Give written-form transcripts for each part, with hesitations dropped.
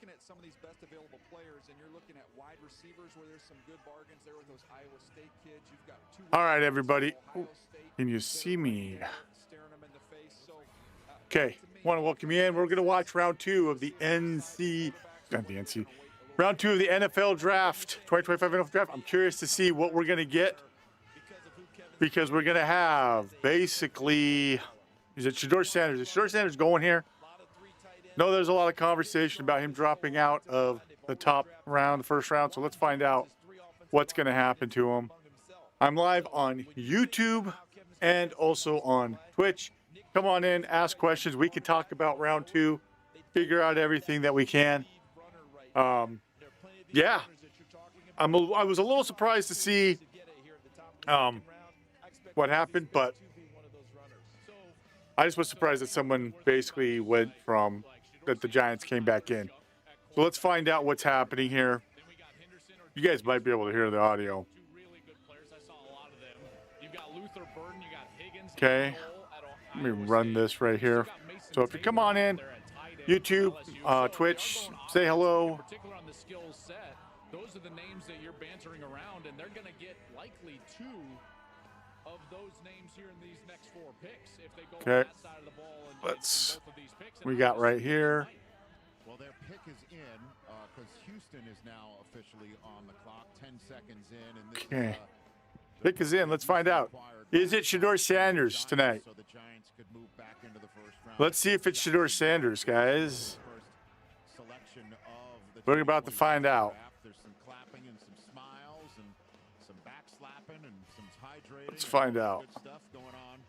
at some of these best available players, and you're looking at wide receivers where there's some good bargains there with those Iowa State kids. You've got two. All right, everybody. Can you see me? Okay, want to welcome you in. We're going to watch round 2 of the round 2 of the NFL draft, 2025 NFL draft. I'm curious to see what we're going to get because we're going to have basically, is it Shedeur Sanders? Is Shedeur Sanders going here? No, there's a lot of conversation about him dropping out of the top round, the first round. So let's find out what's going to happen to him. I'm live on YouTube and also on Twitch. Come on in, ask questions. We can talk about round 2, figure out everything that we can. Yeah, I was a little surprised to see what happened, but I just was surprised that someone basically went from that the Giants came back in. So let's find out what's happening here. You guys might be able to hear the audio. Okay, let me run this right here. So if you come on in, YouTube, Twitch, say hello. Those are the names that you're bantering around, and they're going to get likely 2 of those names here in these next 4 picks if they go on that side of the ball. And let's. We got right here. Well, their pick is in because Houston is now officially on the clock. 10 seconds in. And this okay. Pick is in. Let's find out. Is it Shedeur Sanders tonight? So the Giants could move back into the first round. Let's see if it's Shedeur Sanders, guys. We're about to find out. There's some clapping and some smiles and some backslapping and some hydrating. Let's find out. Good stuff going on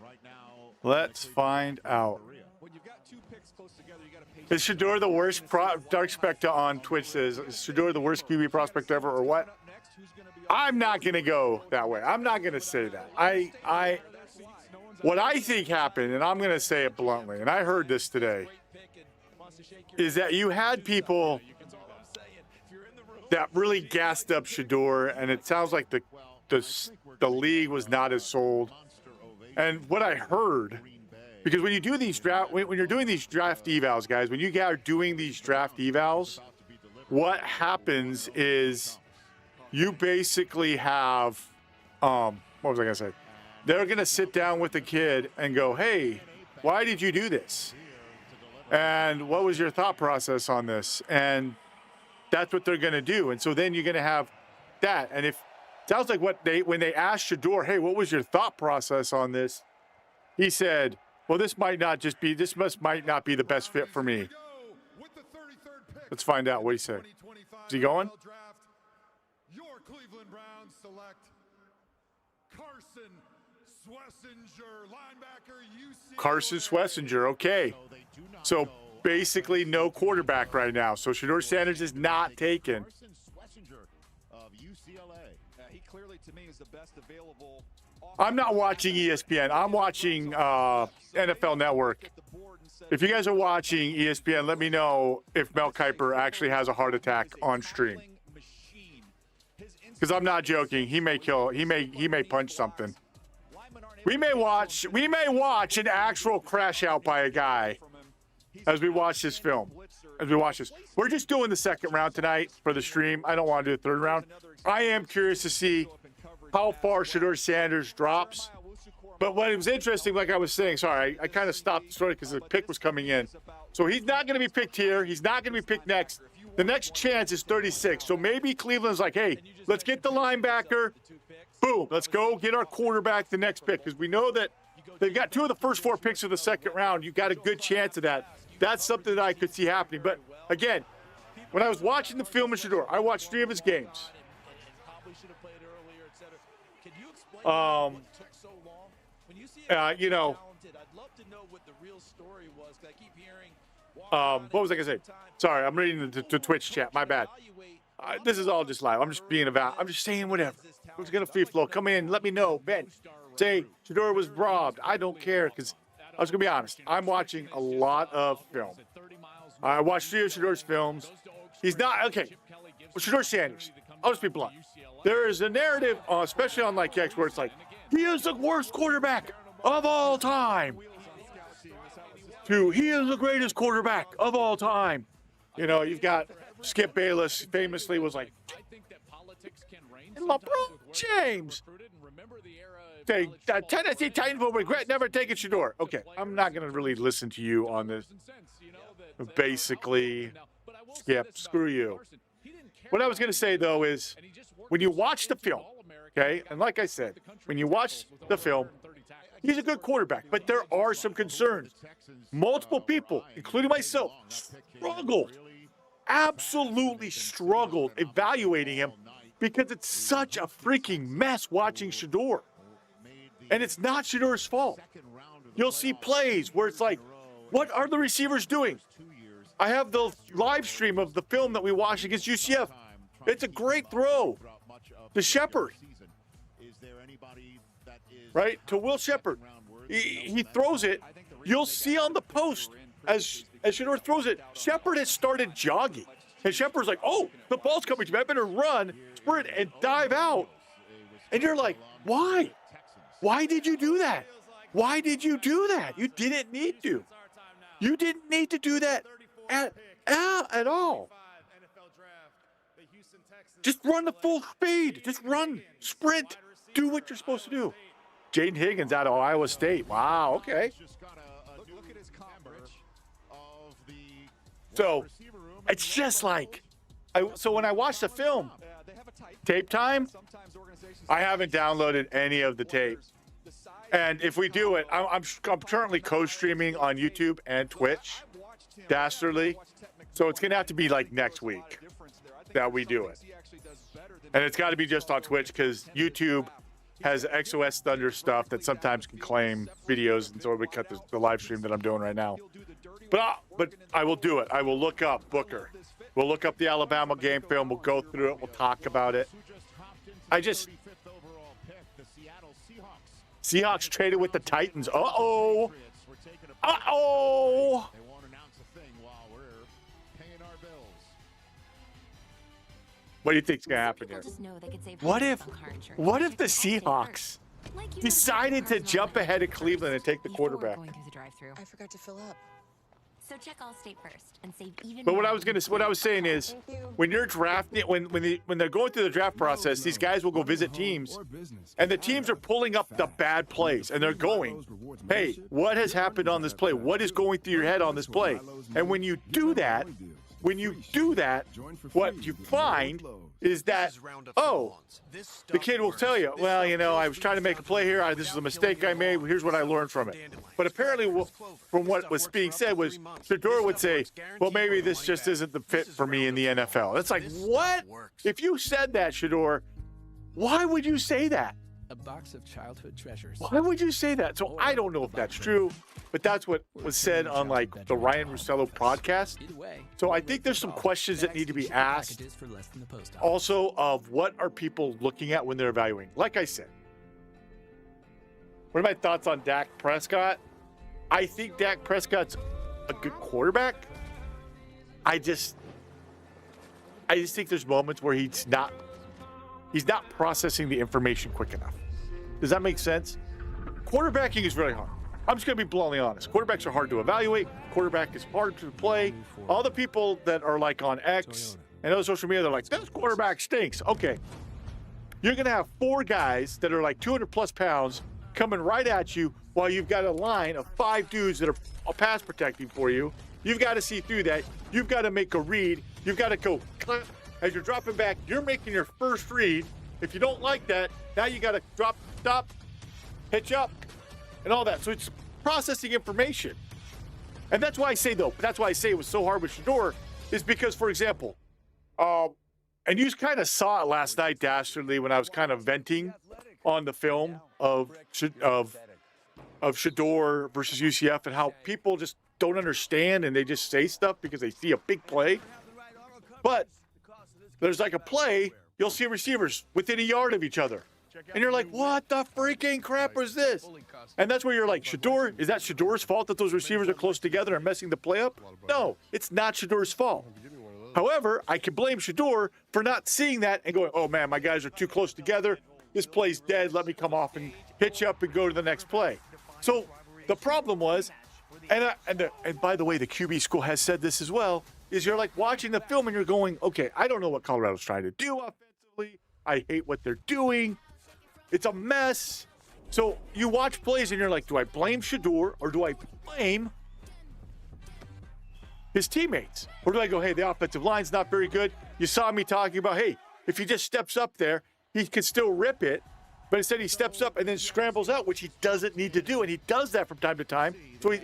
right now. Let's find out. Is Shedeur the worst Dark Spectre on Twitch says, is Shedeur the worst QB prospect ever or what? I'm not going to go that way. I'm not going to say that. What I think happened, and I'm going to say it bluntly, and I heard this today, is that you had people that really gassed up Shedeur, and it sounds like the league was not as sold. And what I heard, because when you do these when you're doing these draft evals, guys, when you are doing these draft evals, what happens is you basically have, what was I gonna say? They're gonna sit down with the kid and go, "Hey, why did you do this? And what was your thought process on this?" And that's what they're gonna do. And so then you're gonna have that. And if sounds like when they asked Shedeur, "Hey, what was your thought process on this?" He said, "Well, this might not be the best fit for me." Let's find out what he said. Is he going? Your Cleveland Browns select Carson Schlesinger, linebacker, UCLA. Carson Schlesinger, okay. So basically no quarterback right now. So Shedeur Sanders is not taken. Carson Schlesinger of UCLA. He clearly, to me, is the best available. I'm not watching ESPN. I'm watching NFL Network. If you guys are watching ESPN, let me know if Mel Kiper actually has a heart attack on stream. Because I'm not joking. He may punch something. We may watch an actual crash out by a guy as we watch this film. As we watch this. We're just doing the second round tonight for the stream. I don't want to do the third round. I am curious to see how far Shedeur Sanders drops. But what was interesting, like I was saying, sorry, I kind of stopped the story because the pick was coming in. So he's not going to be picked here. He's not going to be picked next. The next chance is 36. So maybe Cleveland's like, hey, let's get the linebacker. Boom, let's go get our quarterback the next pick. Because we know that they've got 2 of the first 4 picks of the second round. You got a good chance of that. That's something that I could see happening. But again, when I was watching the film of Shedeur, I watched 3 of his games. What was I gonna say? Sorry, I'm reading the Twitch chat. My bad. This is all just live. I'm just being I'm just saying whatever. Who's gonna free flow? Come in, let me know. Ben, say Shedeur was robbed. I don't care because I was gonna be honest. I'm watching a lot of film. I watched 3 of Shedeur's films. He's not okay. Well, Shedeur Sanders. I'll just be blunt. There is a narrative, especially on like X, where it's like he is the worst quarterback of all time. To he is the greatest quarterback of all time. You know, you've got Skip Bayless famously was like, I think that politics can reign and sometimes LeBron with where James. they're recruited, and remember the era of Say, college football Tennessee where Titans will regret never taking Shedeur. Okay, I'm not going to really listen to you on this. Basically, Skip, screw you. What I was going to say, though, is when you watch the film, okay, and like I said, when you watch the film, he's a good quarterback, but there are some concerns. Multiple people, including myself, struggled, absolutely struggled evaluating him because it's such a freaking mess watching Shedeur. And it's not Shedeur's fault. You'll see plays where it's like, what are the receivers doing? I have the live stream of the film that we watched against UCF. It's a great throw to Shepard, right? To Will Shepard. He throws it. You'll see on the post as Shedeur throws it, Shepard has started jogging. And Shepard's like, oh, the ball's coming to me. I better run, sprint, and dive out. And you're like, why? Why did you do that? Why did you do that? You didn't need to. You didn't need to do that at all. Just run the full speed. Just run, sprint, do what you're supposed to do. Jaden Higgins out of Iowa State. Wow, okay. Look at his comp, Rich. So it's just like, so when I watch the film, tape time, I haven't downloaded any of the tape. And if we do it, I'm currently co-streaming on YouTube and Twitch, Dastardly. So it's going to have to be like next week that we do it. And it's got to be just on Twitch because YouTube has XOS Thunder stuff that sometimes can claim videos, and so we cut the live stream that I'm doing right now. But I will do it. I will look up Booker. We'll look up the Alabama game film. We'll go through it. We'll talk about it. Seahawks traded with the Titans. Uh-oh. Uh-oh. They won't announce a thing while we're paying our bills. What do you think's going to happen here? What if the Seahawks decided to jump ahead of Cleveland and take the quarterback? I forgot to fill up. So check Allstate first and save even But more. what I was saying is, when you're drafting, when they're going through the draft process, these guys will go visit teams, and the teams are pulling up the bad plays, and they're going, hey, what has happened on this play? What is going through your head on this play? And when you do that, what you find is that, oh, the kid will tell you, well, you know, I was trying to make a play here. This is a mistake I made. Here's what I learned from it. But apparently, from what was being said was, Shedeur would say, well, maybe this just isn't the fit for me in the NFL. It's like, what? If you said that, Shedeur, why would you say that? A box of childhood treasures. Why would you say that? So I don't know if that's true, but that's what was said on like the Ryan Russello podcast. So I think there's some questions that need to be asked. Also, of what are people looking at when they're evaluating? Like I said, what are my thoughts on Dak Prescott? I think Dak Prescott's a good quarterback. I just think there's moments where he's not processing the information quick enough. Does that make sense? Quarterbacking is very hard. I'm just going to be bluntly honest. Quarterbacks are hard to evaluate. Quarterback is hard to play. All the people that are like on X and other social media, they're like, this quarterback stinks. Okay. You're going to have 4 guys that are like 200 plus pounds coming right at you while you've got a line of 5 dudes that are pass protecting for you. You've got to see through that. You've got to make a read. You've got to go as you're dropping back. You're making your first read. If you don't like that, now you got to drop, stop, pitch up, and all that. So it's processing information. And that's why I say, though, that's why I say it was so hard with Shedeur, is because, for example, and you kind of saw it last night, Dastardly, when I was kind of venting on the film of Shedeur versus UCF and how people just don't understand and they just say stuff because they see a big play. But there's like a play, you'll see receivers within a yard of each other. And you're like, what the freaking crap was this? And that's where you're like, Shedeur, is that Shedeur's fault that those receivers are close together and messing the play up? No, it's not Shedeur's fault. However, I can blame Shedeur for not seeing that and going, oh man, my guys are too close together. This play's dead. Let me come off and hitch up and go to the next play. So the problem was, and by the way, the QB school has said this as well, is you're like watching the film and you're going, okay, I don't know what Colorado's trying to do offensively. I hate what they're doing. It's a mess. So you watch plays and you're like, do I blame Shedeur or do I blame his teammates? Or do I go, hey, the offensive line's not very good. You saw me talking about, hey, if he just steps up there, he can still rip it. But instead he steps up and then scrambles out, which he doesn't need to do. And he does that from time to time.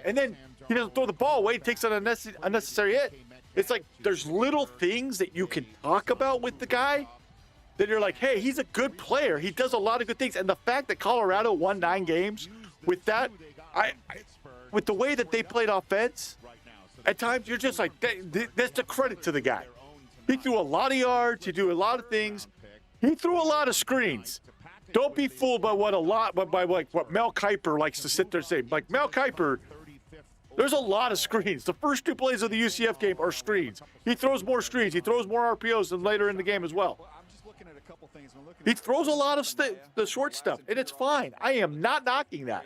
And then he doesn't throw the ball away. He takes an unnecessary hit. It's like there's little things that you can talk about with the guy that you're like, hey, he's a good player. He does a lot of good things. And the fact that Colorado won 9 games with that, with the way that they played offense, at times you're just like, that's a credit to the guy. He threw a lot of yards. He threw a lot of things. He threw a lot of screens. Don't be fooled by what Mel Kiper likes to sit there and say. Like Mel Kiper, there's a lot of screens. The first 2 plays of the UCF game are screens. He throws more screens. He throws more RPOs than later in the game as well. He throws a lot of the short stuff, and it's fine. I am not knocking that.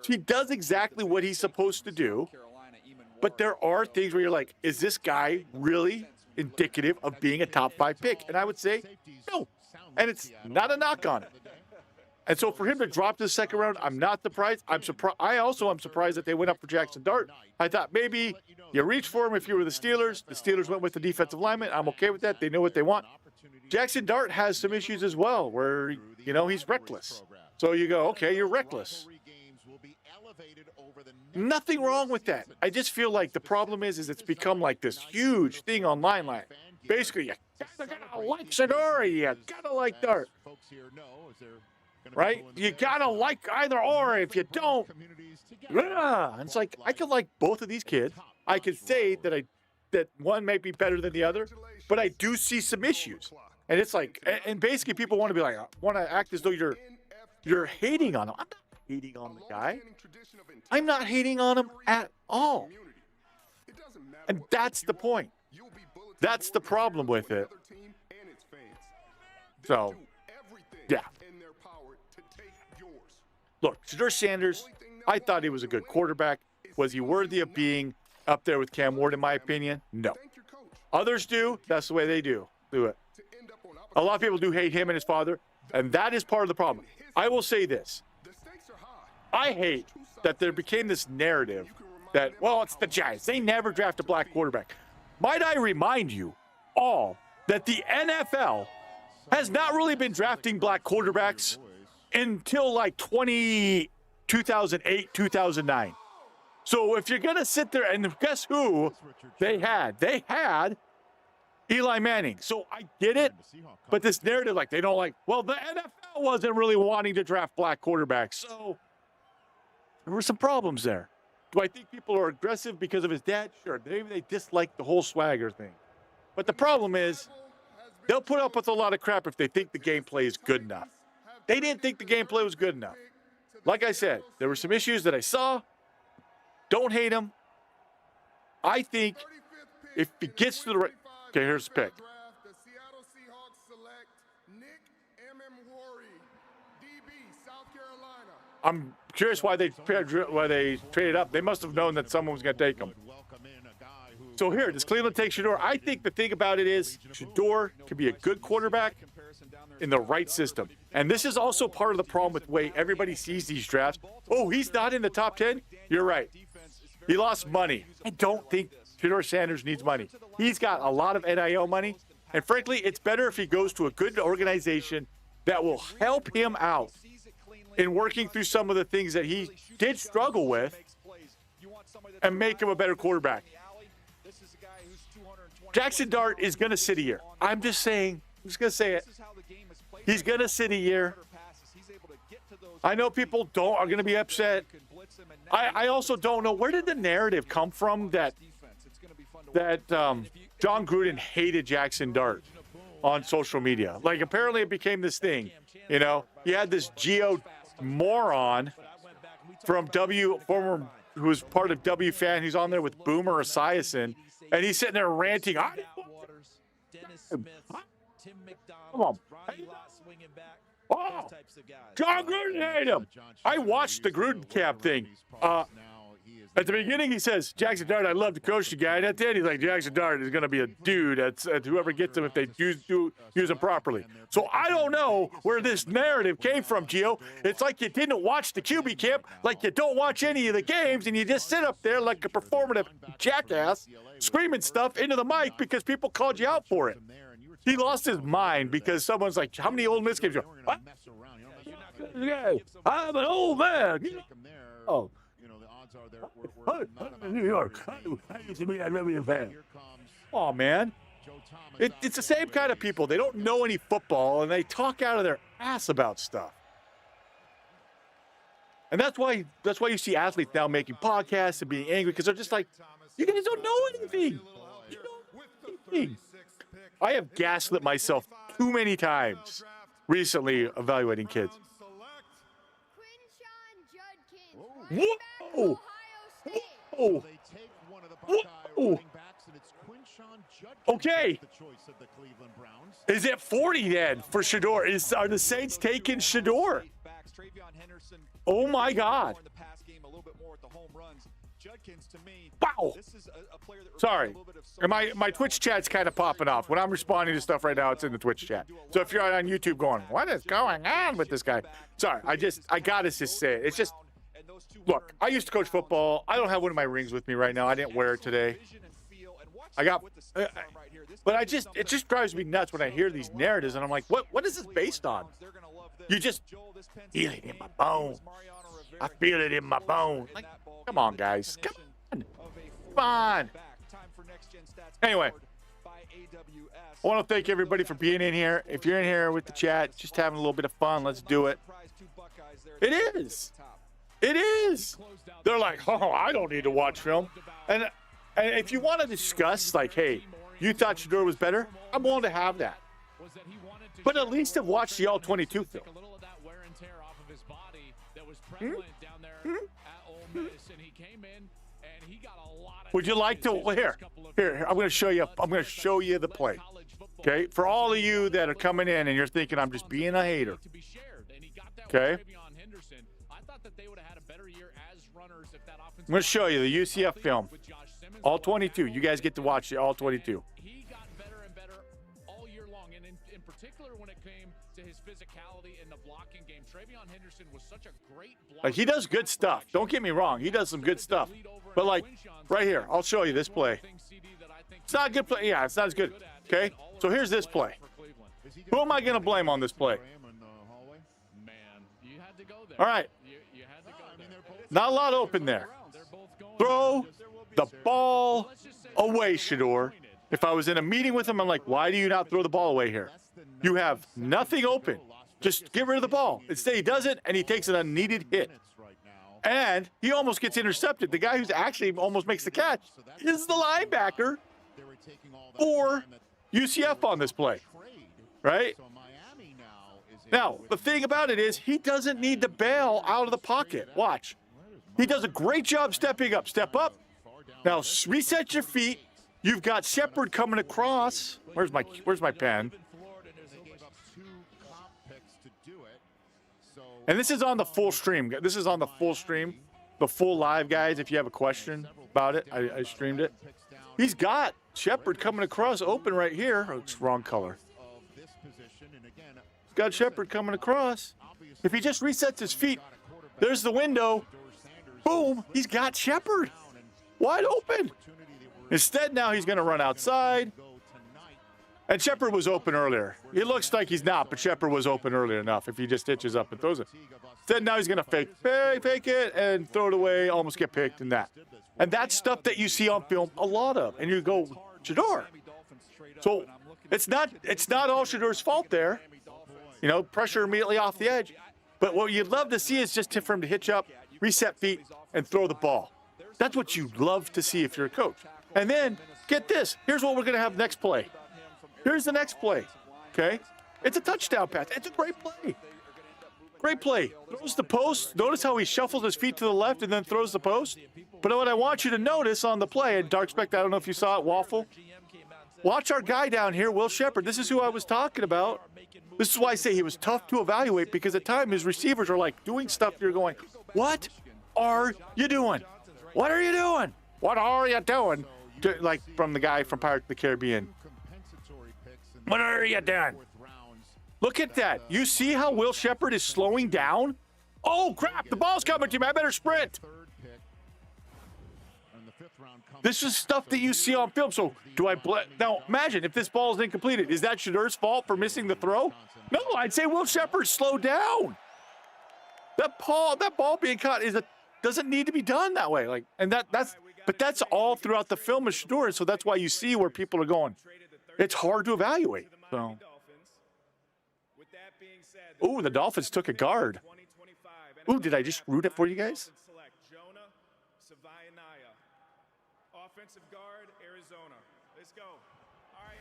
He does exactly what he's supposed to do, but there are things where you're like, is this guy really indicative of being a top 5 pick? And I would say no. And it's not a knock on it. And so for him to drop to the second round, I'm not surprised. I'm surprised. I also am surprised that they went up for Jackson Dart. I thought maybe you reach for him if you were the Steelers. The Steelers went with the defensive lineman. I'm okay with that. They know what they want. Jackson Dart has some issues as well where, he's reckless. So you go, okay, you're reckless. Nothing wrong with that. I just feel like the problem is it's become like this huge thing online. Like, basically, you gotta like Shedeur, you gotta like Dart. Right? You gotta like either or. If you don't, it's like I could like both of these kids. I could say that one might be better than the other, but I do see some issues. And it's like, and basically people want to be like, want to act as though you're hating on him. I'm not hating on the guy. I'm not hating on him at all. And that's the point. That's the problem with it. So, yeah. Look, Shedeur Sanders, I thought he was a good quarterback. Was he worthy of being up there with Cam Ward, in my opinion? No. Others do. That's the way they do it. A lot of people do hate him and his father, and that is part of the problem. I will say this. I hate that there became this narrative that, well, it's the Giants. They never draft a black quarterback. Might I remind you all that the NFL has not really been drafting black quarterbacks until like 2008, 2009. So if you're going to sit there, and guess who they had? They had Eli Manning. So I get it, but this narrative, like, they don't like, well, the NFL wasn't really wanting to draft black quarterbacks. So there were some problems there. Do I think people are aggressive because of his dad? Sure. Maybe they dislike the whole swagger thing. But the problem is they'll put up with a lot of crap if they think the gameplay is good enough. They didn't think the gameplay was good enough. Like I said, there were some issues that I saw. Don't hate him. I think if he gets to the right... Okay, here's the pick. I'm curious why they traded up. They must have known that someone was going to take him. So here, does Cleveland take Shedeur? I think the thing about it is Shedeur can be a good quarterback in the right system. And this is also part of the problem with the way everybody sees these drafts. Oh, he's not in the top 10? You're right. He lost money. I don't think Shedeur Sanders needs money. He's got a lot of NIL money. And frankly, it's better if he goes to a good organization that will help him out in working through some of the things that he did struggle with and make him a better quarterback. Jackson Dart is going to sit a year. I'm just saying. I'm just going to say it. He's going to sit a year. I know people are going to be upset. I also don't know, where did the narrative come from that John Gruden hated Jackson Dart on social media? Like, apparently it became this thing. You know, you had this moron from who was part of W fan. He's on there with Boomer Esiason, and he's sitting there ranting. Come on. Oh, John Gruden hated him. I watched the Gruden camp thing. At the beginning, he says, Jackson Dart, I'd love to coach the guy. And at the end, he's like, Jackson Dart is going to be a dude at whoever gets him if they use him properly. So I don't know where this narrative came from, Gio. It's like you didn't watch the QB camp, like you don't watch any of the games, and you just sit up there like a performative jackass screaming stuff into the mic because people called you out for it. He lost his mind because someone's like, how many Ole Miss games? What? I'm an old man. Oh. New York. I used to be a Rebellion fan. Oh, man. It's the same kind of people. They don't know any football, and they talk out of their ass about stuff. And that's why you see athletes now making podcasts and being angry, because they're just like, you guys don't know anything. You don't know anything. I have gaslit myself too many times recently evaluating kids. Whoa! Whoa! Whoa! Okay. Is it 40 then for Shedeur? Are the Saints taking Shedeur? Oh my God! Wow! Sorry, and my Twitch chat's kind of popping off. When I'm responding to stuff right now, it's in the Twitch chat. So if you're on YouTube going, what is going on with this guy? Sorry, I gotta just say it. It's just, look, I used to coach football. I don't have one of my rings with me right now. I didn't wear it today. But it just drives me nuts when I hear these narratives, and I'm like, what is this based on? You just feel it in my bone. I feel it in my bone. Like, come on, guys. Come on. Come on. Anyway, I want to thank everybody for being in here. If you're in here with the chat, just having a little bit of fun, let's do it. It is. It is. They're like, oh, I don't need to watch film. And if you want to discuss, like, hey, you thought Shedeur was better, I'm willing to have that. But at least have watched the All-22 film. Would you like to? Well, here, I'm going to show you. I'm going to show you the play. Okay, for all of you that are coming in and you're thinking I'm just being a hater. Okay. I'm going to show you the UCF film. All 22. You guys get to watch the all 22. He got better and better all year long, and in particular when it came to his physicality in the blocking game. TreVeyon Henderson was such a great blocker. Like, he does good stuff. Don't get me wrong. He does some good stuff. But, like, right here, I'll show you this play. It's not a good play. Yeah, it's not as good. Okay? So here's this play. Who am I going to blame on this play? All right. Not a lot open there. Throw the ball away, Shedeur. If I was in a meeting with him, I'm like, why do you not throw the ball away here? You have nothing open. Just get rid of the ball. Instead, he does it, and he takes an unneeded hit. And he almost gets intercepted. The guy who's actually almost makes the catch is the linebacker for UCF on this play, right? Now, the thing about it is he doesn't need to bail out of the pocket. Watch. He does a great job stepping up. Step up. Now, reset your feet. You've got Shepard coming across. Where's my pen? And this is on the full stream. This is on the full stream, the full live, guys. If you have a question about it, I streamed it. He's got Shepard coming across open right here. Oh, it's wrong color. He's got Shepard coming across. If he just resets his feet, there's the window. Boom, he's got Shepard wide open. Instead, now he's going to run outside. And Shepard was open earlier. It looks like he's not, but Shepard was open earlier enough if he just hitches up and throws it. Instead, now he's going to fake it and throw it away, almost get picked and that. And that's stuff that you see on film a lot of. And you go, Shedeur. So it's not all Shedeur's fault there. You know, pressure immediately off the edge. But what you'd love to see is just for him to hitch up, reset feet, and throw the ball. That's what you love to see if you're a coach. And then, get this. Here's what we're going to have next play. Here's the next play, okay? It's a touchdown pass. It's a great play. Great play. Throws the post. Notice how he shuffles his feet to the left and then throws the post. But what I want you to notice on the play, and Dark Spec, I don't know if you saw it, Waffle. Watch our guy down here, Will Shepard. This is who I was talking about. This is why I say he was tough to evaluate, because at times his receivers are like doing stuff you're going, what are you doing? What are you doing? What are you doing? Like from the guy from Pirates of the Caribbean. What are you doing? Look at that. You see how Will Shepherd is slowing down? Oh, crap. The ball's coming to me. I better sprint. This is stuff that you see on film. So do I now imagine if this ball is incompleted, is that Shedeur's fault for missing the throw? No, I'd say Will Shepherd slowed down. That ball being caught doesn't need to be done that way. Like, and that's all throughout the film of Shedeur. So that's why you see where people are going. It's hard to evaluate. So. Ooh, the Dolphins took a guard. Ooh, did I just root it for you guys? Offensive guard, Arizona. Let's go. All right.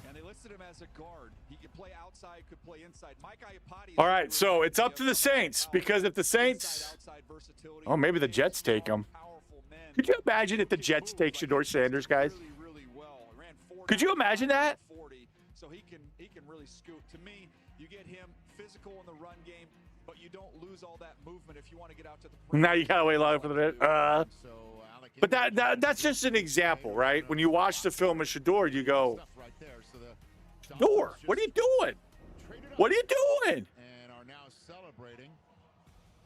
And they listed him as a guard. He could play outside, could play inside. Mike Iapati. All right, so it's up to the Saints because if the Saints, oh, maybe the Jets take him. Could you imagine if the Jets take Shedeur Sanders, guys? Could you imagine that? So he can really scoot. To me, you get him physical in the run game, but you don't lose all that movement if you want to get out to the. Now you gotta wait long for the. But that's just an example, right? When you watch the film of Shedeur, you go, Shedeur, what are you doing? What are you doing? And are now celebrating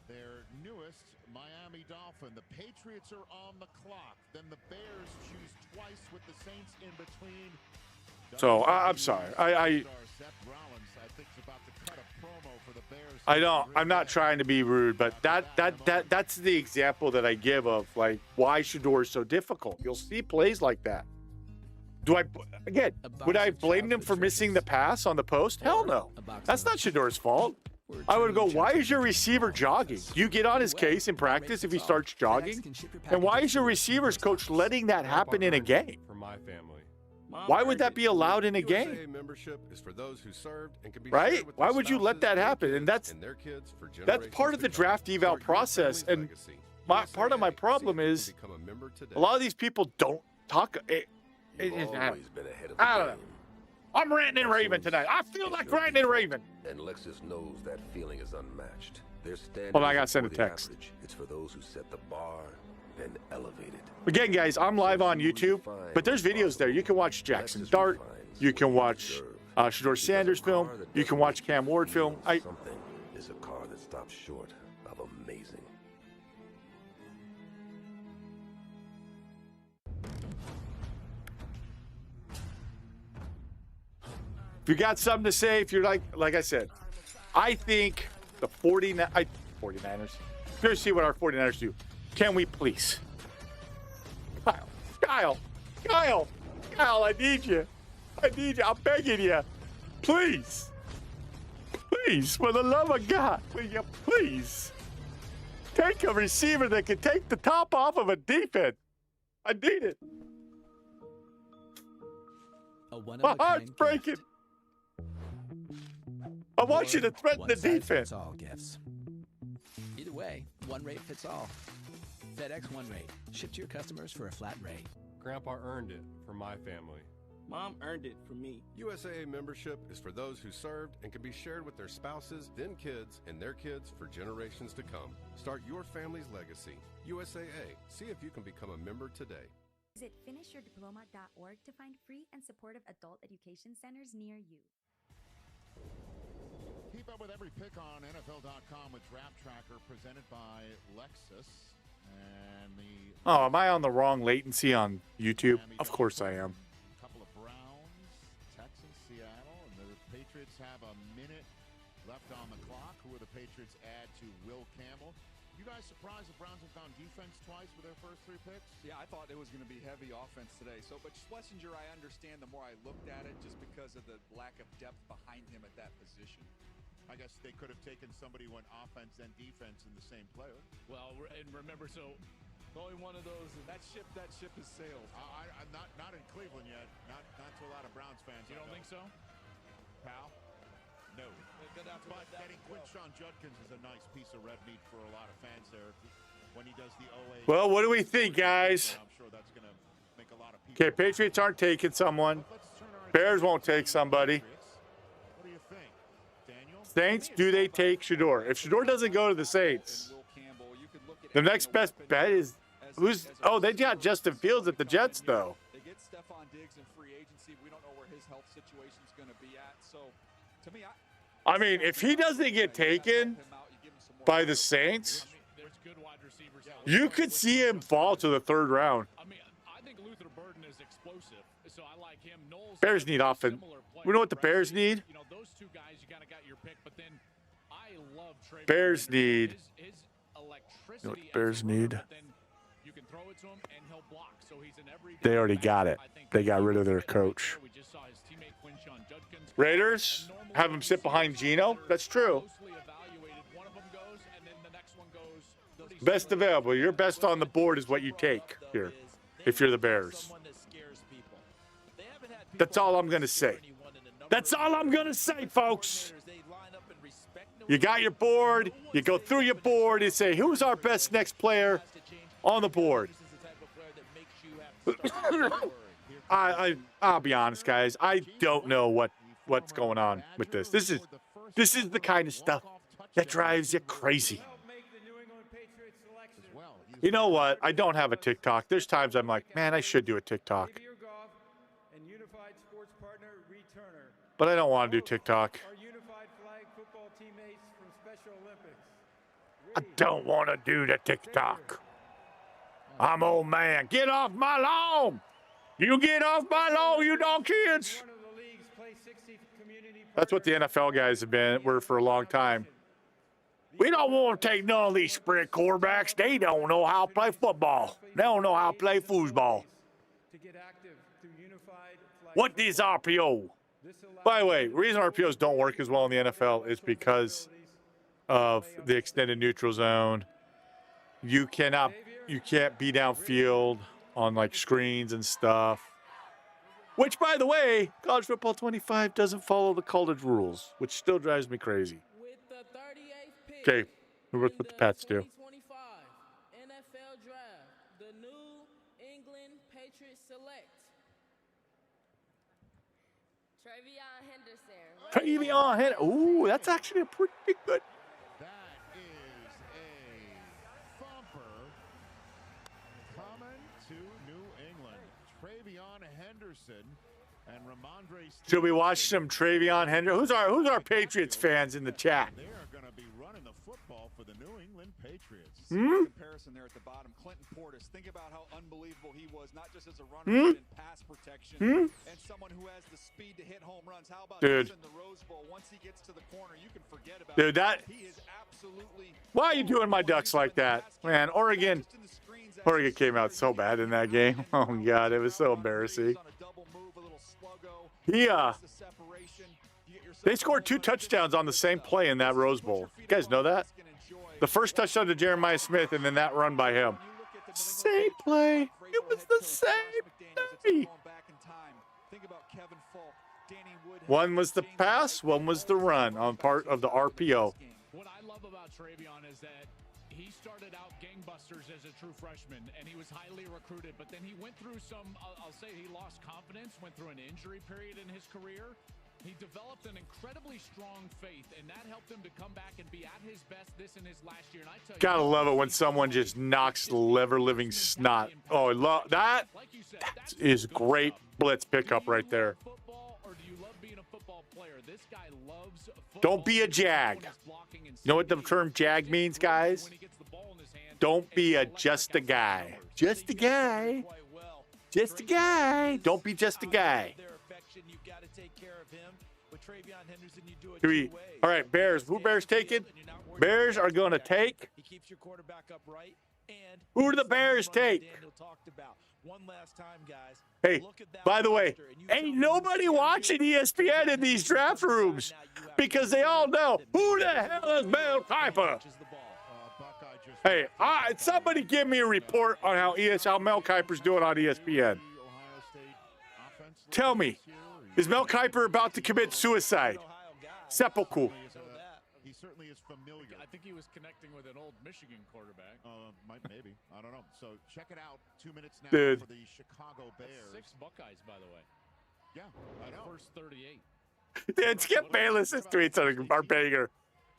their newest Miami Dolphin. The Patriots are on the clock. Then the Bears choose twice with the Saints in between. So I'm sorry. I'm not trying to be rude, but that's the example that I give of like why Shedeur is so difficult. You'll see plays like that. Would I blame him for missing the pass on the post? Hell no. That's not Shedeur's fault. I would go, why is your receiver jogging? Do you get on his case in practice if he starts jogging? And why is your receivers coach letting that happen in a game? Why would that be allowed in a game? Right? Why would you let that happen? And that's part of the draft eval process. And part of my problem is a lot of these people don't talk. I don't know. I'm ranting and raving tonight. I feel like ranting and raving. And Lexus knows that feeling is unmatched. Their standard. Well, I gotta send a text. It's for those who set the bar and elevate it. Again, guys, I'm live on YouTube, but there's videos there. You can watch Jackson Dart. You can watch Shedeur Sanders film. You can watch Cam Ward film. Something is a car that stops short of amazing. If you got something to say, if you're like I said, I think the 49ers. Let's see what our 49ers do. Can we please? Kyle, I need you. I'm begging you. Please, for the love of God, will you please take a receiver that can take the top off of a defense? I need it. My heart's breaking. I want you to threaten the defense. All gifts. Either way, one rate fits all. FedEx One Rate. Ship to your customers for a flat rate. Grandpa earned it for my family. Mom earned it for me. USAA membership is for those who served and can be shared with their spouses, then kids, and their kids for generations to come. Start your family's legacy. USAA. See if you can become a member today. Visit finishyourdiploma.org to find free and supportive adult education centers near you. Keep up with every pick on NFL.com with Draft Tracker presented by Lexus. And oh, am I on the wrong latency on YouTube? Of course I am. A couple of Browns, Texans, Seattle, and the Patriots have a minute left on the clock. Who will the Patriots add to Will Campbell? You guys surprised the Browns have gone defense twice with their first 3 picks? Yeah, I thought it was going to be heavy offense today. So, but Schlesinger, I understand the more I looked at it, just because of the lack of depth behind him at that position. I guess they could have taken somebody who went offense and defense in the same player. Well, and remember, so only one of those. That ship has sailed. I'm not in Cleveland yet. Not to a lot of Browns fans. You don't think so, pal? No. But getting Quinshawn Judkins is a nice piece of red meat for a lot of fans there. When he does the OA. Well, what do we think, guys? I'm sure that's going to make a lot of people. Okay, Patriots aren't taking someone. Bears won't take somebody. What do you think? Saints, do they take Shedeur? If Shedeur doesn't go to the Saints, the next best bet is Who's? Oh, they got Justin Fields at the Jets, though. They get Stephon Diggs in free agency. We don't know where his health situation is going to be at. So, to me, I mean, if he doesn't get taken by the Saints, you could see him fall to the 3rd round. I mean, I think Luther Burden is explosive, so I like him. Bears need offense. We know what the Bears need. You know, those two guys, you kind of got your pick, but then I love Trey. Bears need. His electricity. You know what the Bears need? You can throw it to him and he'll block. So he's an everyday. They already got it. They got rid of their coach. Raiders have him sit behind Geno. That's true. Best available. Your best on the board is what you take here if you're the Bears. That's all I'm going to say. That's all I'm going to say, folks. You got your board. You go through your board and say, who's our best next player on the board? I'll be honest, guys. I don't know what's going on with this. This is the kind of stuff that drives you crazy. You know what? I don't have a TikTok. There's times I'm like, man, I should do a TikTok. But I don't want to do TikTok. I don't want to do the TikTok. I'm old man. Get off my lawn. You get off my lawn, you dumb kids. That's what the NFL guys were for a long time. We don't want to take none of these spread quarterbacks. They don't know how to play football. They don't know how to play foosball. What is RPO? By the way, the reason RPOs don't work as well in the NFL is because of the extended neutral zone. You can't be downfield on like screens and stuff. Which, by the way, College Football 25 doesn't follow the college rules, which still drives me crazy. Okay, what the Pats do? NFL Draft, the New England Patriots select Travion Henderson. Ooh, that's actually a pretty good. That is a thumper coming to New England. Travion Henderson and Ramondre. Should we watch some Travion Henderson? Who's our Patriots fans in the chat? They are going to be running the football for the New England Patriots. Comparison there at the bottom. Clinton Portis. Think about how unbelievable he was, not just as a runner, but in pass protection, and someone who has the speed to hit home runs. How about this in the Rose Bowl? Once he gets to the corner, you can forget about it. He is absolutely. Why are you doing my Ducks like that, man? Oregon came out so bad in that game. Oh God, it was so embarrassing. They scored 2 touchdowns on the same play in that Rose Bowl. You guys know that? The first touchdown to Jeremiah Smith and then that run by him. Same play. It was the same play. One was the pass, one was the run on part of the RPO. What I love about Travion is that he started out gangbusters as a true freshman, and he was highly recruited, but then he went through I'll say he lost confidence, went through an injury period in his career. He developed an incredibly strong faith, and that helped him to come back and be at his best this in his last year. And I tell you, gotta love it when someone just knocks the ever-living snot. Oh, I love that. That is great blitz pickup right there. Don't be a jag. You know what the term jag means, guys? Don't be just a guy. Just a guy. Just a guy. Don't be just a guy. All right, Bears. Who Bears taking? Bears are going to take. Who do the Bears take? Hey, by the way, ain't nobody watching ESPN in these draft rooms because they all know who the hell is Mel Kiper. Hey, somebody give me a report on how Mel Kiper's doing on ESPN. Tell me, is Mel Kiper about to commit suicide? Sepulchre. He certainly is familiar. I think he was connecting with an old Michigan quarterback. Maybe. I don't know. So check it out. 2 minutes now Dude. for the Chicago Bears. 6 Buckeyes, by the way. Yeah, I know. First 38. Dude, Skip Bayless's tweets are banger.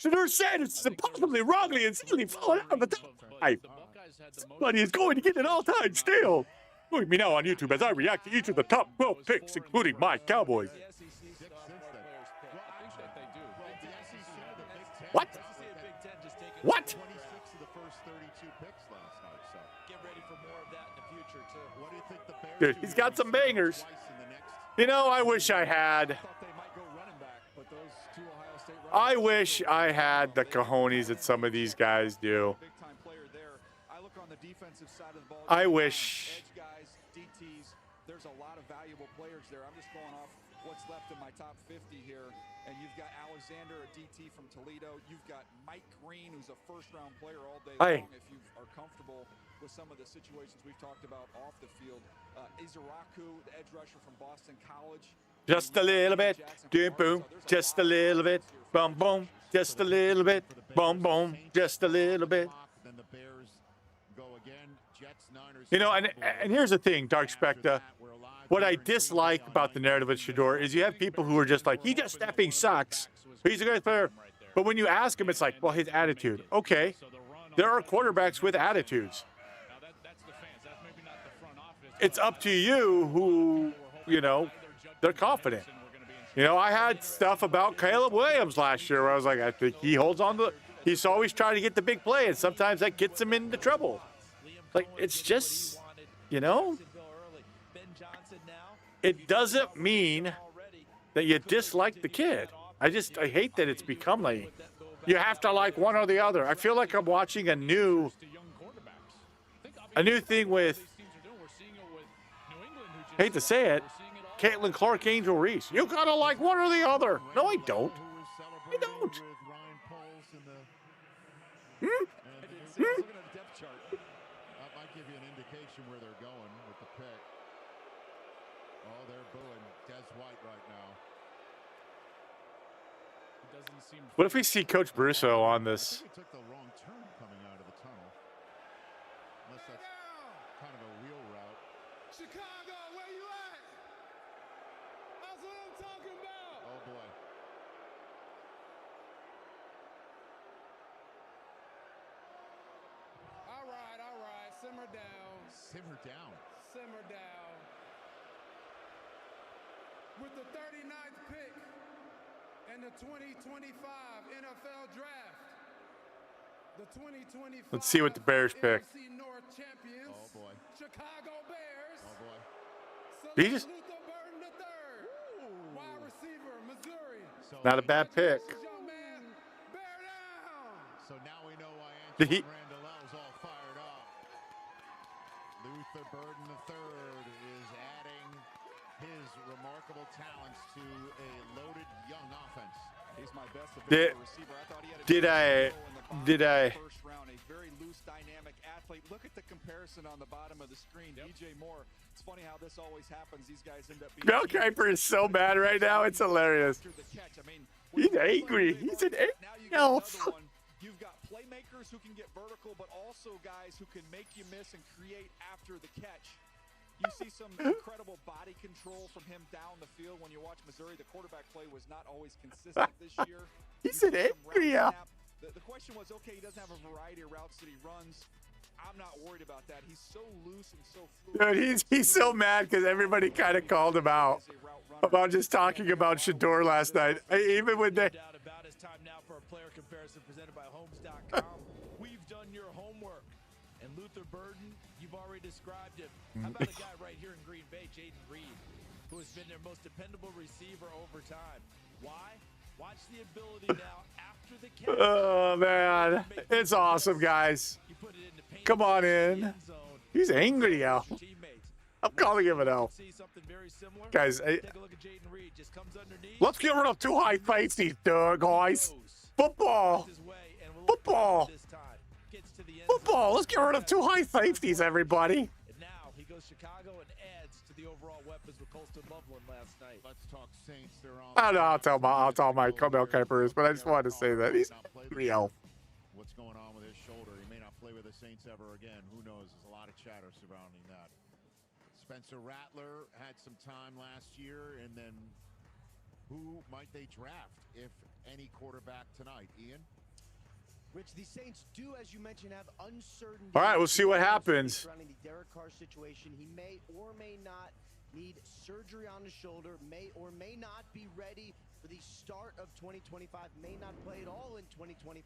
Shedeur Sanders is impossibly, wrongly, and silly falling out of the top 5. Somebody is going to get an all-time steal. Look at me now on YouTube as I react to each of the top 12 picks, including my Cowboys. What? What? 26 of the first 32 picks last night. So Get ready for more of that in the future too. what do you think the Bears Dude, do he's here? got some bangers. Twice in the next. You know, I wish I had. I wish I had the cojones that some of these guys do. I wish. Edge guys, DTs, there's a lot of valuable players there. I'm just going off what's left in my top 50 here. And you've got Alexander, a DT from Toledo. You've got Mike Green, who's a first-round player all day long. If you are comfortable with some of the situations we've talked about off the field. Izaraku, the edge rusher from Boston College. Just a little bit. Boom, boom. Just a little bit. Boom, boom. Just a little bit. Boom, boom. Just a little bit. Then the Bears go again. Jets, Niners. You know, and here's the thing, Dark Spectre. What I dislike about the narrative of Shedeur is you have people who are just like, he just effing sucks. He's a great player. But when you ask him, it's like, well, his attitude. Okay. There are quarterbacks with attitudes. It's up to you who, you know, they're confident. You know, I had stuff about Caleb Williams last year where I was like, I think he holds on to, he's always trying to get the big play, and sometimes that gets him into trouble. Like, it's just, you know, it doesn't mean that you dislike the kid. I hate that it's become like, you have to like one or the other. I feel like I'm watching a new thing with, hate to say it, Caitlin Clark, Angel Reese. You gotta like one or the other. No, I don't. I don't. Hmm? Hmm? That might give you an indication where they're going with the pick. Oh, they're booing Des White right now. What if we see Coach Brusso on this? I think we took the wrong turn coming out of the tunnel. Unless that's kind of a wheel route. Chicago, where you at? That's what I'm talking about. Oh boy. All right. Simmer down. Simmer down. Simmer down. With the 39th pick in the 2025 NFL Draft, the 2025 Let's see what the Bears pick. NFC North champions, Oh boy. Chicago Bears. Oh boy. He just, Luther Burden III, wide receiver, Missouri. So not a bad pick. Young man, bear down. So now we know why Did he- Antoine Randall's all fired up. Luther Burden III is adding his remarkable talents to a loaded young offense. He's my best Did- available receiver. I thought he had a did good I- throw in the bottom did of the I- first round, a very loose, dynamic athlete. Look at the comparison on the bottom of the screen. DJ Moore. It's funny how this always happens. These guys end up being Mel Kiper is so mad right now. It's hilarious. after the catch. I mean, He's angry. He's an now you got elf. another one. You've got playmakers who can get vertical, but also guys who can make you miss and create after the catch. You see some incredible body control from him down the field. When you watch Missouri, the quarterback play was not always consistent this year. He's You an see some route angry elf. snap. The question was, okay, he doesn't have a variety of routes that he runs. I'm not worried about that. He's so loose and so fluid. Dude, he's so mad because everybody kind of called him out about just talking about Shedeur last night. Even when they, doubt about it's time now for a player comparison presented by Homes.com. We've done your homework. And Luther Burden, you've already described him. How about a guy right here in Green Bay, Jaden Reed, who has been their most dependable receiver over time. Why? Watch the ability now after the catch. oh man, it's awesome, guys. You put it in the paint, Come on in. end zone. He's angry, elf. Teammates. I'm calling him an elf. See something very similar? Guys, Take a look at Jaden Reed. Just comes underneath. let's get rid of two high safeties, guys. Football. His way, and we'll Football. this time. Gets to the end Football. zone. Let's get rid of two high safeties, everybody. And now he goes Chicago and adds to the overall weapons with Colston Loveland last night. Let's talk Saints. They're on. I don't know. I'll tell my Mel Kiper is, but I just wanted to say that he's angry elf. What's going on with his shoulder? He may not play with the Saints ever again. Who knows? There's a lot of chatter surrounding that. Spencer Rattler had some time last year, and then who might they draft, if any, quarterback tonight? Ian? Rich, the Saints do, as you mentioned, have uncertainty. All right, we'll see what happens. Surrounding the Derek Carr situation, he may or may not need surgery on his shoulder, may or may not be ready for the start of 2025, may not play at all in 2025.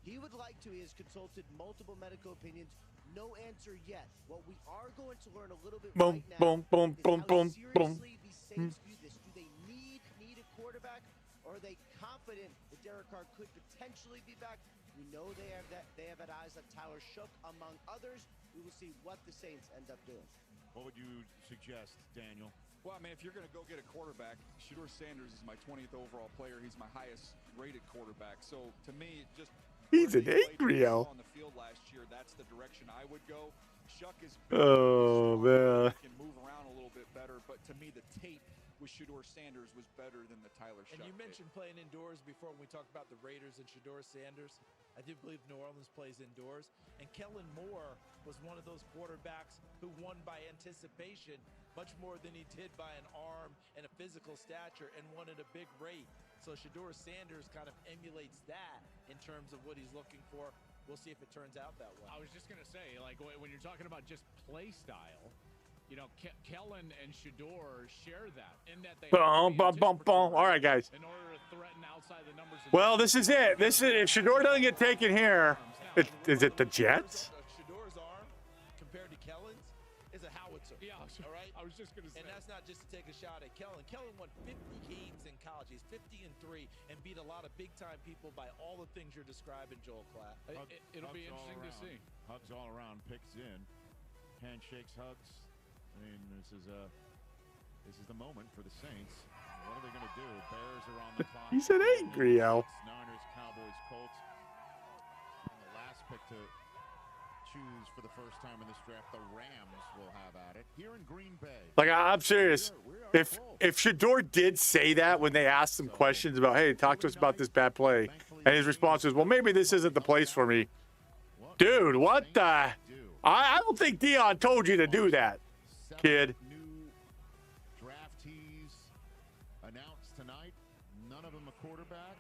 He would like to. He has consulted multiple medical opinions. No answer yet. What we are going to learn a little bit right now is how seriously the Saints view this. Do they need a quarterback, or are they confident that Derek Carr could potentially be back? We know they have had eyes on Tyler Shook, among others. We will see what the Saints end up doing. What would you suggest, Daniel? Well, I mean, if you're going to go get a quarterback, Shedeur Sanders is my 20th overall player. He's my highest rated quarterback. So to me, just he's an angry on the field last year. That's the direction I would go. Shuck is man, can move around a little bit better, but to me, the tape with Shedeur Sanders was better than the Tyler Shuck. And you mentioned playing indoors before when we talked about the Raiders and Shedeur Sanders. I do believe New Orleans plays indoors. And Kellen Moore was one of those quarterbacks who won by anticipation much more than he did by an arm and a physical stature, and won at a big rate. So Shedeur Sanders kind of emulates that in terms of what he's looking for. We'll see if it turns out that way. I was just going to say, like, when you're talking about just play style, you know, Kellen and Shedeur share that in that they all right, guys. in order to threaten outside the numbers. Well, this is it. This is if Shedeur doesn't get taken here. Is it the Jets? Shedeur's arm compared to Kellen's is a howitzer. Yeah, all right. I was just going to say. And that's not just to take a shot at Kellen. Kellen won 50 games in college. He's 50-3 and beat a lot of big-time people by all the things you're describing, Joel Klatt. It'll be interesting to see. Hugs all around, picks in, handshakes, hugs. I mean, this is the moment for the Saints. What are they going to do? Bears are on the clock. He's an angry Al. Niners, Cowboys, Colts. And the last pick to choose for the first time in this draft, the Rams will have at it here in Green Bay. Like, I'm serious. If Shedeur did say that when they asked him questions about, hey, talk to us about this bad play, and his response was, well, maybe this isn't the place for me. Dude, what the? I don't think Dion told you to do that, kid. New draftees announced tonight. None of them a quarterback.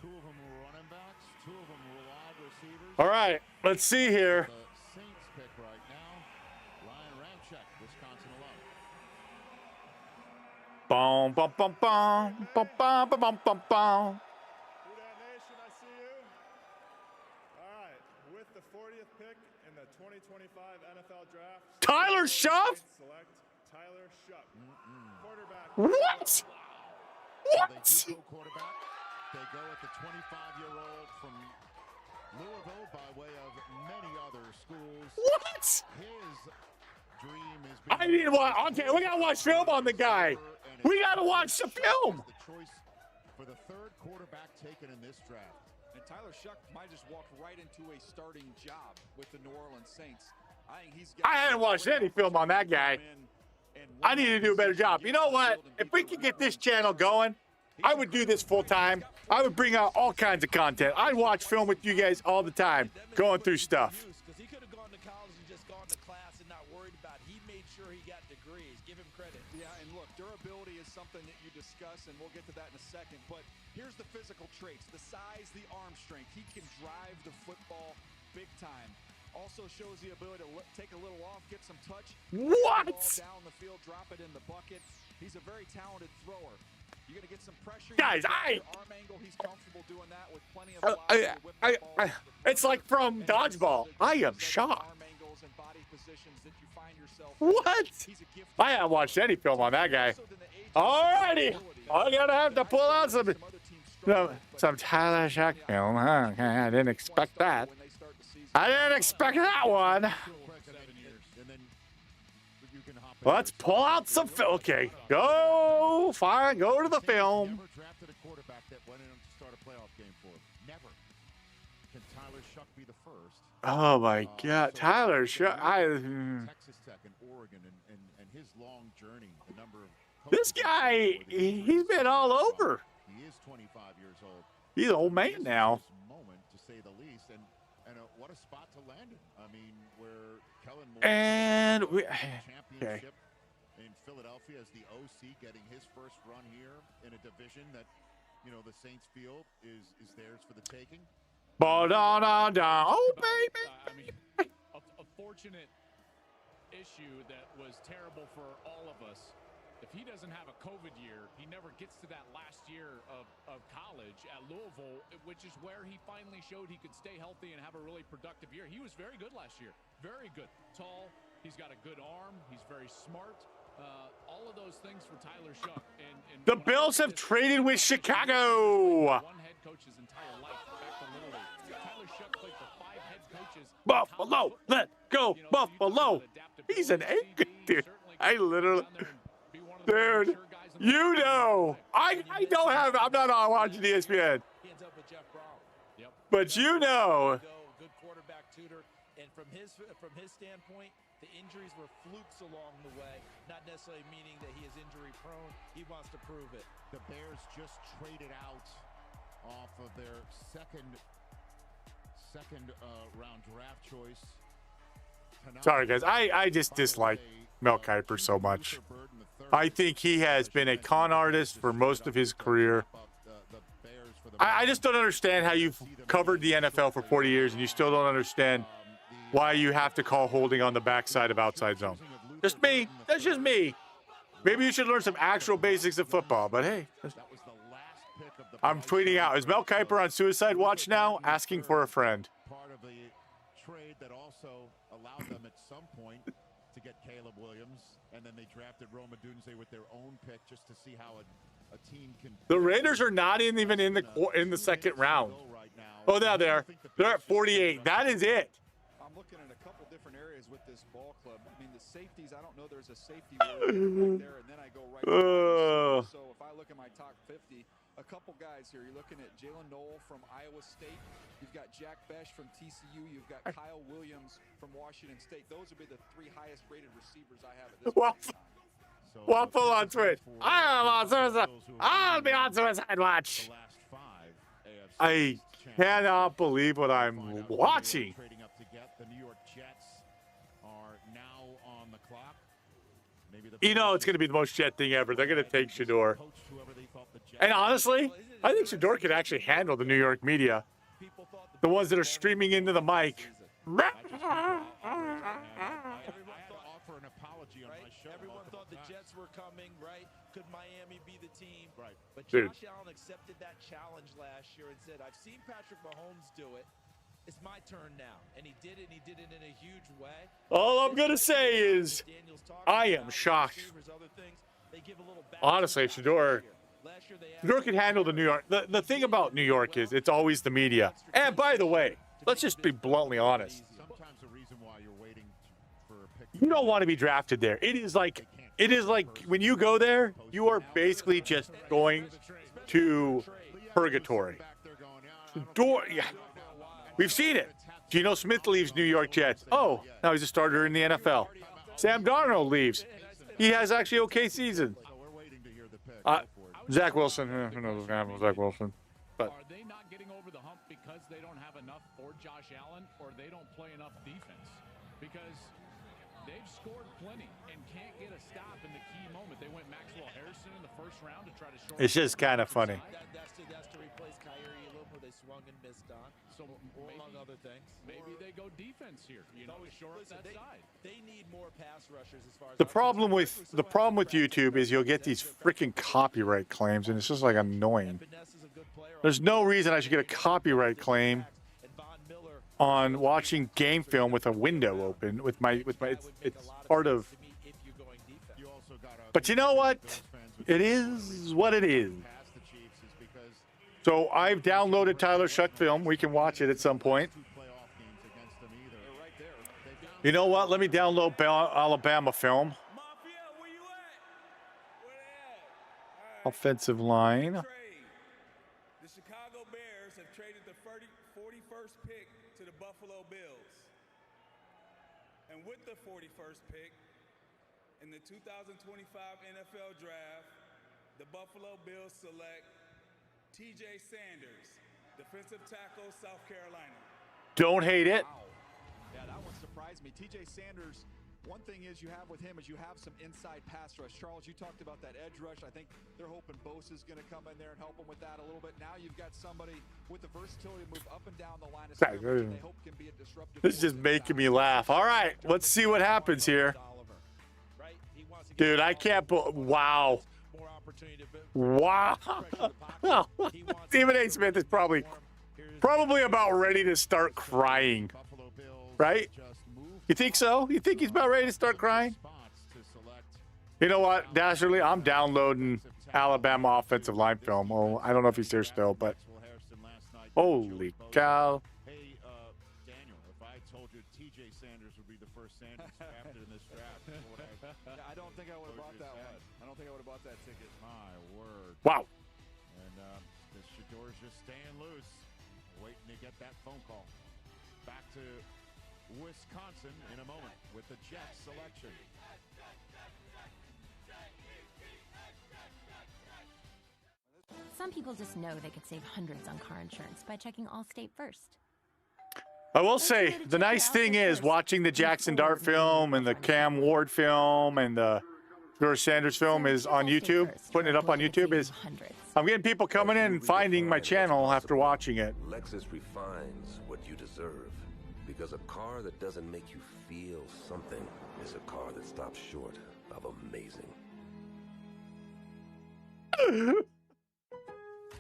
2 of them were running backs. 2 of them were wide receivers. All right, let's see here. The Saints pick right now. Ryan Ramczyk, Wisconsin alum. Boom, bum, bum, bum, bum, bum, bum, bum, bum, bum. Who Dat Nation, I see you. All right, with the 40th pick in the 2025 NFL Draft, Tyler Shuck? Select Tyler Shuck, quarterback. What? What? They do go quarterback. They go at the 25-year-old from Louisville by way of many other schools. What? His dream is I need to watch. Okay, we gotta watch film on the guy. We gotta watch the film. The choice for the 3rd quarterback taken in this draft. And Tyler Shuck might just walk right into a starting job with the New Orleans Saints. I hadn't watched any film on that guy. I need to do a better job. You know what? If we could get this channel going, I would do this full time. I would bring out all kinds of content. I'd watch film with you guys all the time, going through stuff. Because he could have gone to college and just gone to class and not worried about it. He made sure he got degrees. Give him credit. Yeah, and look, durability is something that you discuss, and we'll get to that in a second. But here's the physical traits: the size, the arm strength. He can drive the football big time. Also shows the ability to take a little off, get some touch. What? The ball down the field, drop it in the bucket. He's a very talented thrower. You're going to get some pressure. Guys, arm angle. He's comfortable doing that with plenty of it's like from dodgeball. I am shocked. Arm angles and body positions that you find yourself. What? I haven't watched any film on that guy. Alrighty, I'm gonna have to pull out some Tyler Shuck film. Okay, I didn't expect that. I didn't expect that one. Let's pull out some film. Okay, go fine. Go to the film. Never drafted a quarterback that went in to start a playoff game for him. Never. Can Tyler Shuck be the first? Oh my God, Tyler Shuck. Texas Tech and Oregon and his long journey. The number of this guy, he's been all over. He is 25 years old. He's an old man now. Moment to say the least, and what a spot to land in. I mean, where Kellen Moore and we championship in Philadelphia as the OC, getting his first run here in a division that, you know, the Saints feel is theirs for the taking. Ba-da-da-da. Oh, baby. I mean, a fortunate issue that was terrible for all of us. If he doesn't have a COVID year, he never gets to that last year of college at Louisville, which is where he finally showed he could stay healthy and have a really productive year. He was very good last year. Very good. Tall. He's got a good arm. He's very smart. All of those things for Tyler Shuck. And The Bills have traded with Chicago. One head coach's entire life back to Little League. Tyler Shuck played for 5 head coaches. Buffalo, let's go, Buffalo. He's an anchor, dude. I literally, dude, you know, I'm not on watching ESPN, but you know. Good quarterback tutor, and from his standpoint, the injuries were flukes along the way, not necessarily meaning that he is injury prone. He wants to prove it. The Bears just traded out off of their second round draft choice. Sorry, guys. I just dislike Mel Kiper so much. I think he has been a con artist for most of his career. I just don't understand how you've covered the NFL for 40 years and you still don't understand why you have to call holding on the backside of outside zone. Just me. That's just me. Maybe you should learn some actual basics of football, but hey. I'm tweeting out. Is Mel Kiper on suicide watch now? Asking for a friend. Part of the trade that also allowed them at some point to get Caleb Williams, and then they drafted Rome Odunze with their own pick just to see how a team can. The Raiders are not even in the second round. Oh, now they're at 48. That is it. I'm looking at a couple different areas with this ball club. I mean, the safeties, I don't know there's a safety right there, and then I go right to so if I look at my top 50, a couple guys here. You're looking at Jalen Noel from Iowa State. You've got Jack Besh from TCU. You've got Kyle Williams from Washington State. Those would be the 3 highest rated receivers I have at this point in time. Waffle on Twitch. I'm on suicide. I'll be on suicide watch. I cannot believe what I'm watching. The New York Jets are now on the clock. You know it's going to be the most Jet thing ever. They're going to take Shedeur. And honestly, I think Shedeur could actually handle the New York media. The ones that are screaming into the mic. Everyone thought the Jets were coming, right? Could Miami be the team? Right. But Dude. Josh Allen accepted that challenge last year and said, I've seen Patrick Mahomes do it. It's my turn now. And he did it, and he did it in a huge way. All I'm going to say is I am shocked. Honestly, Shedeur can handle the New York. The thing about New York is it's always the media. And by the way, let's just be bluntly honest. Sometimes the reason why you're waiting for a pick. You don't want to be drafted there. It is like when you go there, you are basically just going to purgatory. Yeah. We've seen it. Geno Smith leaves New York Jets. Oh, now he's a starter in the NFL. Sam Darnold leaves. He has actually okay season. Zach Wilson. Who knows what's going to happen with Zach Wilson? But are they not getting over the hump because they don't have enough for Josh Allen, or they don't play enough defense? Because they've scored plenty and can't get a stop in the key moment. They went Maxwell Harrison in the first round to try to short. It's just kind of funny. That's to replace Kyrie Elam, who they swung and missed on. So among other things, maybe they go defense here. You know, shore up that side. They need more pass rushers as far as the problem with YouTube is you'll get these freaking copyright claims, and it's just like annoying. There's no reason I should get a copyright claim on watching game film with a window open with my it's part of. But you know what? It is what it is. So I've downloaded Tyler Shuck film. We can watch it at some point. You know what? Let me download Alabama film. Offensive line. The Chicago Bears have traded the 41st pick to the Buffalo Bills. And with the 41st pick in the 2025 NFL Draft, the Buffalo Bills select Shedeur Sanders, defensive tackle, South Carolina. Don't hate it. Wow. Yeah, that one surprised me. Shedeur Sanders One thing is you have with him is you have some inside pass rush. Charles, you talked about that edge rush. I think they're hoping Bosa's going to come in there and help them with that a little bit. Now you've got somebody with the versatility to move up and down the line of scrimmage, and they hope can be a disruptive. This is just making me laugh. All right, let's see what happens here. Dude, I can't. Wow. Wow. Stephen A. Smith is probably about ready to start crying, right? You think so? You think he's about ready to start crying? You know what, Dasherly? I'm downloading Alabama offensive line film. Oh, I don't know if he's here still, but holy cow. Hey, Daniel, if I told you TJ Sanders would be the first Sanders drafted in this draft, I don't think I would have bought that one. I don't think I would have bought that ticket. My word. Wow. And the Shedeur's just staying loose, waiting to get that phone call. Back to Wisconsin in a moment with the Jets selection. Some people just know they could save hundreds on car insurance by checking Allstate first. I will say, the nice thing is watching the Jackson Dart film and the Cam Ward film and the Shedeur Sanders film is on YouTube. Putting it up on YouTube is, I'm getting people coming in and finding my channel after watching it. Lexus refines what you deserve. Because a car that doesn't make you feel something is a car that stops short of amazing.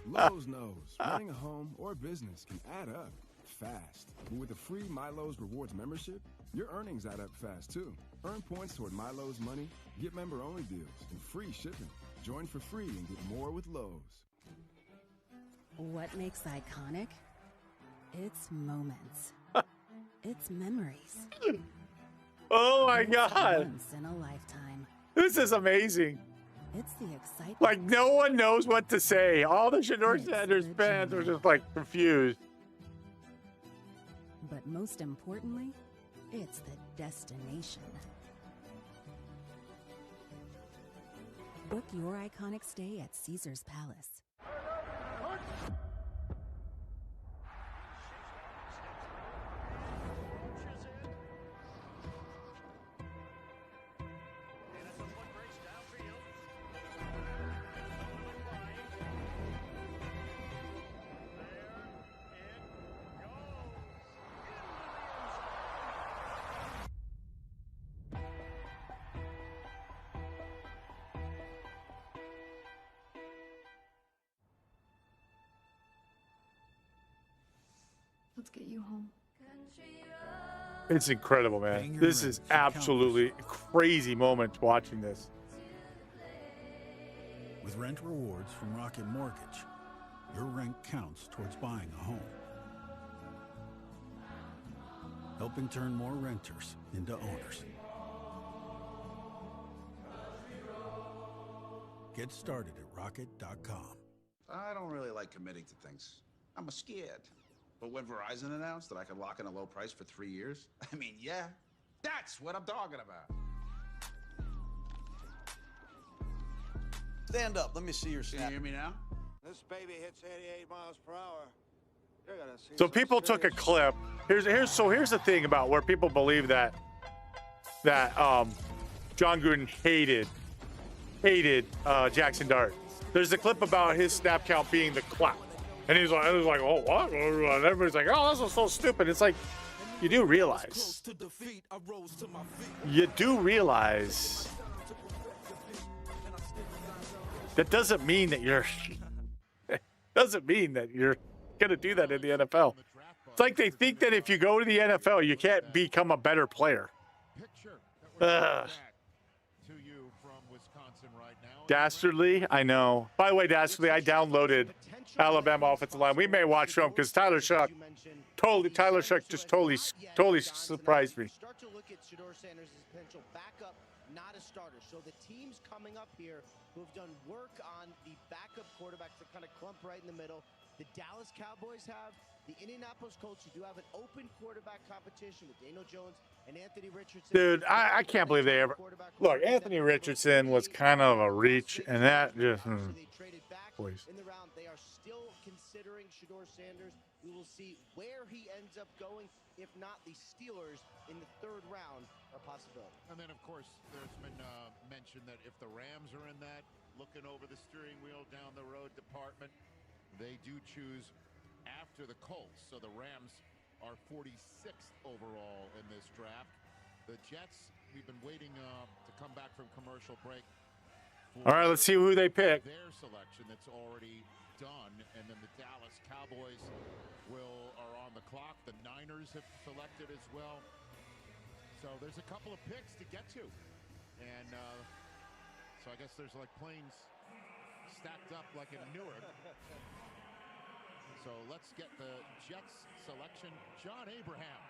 Lowe's knows running a home or business can add up fast. But with a free MyLowe's Rewards membership, your earnings add up fast too. Earn points toward MyLowe's money, get member-only deals, and free shipping. Join for free and get more with Lowe's. What makes iconic? It's moments. It's memories. Oh my God. Once in a lifetime. This is amazing. It's the excitement. Like, no one knows what to say. All the Shedeur Sanders fans are just like confused. But most importantly, it's the destination. Book your iconic stay at Caesar's Palace. Let's get you home. It's incredible, man. This is absolutely a crazy moment watching this. With rent rewards from Rocket Mortgage, your rent counts towards buying a home. Helping turn more renters into owners. Get started at rocket.com. I don't really like committing to things. I'm scared. But when Verizon announced that I could lock in a low price for 3 years, I mean, yeah, that's what I'm talking about. Stand up. Let me see your snap. Can you hear me now? This baby hits 88 miles per hour. You're gonna see So people took a clip. Here's the thing about where people believe that John Gruden hated Jackson Dart. There's a clip about his snap count being the clout. And he was like, oh, what? And everybody's like, oh, this is so stupid. It's like, you do realize that doesn't mean that you're gonna do that in the NFL. It's like they think that if you go to the NFL, you can't become a better player. Dastardly, I know. By the way, Dastardly, I downloaded Alabama offensive line. We may watch film because Tyler Shuck just totally surprised me. Start to look at Shedeur Sanders' potential backup, not a starter. So the teams coming up here who have done work on the backup quarterbacks that kind of clump right in the middle. The Dallas Cowboys have, the Indianapolis Colts, who do have an open quarterback competition with Daniel Jones and Anthony Richardson. Dude, I can't believe they ever... Look, Anthony Richardson was kind of a reach, and that just... Cowboys. In the round, they are still considering Shedeur Sanders. We will see where he ends up going. If not, the Steelers in the third round are a possibility. And then, of course, there's been mention that if the Rams are in that, looking over the steering wheel down the road department, they do choose after the Colts. So the Rams are 46th overall in this draft. The Jets, we've been waiting to come back from commercial break. All right, let's see who they pick. Their selection that's already done, and then the Dallas Cowboys are on the clock. The Niners have selected as well. So there's a couple of picks to get to, and so I guess there's like planes stacked up like in Newark. So let's get the Jets selection. John Abraham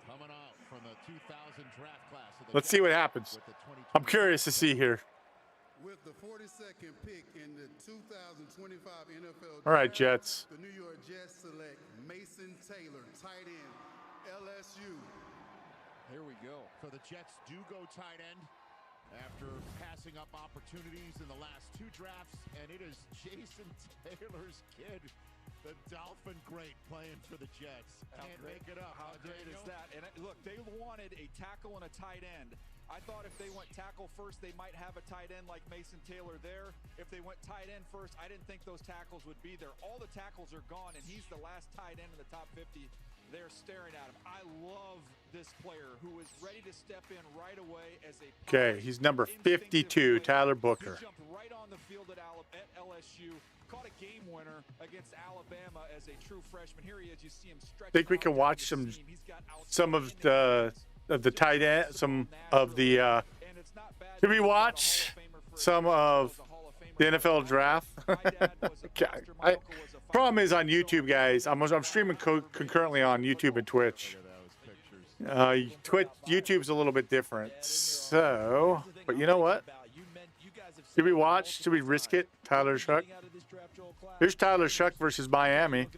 coming out from the 2000 draft class. Let's see what happens. I'm curious to see here. With the 42nd pick in the 2025 NFL Draft, All right, Jets. The New York Jets select Mason Taylor, tight end, LSU. Here we go. So the Jets do go tight end after passing up opportunities in the last two drafts, and it is Jason Taylor's kid, the Dolphin great, playing for the Jets. Can't make it up. How great is that? And look, they wanted a tackle and a tight end. I thought if they went tackle first, they might have a tight end like Mason Taylor there. If they went tight end first, I didn't think those tackles would be there. All the tackles are gone, and he's the last tight end in the top 50. They're staring at him. I love this player who is ready to step in right away as a Okay, he's number 52, Tyler Booker. He jumped right on the field at LSU, caught a game winner against Alabama as a true freshman. Here he is. You see him stretch. Think we can watch some of the tight end, some of the. Can we watch some of the NFL draft? Okay. Problem is on YouTube, guys. I'm streaming concurrently on YouTube and Twitch. YouTube's a little bit different. So, but you know what? Should we watch? Should we risk it? Tyler Shuck. Here's Tyler Shuck versus Miami.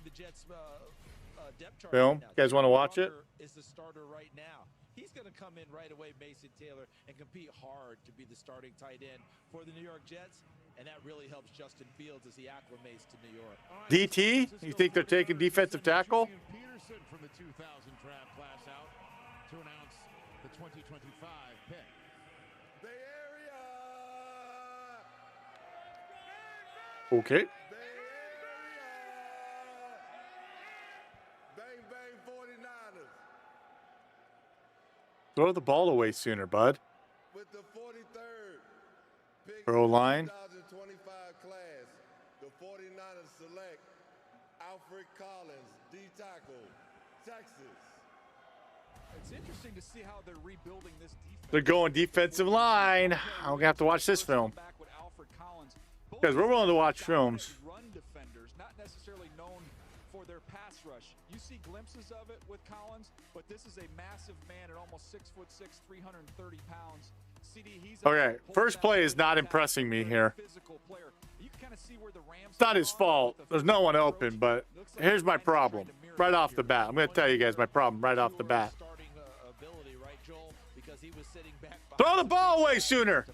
Film. You guys want to watch it? Is the starter right now. He's going to come in right away, Mason Taylor, and compete hard to be the starting tight end for the New York Jets, and that really helps Justin Fields as he acclimates to New York. DT? You think they're taking defensive tackle? Peterson from the 2000 draft class out to announce the 2025 pick. Bay Area! Okay. Bang, bang, 49ers. Throw the ball away sooner, bud. With the 43rd pick Throw line. 2025 class, the 49ers select Alfred Collins, D-tackle, Texas. It's interesting to see how they're rebuilding this defense. They're going defensive line. I'm going to have to watch this film. Because we're willing to watch films. Run defenders, not necessarily known for their pass rush. You see glimpses of it with Collins, but this is a massive man at almost 6'6", 330 pounds. Okay, first play is not impressing me here. It's not his fault. There's no one open, but here's my problem right off the bat. I'm going to tell you guys my problem right off the bat. Throw the ball away sooner.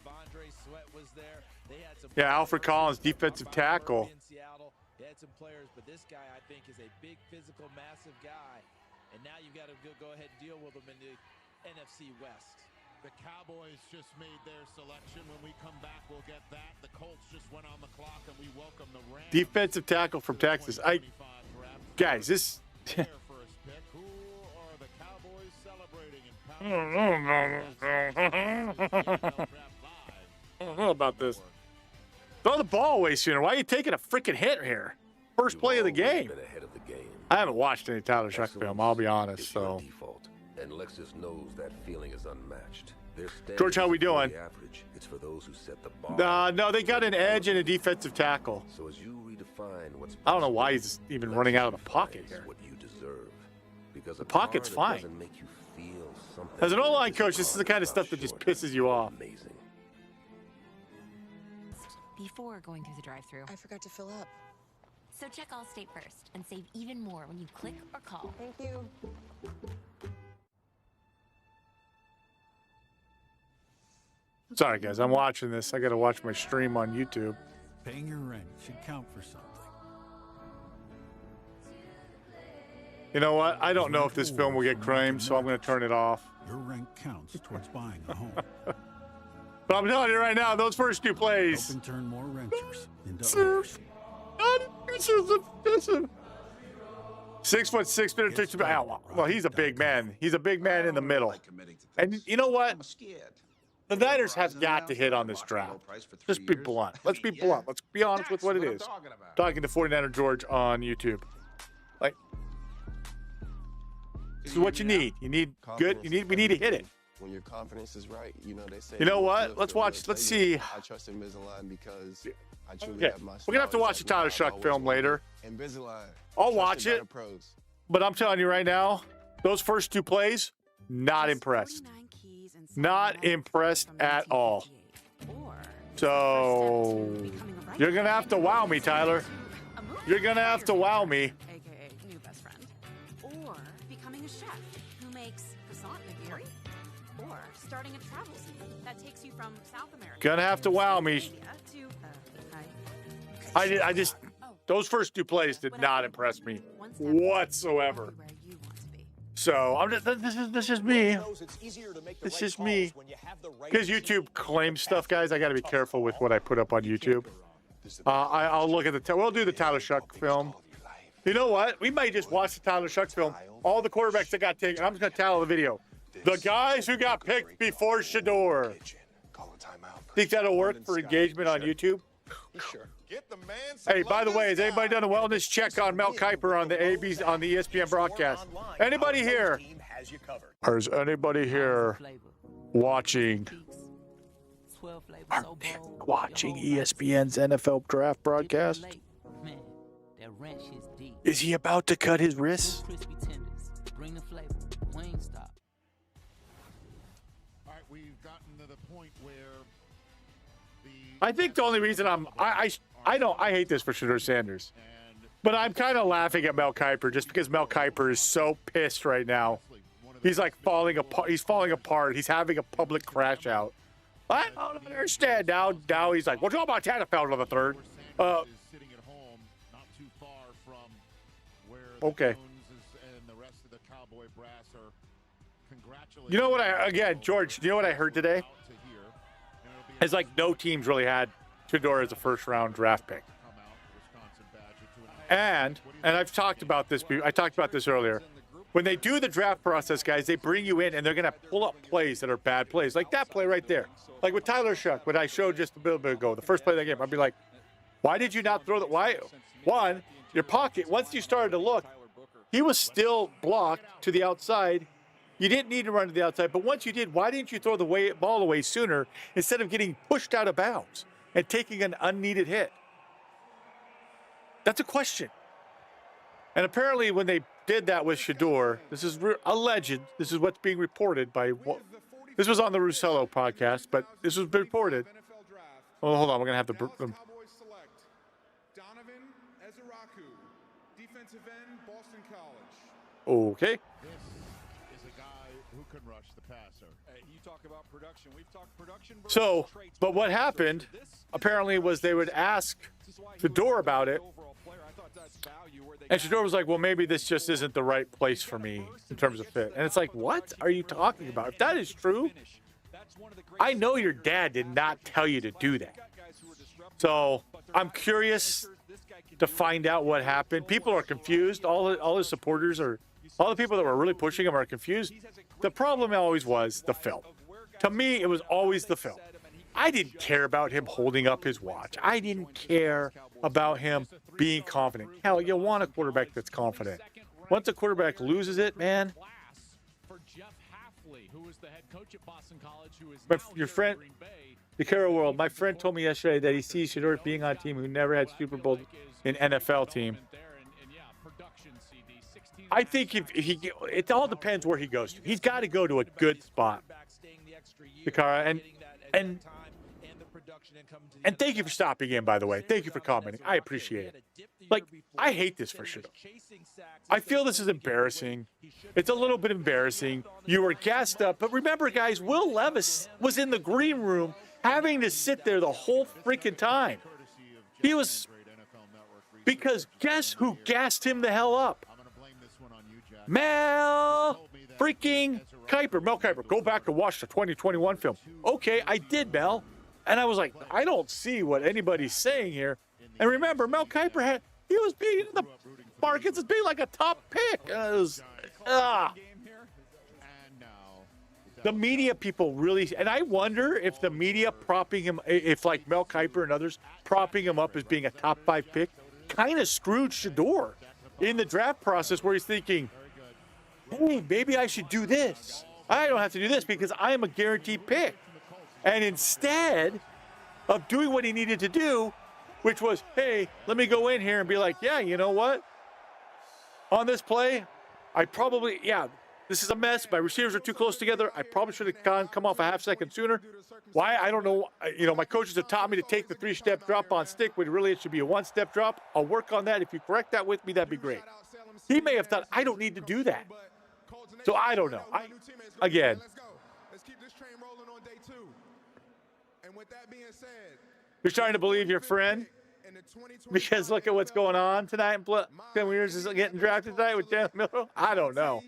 Yeah, Alfred Collins, defensive tackle. They had some players, but this guy, I think, is a big, physical, massive guy. And now you've got to go ahead and deal with him in the NFC West. The Cowboys just made their selection. When we come back, we'll get that. The Colts just went on the clock, and we welcome the Rams. Defensive tackle from Texas. Guys, this. Who are the Cowboys celebrating in I don't know about this. Throw the ball away sooner. Why are you taking a freaking hit here? First play of the game. I haven't watched any Tyler Shuck film, I'll be honest. So. And Lexus knows that feeling is unmatched. George, how we doing? It's for those who set the bar. No, they got an edge and a defensive tackle. So as you redefine what's I don't know why he's even running out of the pocket here. What you deserve. Because the pocket's fine. Make you feel something. As an O-line coach, this is the kind of stuff that just pisses you off. Amazing. Before going through the drive-thru, I forgot to fill up. So check Allstate first and save even more when you click or call. Thank you. Sorry, guys. I'm watching this. I got to watch my stream on YouTube. Paying your rent should count for something. You know what? I don't know if this film will get claimed, so I'm going to turn it off. Your rent counts towards buying a home. But I'm telling you right now, those first two plays. Help and turn more renters into owners. 6'6", minute 60. Well, he's a big man. He's a big man in the middle. And you know what? The Niners have got to hit on this draft. Just be blunt. Let's be blunt. Let's be honest with what it is. Talking to 49er George on YouTube. Like, this is what you need. You need good. We need to hit it. When your confidence is right, you know they say. You know what? Let's watch. Let's see. I trust Invisalign because I truly Okay, have my. we're gonna have to watch the Tyler Shuck film later. Invisalign. I'll watch it. But I'm telling you right now, those first two plays, not impressed. Not impressed at all. So you're gonna have to wow me, Tyler. You're gonna have to wow me. AKA new best friend. Or becoming a chef who makes croissant nigiri. Or starting a travel scene that takes you from South America. Gonna have to wow me. I just those first two plays did not impress me whatsoever. So I'm just, this is me. This is me. Because YouTube claims stuff, guys. I got to be careful with what I put up on YouTube. I'll look at we'll do the Tyler Shuck film. You know what? We might just watch the Tyler Shuck film. All the quarterbacks that got taken. I'm just gonna title the video. The guys who got picked before Shedeur. Think that'll work for engagement on YouTube? Sure. Hey, by the way, has anybody done a wellness check on Mel Kiper on the ESPN broadcast? Anybody here? Or is anybody here watching ESPN's NFL draft broadcast? Is he about to cut his wrists? All right, we've gotten to the point where I think the only reason I hate this for Shedeur Sanders, but I'm kind of laughing at Mel Kiper just because Mel Kiper is so pissed right now. He's like falling apart. He's falling apart. He's having a public crash out. I don't understand. Now he's like, well, Joe Montana fell to the third. Okay. You know what George, you know what I heard today? It's like no teams really had Shedeur as a first-round draft pick. And I've talked about this. I talked about this earlier. When they do the draft process, guys, they bring you in and they're going to pull up plays that are bad plays, like that play right there, like with Tyler Shuck, what I showed just a little bit ago, the first play of that game. I'd be like, why did you not throw that? Why? One, your pocket. Once you started to look, he was still blocked to the outside. You didn't need to run to the outside, but once you did, why didn't you throw the ball away sooner instead of getting pushed out of bounds and taking an unneeded hit? That's a question. And apparently when they did that with Shedeur, this is alleged, this is what's being reported by, this was on the Russello podcast, but this was reported. Oh, hold on, we're going to have to... Okay. So, but what happened, apparently, was they would ask Shedeur about it, and Shedeur was like, well, maybe this just isn't the right place for me in terms of fit. And it's like, what are you talking about? If that is true, I know your dad did not tell you to do that. So I'm curious to find out what happened. People are confused. All his supporters are, all the people that were really pushing him are confused. The problem always was the film. To me, it was always the film. I didn't care about him holding up his watch. I didn't care about him being confident. Hell, you want a quarterback that's confident. Once a quarterback loses it, man. But your friend, the Carroll World, my friend told me yesterday that he sees Shedeur being on a team who never had Super Bowl in NFL team. I think if it all depends where he goes to. He's got to go to a good spot. Vikara, and thank you for stopping in, by the way. Thank you for commenting. I appreciate it. Like, I hate this for Shedeur. I feel this is embarrassing. It's a little bit embarrassing. You were gassed up. But remember, guys, Will Levis was in the green room having to sit there the whole freaking time. He was, because guess who gassed him the hell up? Mel freaking Kiper. Mel Kiper, go back and watch the 2021 film. Okay, I did, Mel. And I was like, I don't see what anybody's saying here. And remember, Mel Kiper he was being in the markets as being like a top pick. The media people really, and I wonder if the media propping him, if like Mel Kiper and others propping him up as being a top 5 pick, kind of screwed Shedeur in the draft process where he's thinking, hey, maybe I should do this. I don't have to do this because I am a guaranteed pick. And instead of doing what he needed to do, which was, hey, let me go in here and be like, yeah, you know what? On this play, this is a mess. My receivers are too close together. I probably should have come off a half second sooner. Why? I don't know. My coaches have taught me to take the 3-step drop on stick when really it should be a 1-step drop. I'll work on that. If you correct that with me, that'd be great. He may have thought, I don't need to do that. So I don't know. Again. Let's keep this train rolling on day 2. And with that being said, you're starting to believe your friend? Because look at what's going on tonight. Tim Weers is getting drafted tonight with Jalen Milroe. I don't know.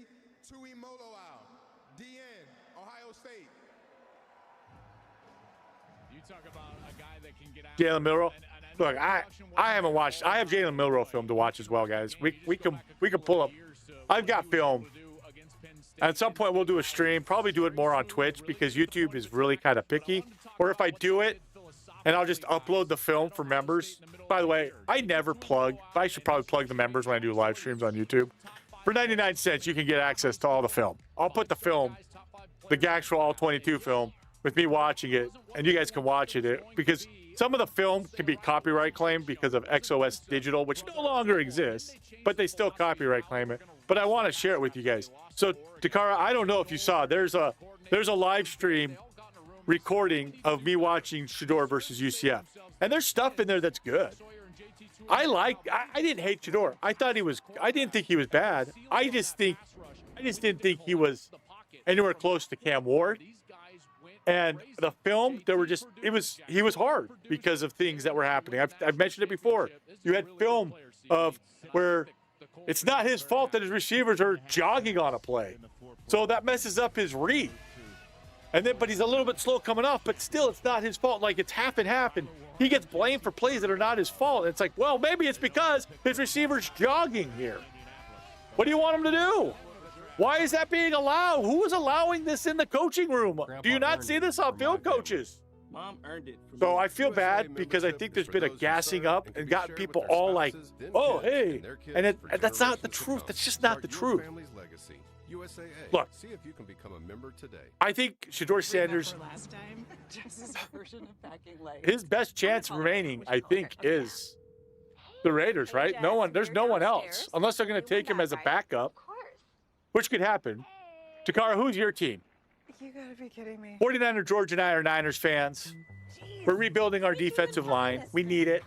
Jalen Milroe. Look, I haven't watched. I have Jalen Milroe film to watch as well, guys. We can pull up. I've got film. At some point, we'll do a stream. Probably do it more on Twitch because YouTube is really kind of picky. Or if I do it, and I'll just upload the film for members. By the way, I never plug. I should probably plug the members when I do live streams on YouTube. For 99 cents, you can get access to all the film. I'll put the film, the actual all 22 film, with me watching it, and you guys can watch it because some of the film can be copyright claimed because of XOS Digital, which no longer exists, but they still copyright claim it. But I want to share it with you guys. So, Takara, I don't know if you saw, there's a live stream recording of me watching Shedeur versus UCF. And there's stuff in there that's good. I didn't hate Shedeur. I didn't think he was bad. I just didn't think he was anywhere close to Cam Ward. And the film, he was hard because of things that were happening. I've mentioned it before. You had film of where it's not his fault that his receivers are jogging on a play. So that messes up his read. But he's a little bit slow coming off, but still it's not his fault. Like it's half and half, and he gets blamed for plays that are not his fault. And it's like, well, maybe it's because his receiver's jogging here. What do you want him to do? Why is that being allowed? Who is allowing this in the coaching room? Do you not see this on film coaches? Mom earned it. So I feel bad because I think there's been a gassing up and got people all like, oh, hey. And that's not the truth. That's just not the truth. Look, see if you can become a member today. I think Shedeur Sanders, his best chance remaining, I think, is the Raiders, right? There's no one else, unless they're going to take him as a backup, which could happen. Takara, who's your team? You gotta be kidding me. 49er George and I are Niners fans. We're rebuilding our defensive line. We need it.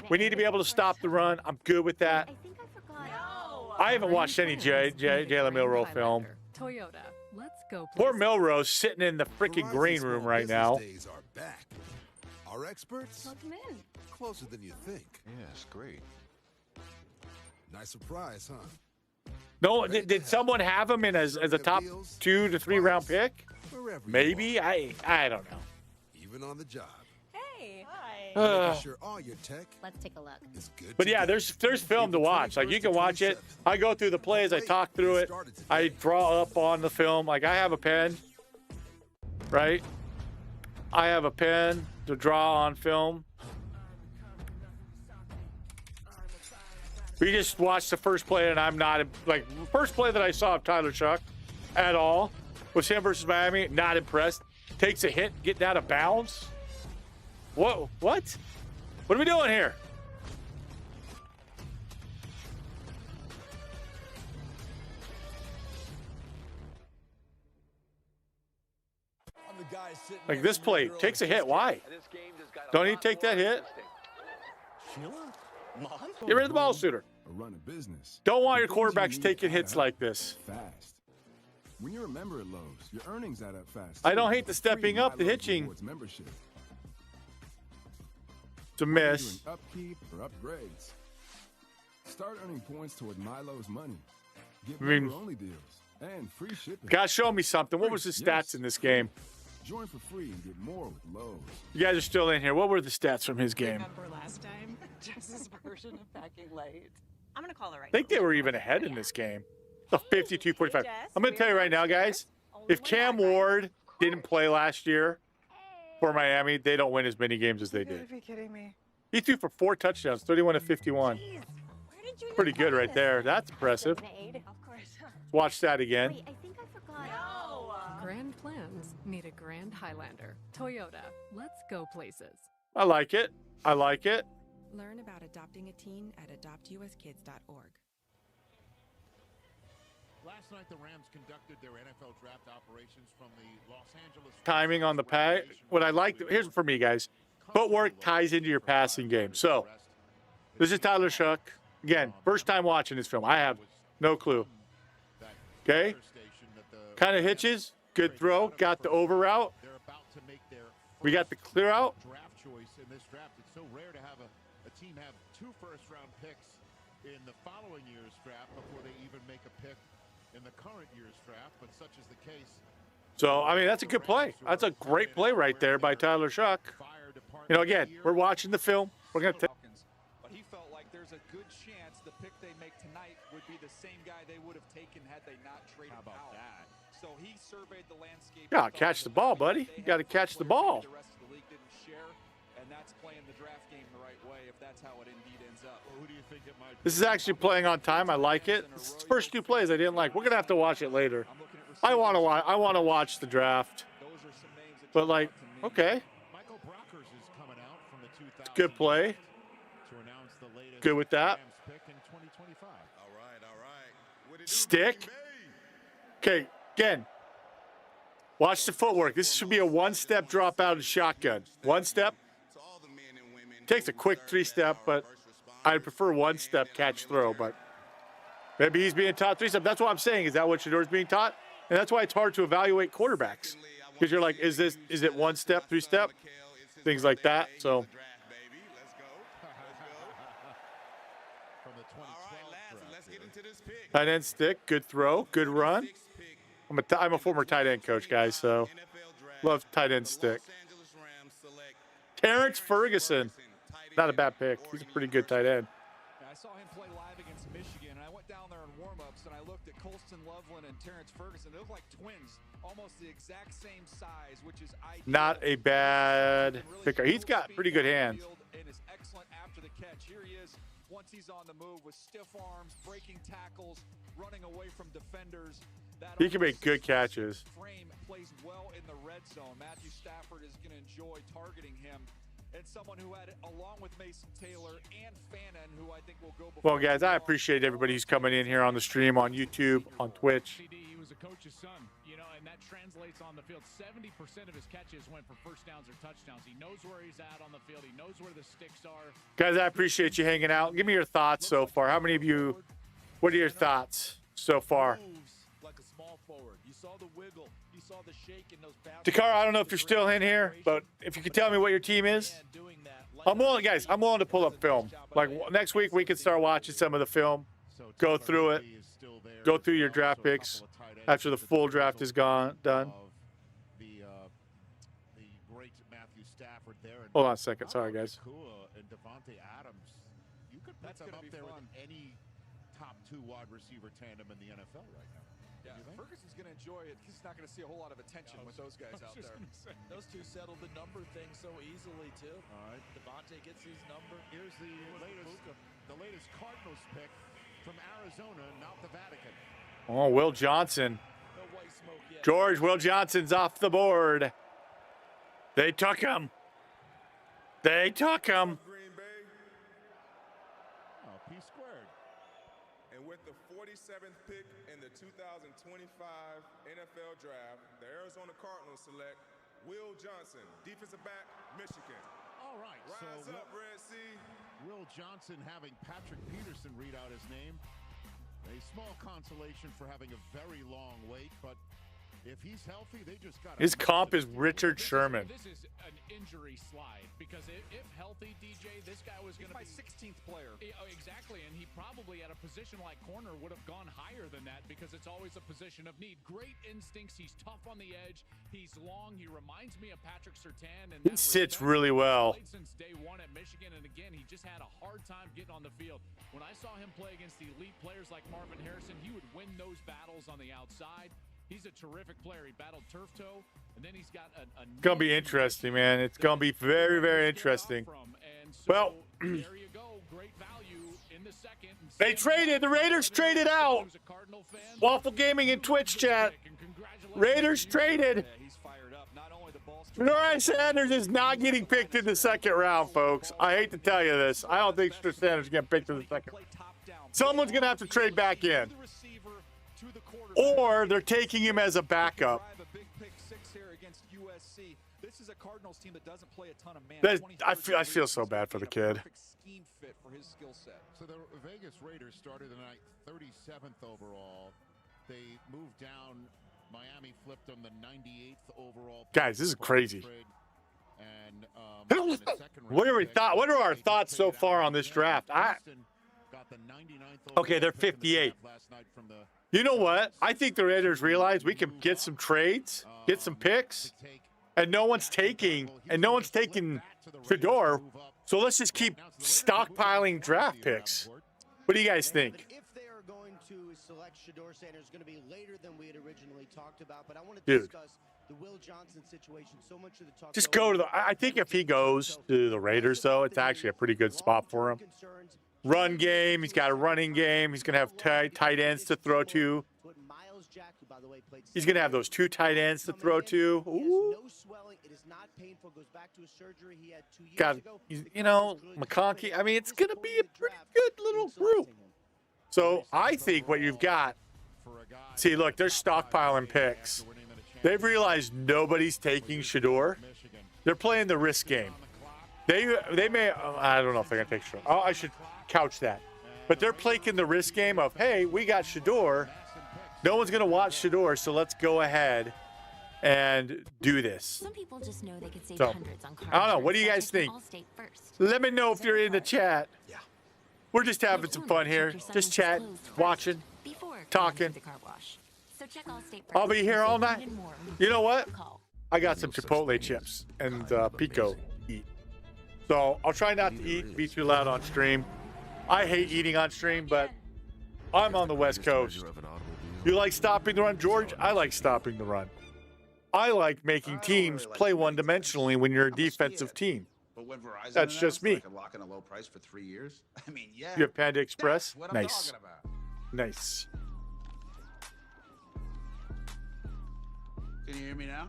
We need to be able to stop the run. I'm good with that. I haven't watched any Jalen Milroe film. Toyota. Let's go. Poor Milroe's sitting in the freaking green room right now. Days are back. Our experts? Welcome in. Closer than you think. Yes, great. Nice surprise, huh? No, did someone have him in as a top 2 to 3 round pick? Maybe. I don't know. Even on the job. Hey. Making sure all your tech Let's take a look. is good. But yeah, there's film to watch. Like you can watch it. I go through the plays. I talk through it. I draw up on the film. Like I have a pen, right? I have a pen to draw on film. We just watched the first play, and I'm not like first play that I saw of Tyler Shuck at all was him versus Miami. Not impressed. Takes a hit, getting out of bounds. Whoa! What? What are we doing here? Like this play takes a hit. Why? Don't he take that hit? Get rid of the ball shooter. Run a business. Don't want your quarterbacks taking hits like this. Fast. When you're a member at Lowe's, your earnings add up fast. I don't hate the stepping up, the hitching. Membership. It's a whether you're miss. doing upkeep or upgrades. Start earning points toward Milo's money. Get I mean- member-only deals and free shipping. Guys, show me something. What was the stats in this game? Join for free and get more with Lowe's. You guys are still in here. What were the stats from his game? Remember last time? Jess's version of packing late. I'm gonna call her right I think now. they were even ahead in this game. The 52-45. I'm going to tell you right now, guys, if Cam Ward didn't play last year for Miami, they don't win as many games as they You gotta did. be kidding me. He threw for 4 touchdowns, 31 to 51. Pretty good right there. That's impressive. Of course. Let's watch that again. Wait, I think I forgot. No! Grand plans need a Grand Highlander. Toyota, let's go places. I like it. I like it. Learn about adopting a teen at adoptuskids.org. Last night, the Rams conducted their NFL draft operations from the Los Angeles. Timing on the pass. What I like, here's for me, guys. Footwork ties into your passing game. So, this is Tyler Shuck. Again, first time watching this film. I have no clue. Okay? Kind of hitches. Good throw. Got the over route. We got the clear out. Draft choice in this draft. It's so rare to have a team have 2 first-round picks in the following year's draft before they even make a pick in the current year's draft, but such is the case. So, I mean, that's a good play. That's a great play right there by Tyler Shuck. You know, again, we're watching the film. We're going to take. But he felt like there's a good chance the pick they make tonight would be the same guy they would have taken had they not traded Powell. So he surveyed the landscape. Yeah, catch the ball, buddy. You got to catch the ball. The rest of the league didn't share, and that's playing the draft game the right way if that's how it indeed ends up. Who do you think it might be? This is actually playing on time. I like it. It's the first 2 plays I didn't like. We're going to have to watch it later. I want to watch the draft. But, like, okay. Michael Brockers is coming out from the 2000 Good play. to announce the latest Good with that. Rams pick in 2025. All right. Stick. Okay, again. Watch the footwork. This should be a 1-step drop out of shotgun. 1 step. Takes a quick 3-step, but I prefer 1-step catch throw. But maybe he's being taught 3-step. That's what I'm saying. Is that what Shedeur's being taught? And that's why it's hard to evaluate quarterbacks. Because you're like, is it 1-step, 3-step? Things like that. So tight end stick, good throw, good run. I'm a former tight end coach, guys, so love tight end stick. Terrence Ferguson, not a bad pick. He's a pretty good tight end. I saw him play live against Michigan, and I went down there in warm-ups, and I looked at Colston Loveland and Terrence Ferguson. They look like twins, almost the exact same size, which is ideal. Not a bad picker. He's got pretty good hands. And is excellent after the catch. Here he is once he's on the move with stiff arms, breaking tackles, running away from defenders. He can make good catches. Frame plays well in the red zone. Matthew Stafford is going to enjoy targeting him. And someone who had, along with Mason Taylor and Fannin, who I think will go before. Well, guys, I appreciate everybody who's coming in here on the stream, on YouTube, on Twitch. He was a coach's son, and that translates on the field. 70% of his catches went for first downs or touchdowns. He knows where he's at on the field. He knows where the sticks are. Guys, I appreciate you hanging out. Give me your thoughts so far. How many of you, what are your thoughts so far? Like a small forward. You saw the wiggle. You saw the shake in those bounces. Dakar, I don't know if you're still in here, but if you could tell me what your team is. I'm willing, guys, I'm willing to pull up film. Like next week, we could start watching some of the film, go through it, go through your draft picks after the full draft is done. The great Matthew Stafford there. Hold on a second. Sorry, guys. And Devontae Adams. You could put them up there with any top 2 wide receiver tandem in the NFL right now. Yeah, Ferguson's going to enjoy it because he's not going to see a whole lot of attention with those guys out there. Those two settled the number thing so easily, too. All right. Devontae gets his number. Here's the latest Cardinals pick from Arizona, not the Vatican. Oh, Will Johnson. George, Will Johnson's off the board. They took him. They took him. Oh, P squared. And with the 47th pick in the 2025 NFL Draft, the Arizona Cardinals select Will Johnson, defensive back, Michigan. All right. Rise up, Red Sea. Will Johnson having Patrick Peterson read out his name. A small consolation for having a very long wait, but If he's healthy, they just got His comp is Richard Sherman. This is an injury slide because if healthy, DJ, this guy was going to be my 16th player. Exactly, and he probably at a position like corner would have gone higher than that because it's always a position of need. Great instincts. He's tough on the edge. He's long. He reminds me of Patrick Surtain. And He sits really well. Played since day one at Michigan, and again, he just had a hard time getting on the field. When I saw him play against the elite players like Marvin Harrison, he would win those battles on the outside. He's a terrific player. He battled turf toe, and then he's got a Gonna be interesting, man. It's gonna be very, very interesting. Well, there you go. Great value in the second. they traded. The Raiders traded out. Waffle Gaming and Twitch chat. Raiders traded. Shedeur Sanders is not getting picked in the second round, folks. I hate to tell you this. I don't think Shedeur Sanders is getting picked in the second round. Someone's gonna have to trade back in. Or they're taking him as a backup. This is a Cardinals team that doesn't play a ton of man. I feel so bad for the kid. Scheme fit for his skill set. So the Vegas Raiders started the night 37th overall. They moved down. Miami flipped them the 98th overall. Guys, this is crazy. And, What are our thoughts so far on this draft? Okay, they're 58. You know what? I think the Raiders realize we can get some trades, get some picks, and no one's taking Shedeur. So let's just keep stockpiling draft picks. What do you guys think? If they are going to select Shedeur Sanders, it's going to be later than we had originally talked about. But I want to discuss the Will Johnson situation. So much of the talk. Just go to the. I think if he goes to the Raiders, though, it's actually a pretty good spot for him. Run game. He's got a running game. He's going to have tight ends to throw to. He's going to have those two tight ends to throw to. Ooh. God, you know, McConkey. I mean, it's going to be a pretty good little group. So I think what you've got. See, look, they're stockpiling picks. They've realized nobody's taking Shedeur. They're playing the risk game. They may. I don't know if they're going to take Shedeur. Oh, I should couch that. But they're playing the risk game of, hey, we got Shedeur. No one's going to watch Shedeur, so let's go ahead and do this. Some people just know they could save So, hundreds on car I don't know. What do you insurance guys by think? checking Allstate first. Let me know if you're in the chat. Yeah. We're just having some fun here. Just chatting, watching, talking. So check Allstate first. I'll be here all night. And more. You know what? I got some Chipotle chips and Pico eat. So I'll try not to be too loud on stream. I hate eating on stream, but I'm on the West Coast. You like stopping the run, George? I like stopping the run. I like making teams play one-dimensionally when you're a defensive team. But when Verizon That's just me. like a lock in a low price for 3 years, I mean, yeah. You have Panda Express? That's what I'm Nice. talking about. Nice. Can you hear me now?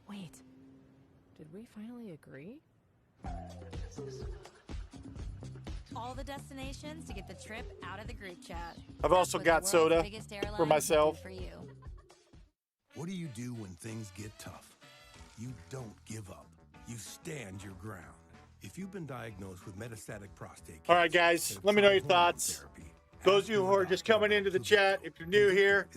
Wait, did we finally agree? All the destinations to get the trip out of the group chat. I've also That's what got the soda world's biggest airline for myself. did For you. What do you do when things get tough? You don't give up. You stand your ground. If you've been diagnosed with metastatic prostate cancer, All right, guys, let me know your thoughts. Those of you who are just coming into the chat, if you're new here,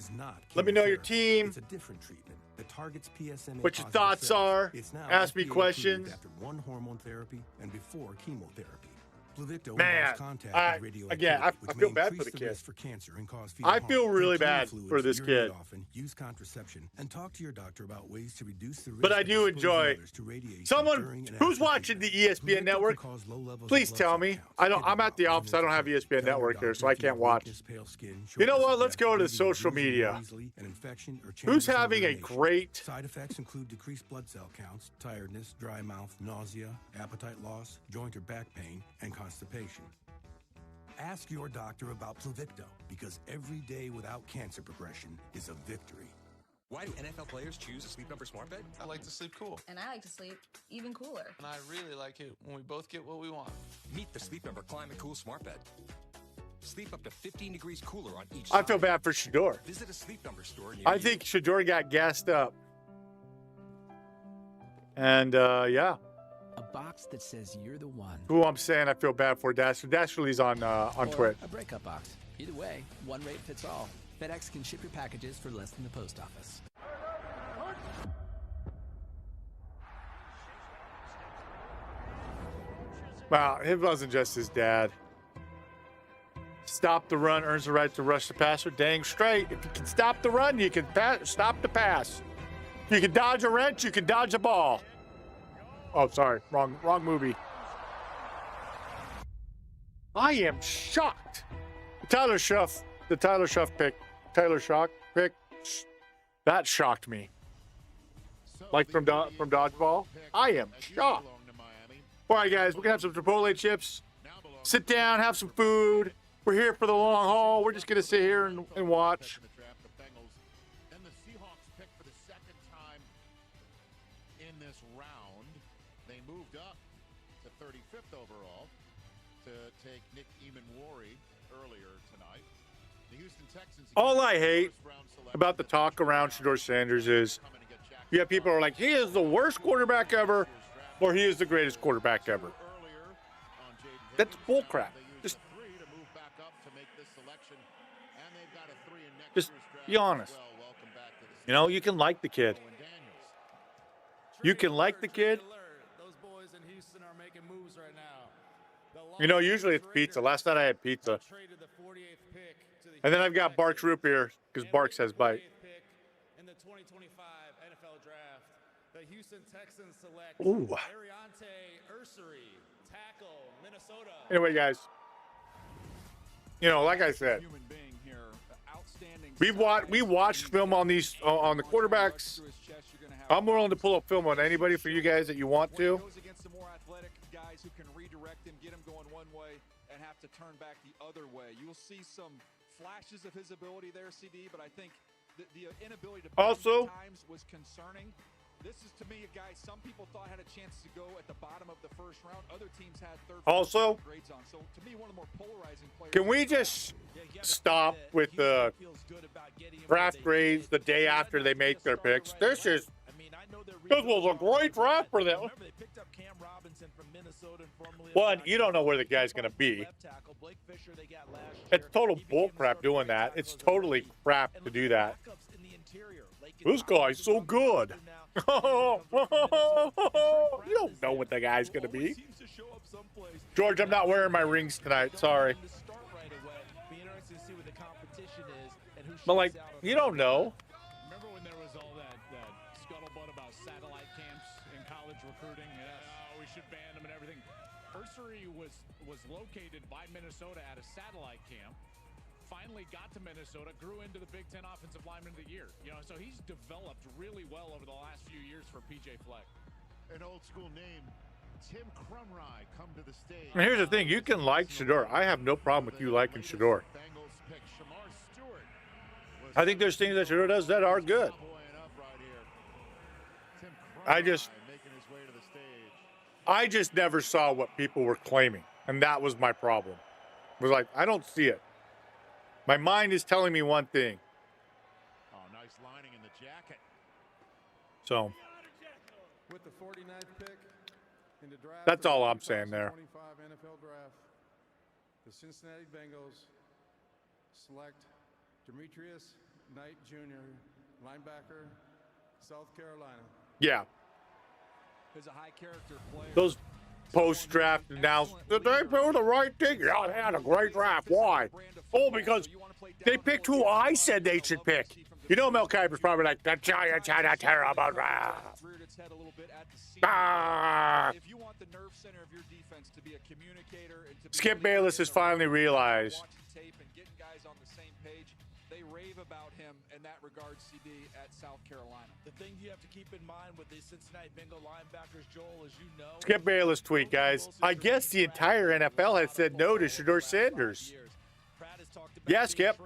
let me know your team, It's a different treatment that targets PSMA. what your thoughts are, It's now ask me FDA questions. approved after one hormone therapy and before chemotherapy. Pluvicto Man, involves contact with again, I which feel may bad for increase the the kid. risk for cancer and cause I fetal feel harm. really Drink bad fluids, for this urinate kid. often, use contraception, and talk to your doctor about ways to reduce the risk. But I of do exposing enjoy. others to radiation Someone during and who's after watching the ESPN network, please tell me. I'm at the office. I don't have ESPN network here, so I can't watch. You know what? Let's go to social media. Who's having a great? Side effects include decreased blood cell counts, tiredness, dry mouth, nausea, appetite loss, joint or back pain, and constipation. Ask your doctor about Pluvicto, because every day without cancer progression is a victory. Why do NFL players choose a Sleep Number smart bed? I like to sleep cool. And I like to sleep even cooler. And I really like it when we both get what we want. Meet the Sleep Number Climate Cool smart bed. Sleep up to 15 degrees cooler on each I side. feel bad for Shedeur. Visit a Sleep Number store near I you. think Shedeur got gassed up. And yeah. A box that says you're the one. Who I'm saying I feel bad for. Dashley's on Or Twitch. a breakup box. Either way, one rate fits all. FedEx can ship your packages for less than the post office. Wow, it wasn't just his dad. Stop the run earns the right to rush the passer. Dang straight. If you can stop the run, you can stop the pass. If you can dodge a wrench, you can dodge a ball. Oh, sorry. Wrong movie. I am shocked. The Tyler Shuff pick. That shocked me. Like from Dodgeball. I am shocked. All right, guys, we're going to have some Chipotle chips. Sit down, have some food. We're here for the long haul. We're just going to sit here and watch. And the Seahawks picked for the second time in this round. They moved up to 35th overall to take Nick Eamon-Wari earlier tonight. The Houston Texans. All I hate about the talk around Shedeur Sanders is you have people who are like, he is the worst quarterback ever, or he is the greatest quarterback ever. That's bullcrap. Just be honest. You know, you can like the kid. You can like the kid. You know, usually it's pizza. Last night I had pizza. And then I've got Barks root beer because Barks has bite. In the 2025 NFL draft, the Houston Texans select Ooh. tackle, Minnesota. Anyway, guys, you know, like I said, we watched film on these on the quarterbacks. I'm willing to pull up film on anybody for you guys that you want to. Against the more athletic guys who can redirect him, get him going one way, and have to turn back the other way. You'll see some flashes of his ability there, CD, but I think the inability to also times was concerning. This is, to me, a guy some people thought had a chance to go at the bottom of the first round. Other teams had third also grades on. So, to me, one of the more polarizing players. Can we just stop with the draft grades the day after they make their picks? This was a great draft for them. One, you don't know where the guy's going to be. It's total bullcrap doing that. It's totally crap to do that. This guy's so good. You don't know what the guy's going to be. George, I'm not wearing my rings tonight. Sorry. But, like, you don't know. Remember when there was all that scuttlebutt about satellite camps in college recruiting? We should ban them and everything. Ursery was located by Minnesota at a satellite camp. Finally got to Minnesota, grew into the Big Ten Offensive Lineman of the Year. You know, so he's developed really well over the last few years for PJ Fleck. An old school name, Tim Crumry, come to the stage. And here's the thing, you can like Shedeur. I have no problem with you liking Shedeur. I think there's things that Shedeur does that are good. I just never saw what people were claiming, and that was my problem. It was like, I don't see it. My mind is telling me one thing. Oh, nice lining in the jacket. So With the 49th pick in the draft, that's all I'm saying there. 25 NFL draft, the Cincinnati Bengals select Demetrius Knight Jr., linebacker, South Carolina. Yeah. Is a high character player. Those post-draft announcements, did they do the right thing? Yeah, they had a great draft. Why? Oh, because they picked who I said they should pick. You know, Mel Kiper's probably like, the Giants had a terrible draft. If you want the nerve center of your defense to be a communicator and to be Skip Bayless has finally realized. watching tape and getting guys on the same page, they rave about him in that regard, CD, at South Carolina. The thing you have to keep in mind with these Cincinnati Bengal linebackers, Joel, as you know. Skip Bayless tweet, guys. I guess the entire NFL has said no to Shedeur Sanders. Yeah, Skip.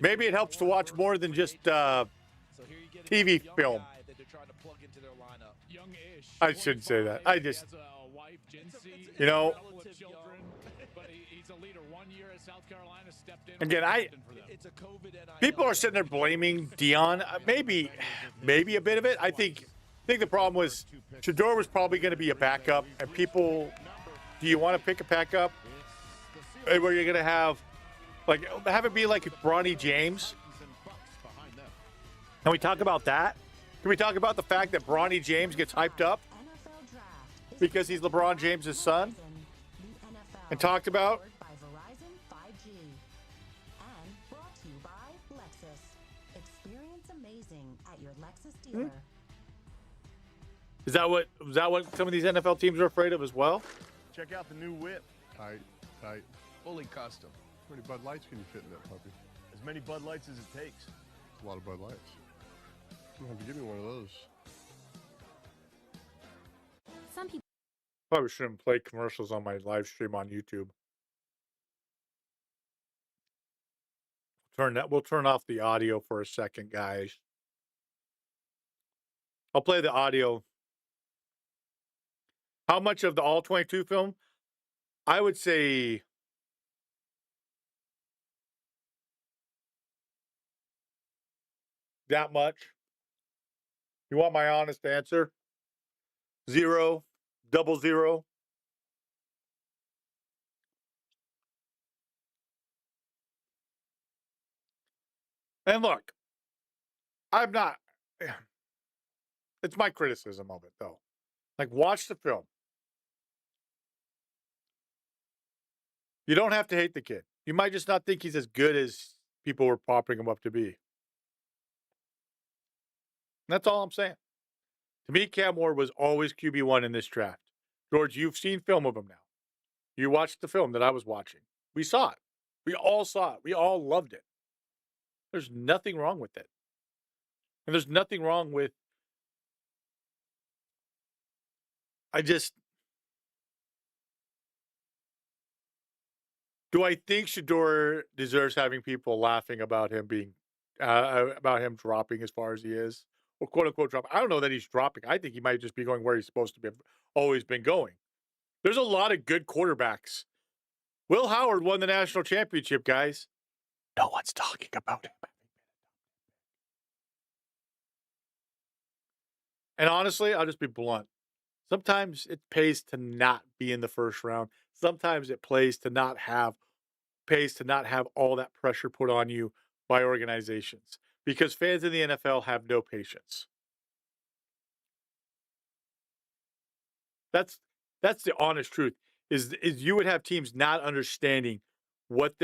Maybe it helps to watch more than just TV film. I shouldn't say that. I just, you know, again, people are sitting there blaming Dion. Maybe a bit of it. I think the problem was Shedeur was probably going to be a backup, and people, do you want to pick a backup where you're going to have Like, have it be like Bronny James. Can we talk about that? Can we talk about the fact that Bronny James gets hyped up because he's LeBron James' son? And talked about? By Verizon 5G. And brought to you by Lexus. Experience amazing at your Lexus dealer. Is that what some of these NFL teams are afraid of as well? Check out the new whip. Tight. Fully custom. How many Bud Lights can you fit in that puppy? As many Bud Lights as it takes. A lot of Bud Lights. You have to give me one of those. Some people Probably shouldn't play commercials on my live stream on YouTube. We'll turn off the audio for a second, guys. I'll play the audio. How much of the All 22 film? I would say that much. You want my honest answer? 0, 00. And look, I'm not. It's my criticism of it, though. Like, watch the film. You don't have to hate the kid. You might just not think he's as good as people were popping him up to be. That's all I'm saying. To me, Cam Ward was always QB1 in this draft. George, you've seen film of him now. You watched the film that I was watching. We saw it. We all saw it. We all loved it. There's nothing wrong with it. And there's nothing wrong with... Do I think Shedeur deserves having people laughing about him being... about him dropping as far as he is? Or quote-unquote dropping. I don't know that he's dropping. I think he might just be going where he's supposed to be, always been going. There's a lot of good quarterbacks. Will Howard won the national championship, guys. No one's talking about him. And honestly, I'll just be blunt. Sometimes it pays to not be in the first round. Sometimes it pays to not have all that pressure put on you by organizations. Because fans in the NFL have no patience. That's the honest truth. Is you would have teams not understanding what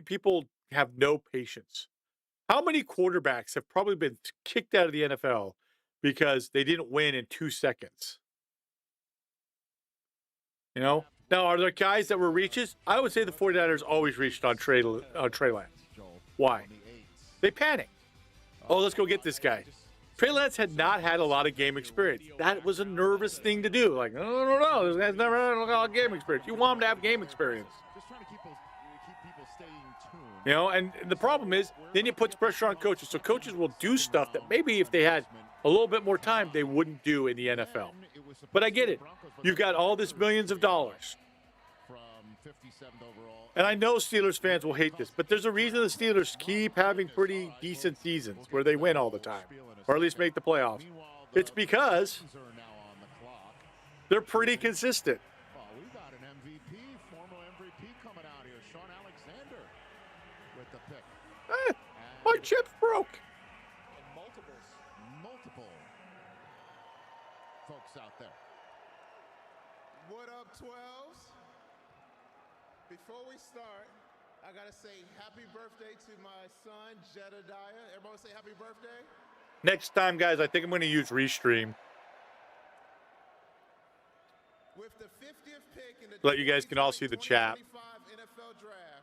people have no patience. How many quarterbacks have probably been kicked out of the NFL because they didn't win in 2 seconds? You know? Now, are there guys that were reaches? I would say the 49ers always reached on Trey Lance. Why? They panicked. Oh, let's go get this guy. Trey Lance had not had a lot of game experience. That was a nervous thing to do. Like, no, this guy's never had a lot of game experience. You want him to have game experience. Just trying to keep people staying tuned. You know, and the problem is, then it puts pressure on coaches. So coaches will do stuff that maybe if they had a little bit more time, they wouldn't do in the NFL. But I get it. You've got all this millions of dollars. And I know Steelers fans will hate this, but there's a reason the Steelers keep having pretty decent seasons where they win all the time, or at least make the playoffs. It's because they're pretty consistent. We got an MVP, former MVP coming out here, Sean Alexander with the pick. My chip's broke. And multiple folks out there. What up, 12s? Before we start, I gotta say happy birthday to my son, Jedediah. Everyone say happy birthday. Next time, guys, I think I'm going to use Restream. With the 50th pick in the Let you guys can all see the chat. NFL draft,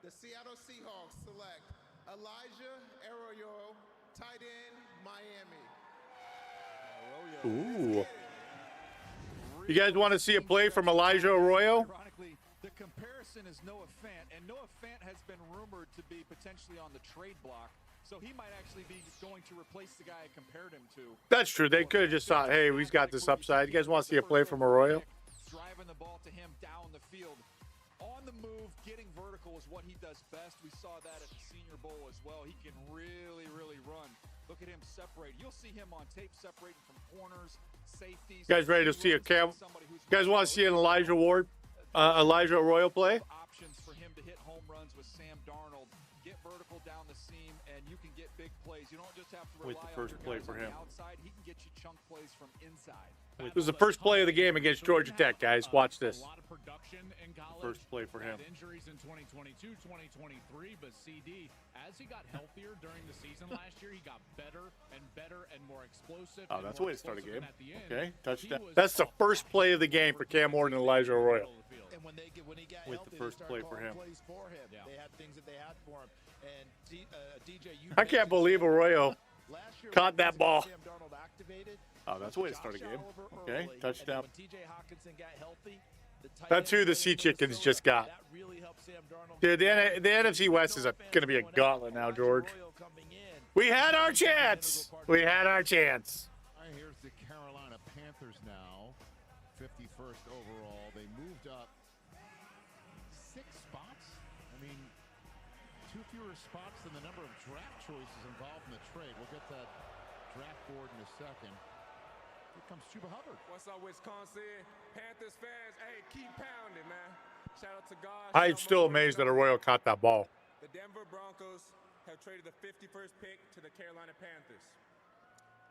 the Seattle Seahawks select Elijah Arroyo, tight end, Miami. Ooh. You guys want to see a play from Elijah Arroyo? Ironically, the comparison is Noah Fant, and Noah Fant has been rumored to be potentially on the trade block, so he might actually be going to replace the guy I compared him to. That's true. They could have just thought, hey, he's got this upside. You guys want to see a play from Arroyo? Driving the ball to him down the field. On the move, getting vertical is what he does best. We saw that at the Senior Bowl as well. He can really, really run. Look at him separate. You'll see him on tape separating from corners, safeties. You guys ready to see a cam? You guys want to see an Elijah Arroyo play? Options for him to hit home runs with with Sam Darnold. Get vertical down the seam, and you can get big plays. You don't just have to With rely the first on your play guys for on him. the outside. He can get you chunk plays from inside. This was the first play of the game against Georgia Tech, guys. Watch this. A lot of production in college. First play for him. Had injuries in 2022, 2023, but CD, as he got healthier during the season last year, he got better and better and more explosive. Oh, that's the way to start a game. End, Okay, touchdown. That's the first play of the game for Cam Ward and Elijah Arroyo. And when he got With healthy, the first they play started for calling him. plays for him. Yeah. They had things that they had for him. And DJ, you I can't believe Arroyo last year caught that ball. Sam Darnold activated. Oh, that's the way to start a game. Okay, touchdown. When TJ Hawkinson got healthy, That's who the Sea Chickens just got. that really helped Sam Darnold. Dude, the NFC West is going to be a gauntlet now, George. We had our chance. We had our chance. Here's the Carolina Panthers now, 51st overall. They moved up 6 spots. I mean, 2 fewer spots than the number of draft choices involved in the trade. We'll get that draft board in a second. Here comes Chuba Hubbard. What's up, Wisconsin? Panthers fans, hey, keep pounding, man. Shout out to God. I'm still amazed that Arroyo caught that ball. The Denver Broncos have traded the 51st pick to the Carolina Panthers.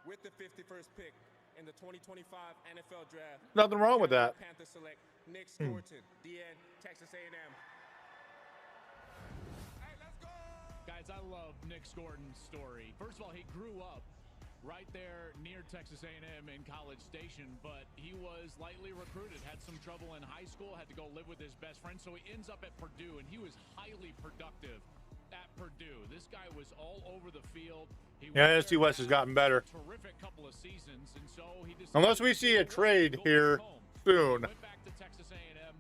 With the 51st pick in the 2025 NFL Draft. Nothing wrong with that. Panthers select Nick Scorton, DN, Texas A&M. Hey, let's go! Guys, I love Nick Scorton's story. First of all, he grew up right there near Texas A&M in College Station, but he was lightly recruited, had some trouble in high school, had to go live with his best friend, so he ends up at Purdue, and he was highly productive at Purdue. This guy was all over the field. Yeah, NFC West has gotten better. Terrific couple of seasons, and so he decided Unless we see a trade here soon. went back to Texas A&M.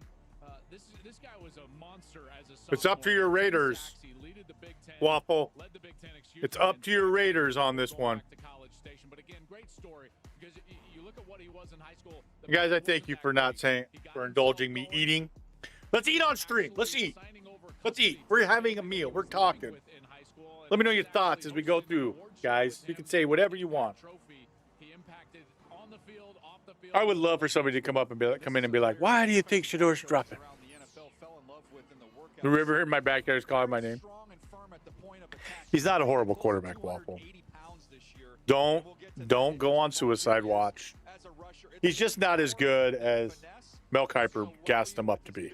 This guy was a monster as a It's up to your Raiders, He led the Big Ten, Waffle. led the Big Ten, It's up to your Raiders on this one. back to College Station. But again, great story because you look at what he was in high school. Guys, I thank you for not saying, for indulging me eating. Let's eat on stream. Let's eat. Let's eat. We're having a meal. We're talking. Let me know your thoughts as we go through, guys. You can say whatever you want. I would love for somebody to come up and come in and be like, "Why do you think Shedeur's dropping?" The river in my backyard is calling my name. He's not a horrible quarterback, Waffle. Don't go on suicide watch. He's just not as good as Mel Kiper gassed him up to be.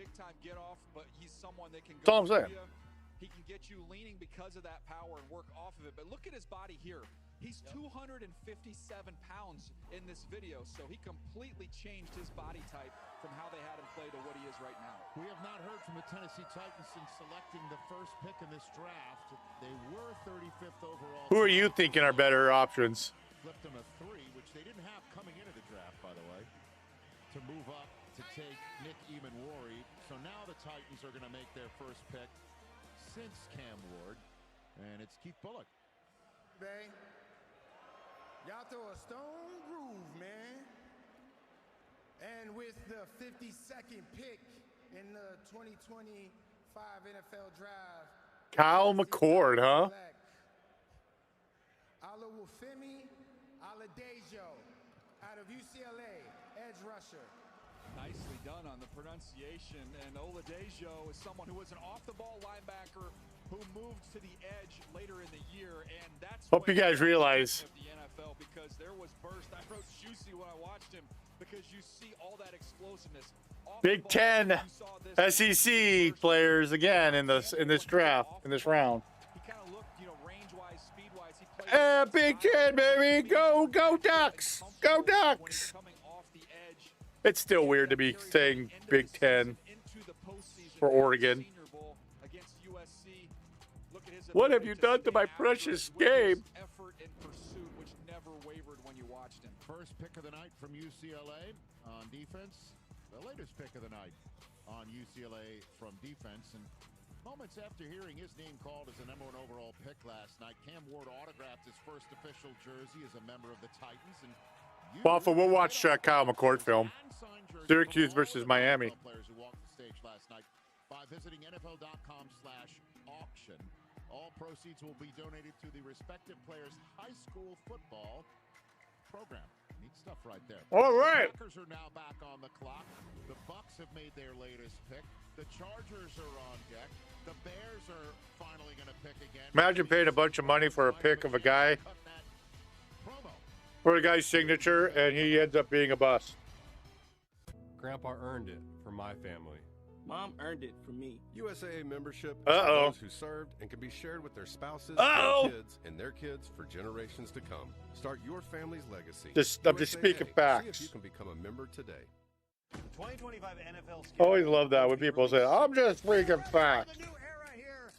That's all I'm saying. He can get you leaning because of that power and work off of it. But look at his body here. He's 257 pounds in this video, so he completely changed his body type from how they had him play to what he is right now. We have not heard from the Tennessee Titans since selecting the first pick in this draft. They were 35th overall. Who are you thinking are better options? Flipped them a 3, which they didn't have coming into the draft, by the way, to move up to take Nick Eamon-Rory. So now the Titans are going to make their first pick since Cam Ward, and it's Keith Bullock. Bay, y'all throw a stone groove, man. And with the 52nd pick in the 2025 NFL Draft, Kyle McCord, huh? Olawufemi Oladejo out of UCLA, edge rusher. Nicely done on the pronunciation. And Oladejo is someone who was an off-the-ball linebacker who moved to the edge later in the year, and that's Hope you guys realize. The NFL, because there was burst. I wrote juicy when I watched him because you see all that explosiveness. Big Ten, SEC players again in this draft, in this round. He kind of looked, range-wise, speed-wise. He played Big Ten, baby, go Ducks, go Ducks. It's still weird to be saying Big Ten for Oregon. What have you done to my precious game? Effort and pursuit, which never wavered when you watched him. First pick of the night from UCLA on defense. The latest pick of the night on UCLA from defense. And moments after hearing his name called as the #1 overall pick last night, Cam Ward autographed his first official jersey as a member of the Titans. And Waffle, we'll watch Kyle McCord film. Syracuse versus Miami. Players who walked the stage last night by visiting NFL.com/auction. All proceeds will be donated to the respective players' high school football program. Neat stuff right there. All right. The Packers are now back on the clock. The Bucks have made their latest pick. The Chargers are on deck. The Bears are finally going to pick again. Imagine paying a bunch of money for a pick of a guy, for a guy's signature, and he ends up being a bust. Grandpa earned it for my family. Mom earned it for me. USAA membership is Uh-oh. for those who served and can be shared with their spouses, their kids, and their kids for generations to come. Start your family's legacy. I'm just speaking See facts. if you can become a member today. 2025 NFL I always love that when people say, I'm just speaking facts.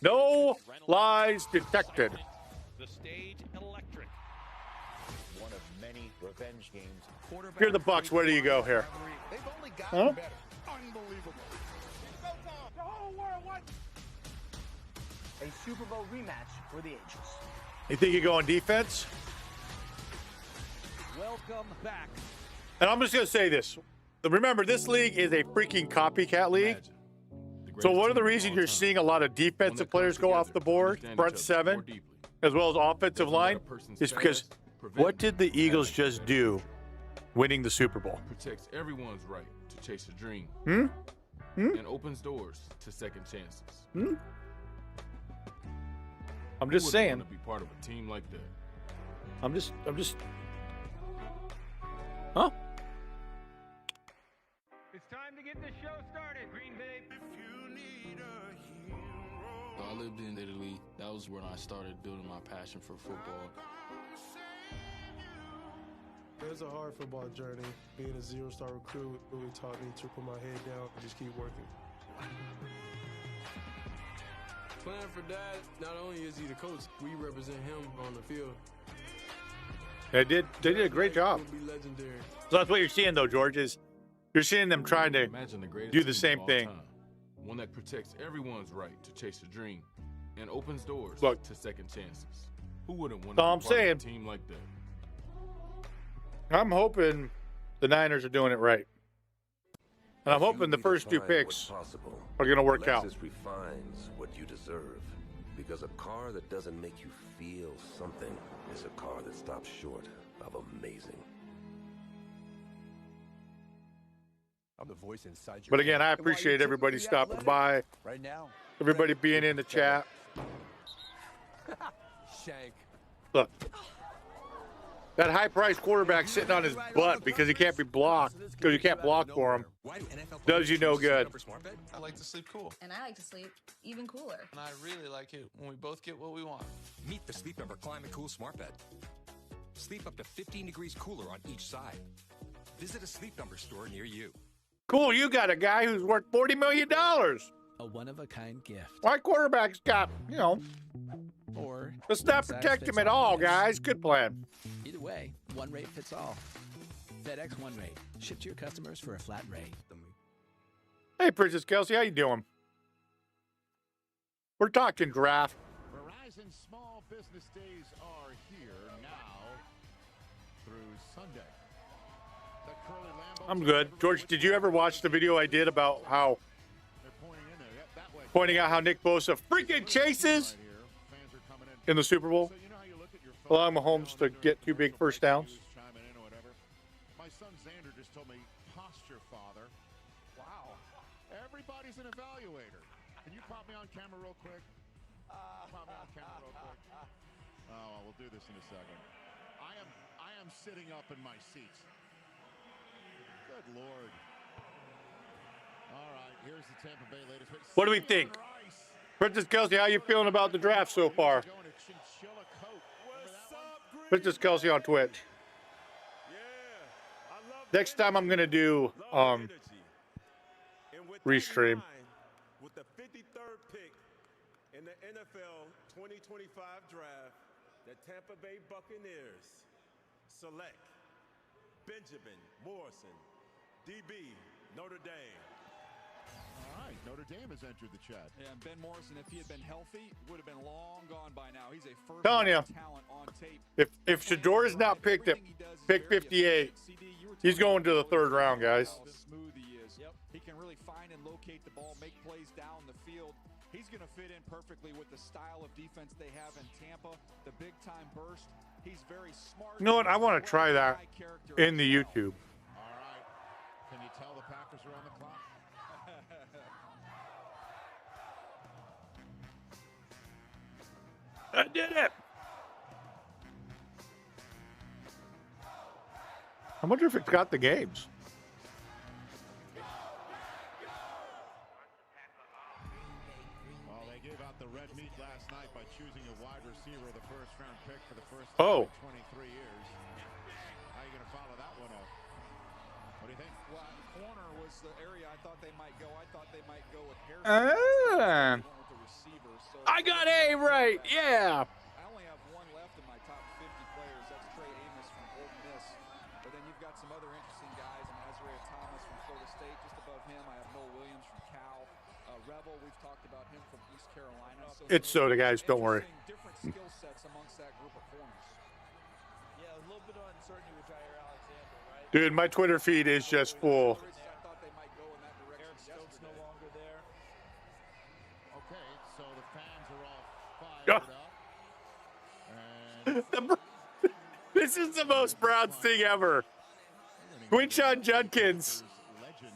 No lies detected. The stage electric. One of many revenge games. If you're the Bucks, where do you go here? They've only Huh? gotten better. Unbelievable. The whole world wants A Super Bowl rematch for the ages. You think you go on defense? Welcome back. And I'm just going to say this. Remember, this league is a freaking copycat league. So one of the reasons you're seeing a lot of defensive players go off the board, front seven, as well as offensive line, is because what did the Eagles just do winning the Super Bowl? Protects everyone's right to chase a dream. And opens doors to second chances. I'm just saying. Want to be part of a team like that. I'm just. Huh? It's time to get the show started, Green Bay. If you need a hero. I lived in Italy. That was when I started building my passion for football. It was a hard football journey. Being a zero-star recruit really taught me to put my head down and just keep working. Playing for Dad, not only is he the coach, we represent him on the field. They did a great job. Be legendary. So that's what you're seeing, though, George, is you're seeing them trying to do the same thing. Time. One that protects everyone's right to chase a dream and opens doors Look, to second chances. Who wouldn't want so to I'm be part saying, of a team like that? I'm hoping the Niners are doing it right. And I'm hoping the first two picks are going to work out. Lexus refines what you deserve. Because a car that doesn't make you feel something is a car that stops short of amazing. I'm the voice inside your But again, I head. appreciate everybody stopping by, Right now. everybody being in the chat. Shank. Look, that high-priced quarterback sitting on his butt because he can't be blocked, because you can't block for him, does you no good. I like to sleep cool. And I like to sleep even cooler. And I really like it when we both get what we want. Meet the Sleep Number Climate Cool Smart Bed. Sleep up to 15 degrees cooler on each side. Visit a Sleep Number store near you. Cool, you got a guy who's worth $40 million. A one-of-a-kind gift. My quarterback's got, Or let's not one size protect fits him at all, guys. Good plan. Either way, one rate fits all. FedEx One Rate. Ship to your customers for a flat rate. Hey, Princess Kelsey, how you doing? We're talking draft. Verizon Small Business Days are here now through Sunday. That Curly Lambeau I'm good. George, did you ever watch the video I did about how pointing out how Nick Bosa freaking chases in the Super Bowl, allowing Mahomes to get 2 big first downs? My son Xander just told me, posture, father. Wow. Everybody's an evaluator. Can you pop me on camera real quick? Pop me on camera real quick. Oh, we'll do this in a second. I am sitting up in my seat. Good Lord. All right, here's the Tampa Bay latest. What do we think? Princess Kelsey, how you feeling about the draft so far? Princess Kelsey on Twitch. Next time I'm going to do restream. With the 53rd pick in the NFL 2025 draft, the Tampa Bay Buccaneers select Benjamin Morrison, DB, Notre Dame. All right, Notre Dame has entered the chat. Yeah, and Ben Morrison, if he had been healthy, would have been long gone by now. He's a first Telling you, talent on tape. if Shedeur is not picked at pick 58, he's going to the 3rd round, guys. How smooth he is. Yep. He can really find and locate the ball, make plays down the field. He's going to fit in perfectly with the style of defense they have in Tampa, the big-time burst. He's very smart. You know what? I want to try that in the YouTube. All right. Can you tell the Packers are on the clock? I did it. I wonder if it's got the games. Well, they gave out the red meat last night by choosing a wide receiver, the first-round pick for the first time in 23 years. How are you going to follow that one up? What do you think? Well, corner was the area I thought they might go. I thought they might go with Harrison. With the receiver. So I got A right. Yeah. I only have one left in my top 50 players. That's Trey Amos from Old Miss. But then you've got some other interesting guys. And Azariah Thomas from Florida State. Just above him, I have Noah Williams from Cal. Revel, we've talked about him from East Carolina. So It's soda, guys. Don't worry. Different skill sets amongst that group of corners. Yeah, a little bit of uncertainty with Jair Alexander, right? Dude, my Twitter feed is just full. I thought they might go in that direction. Eric Stokes no longer there. Okay, so the fans are all fired up. And This is the most Browns thing ever. Quinshawn Judkins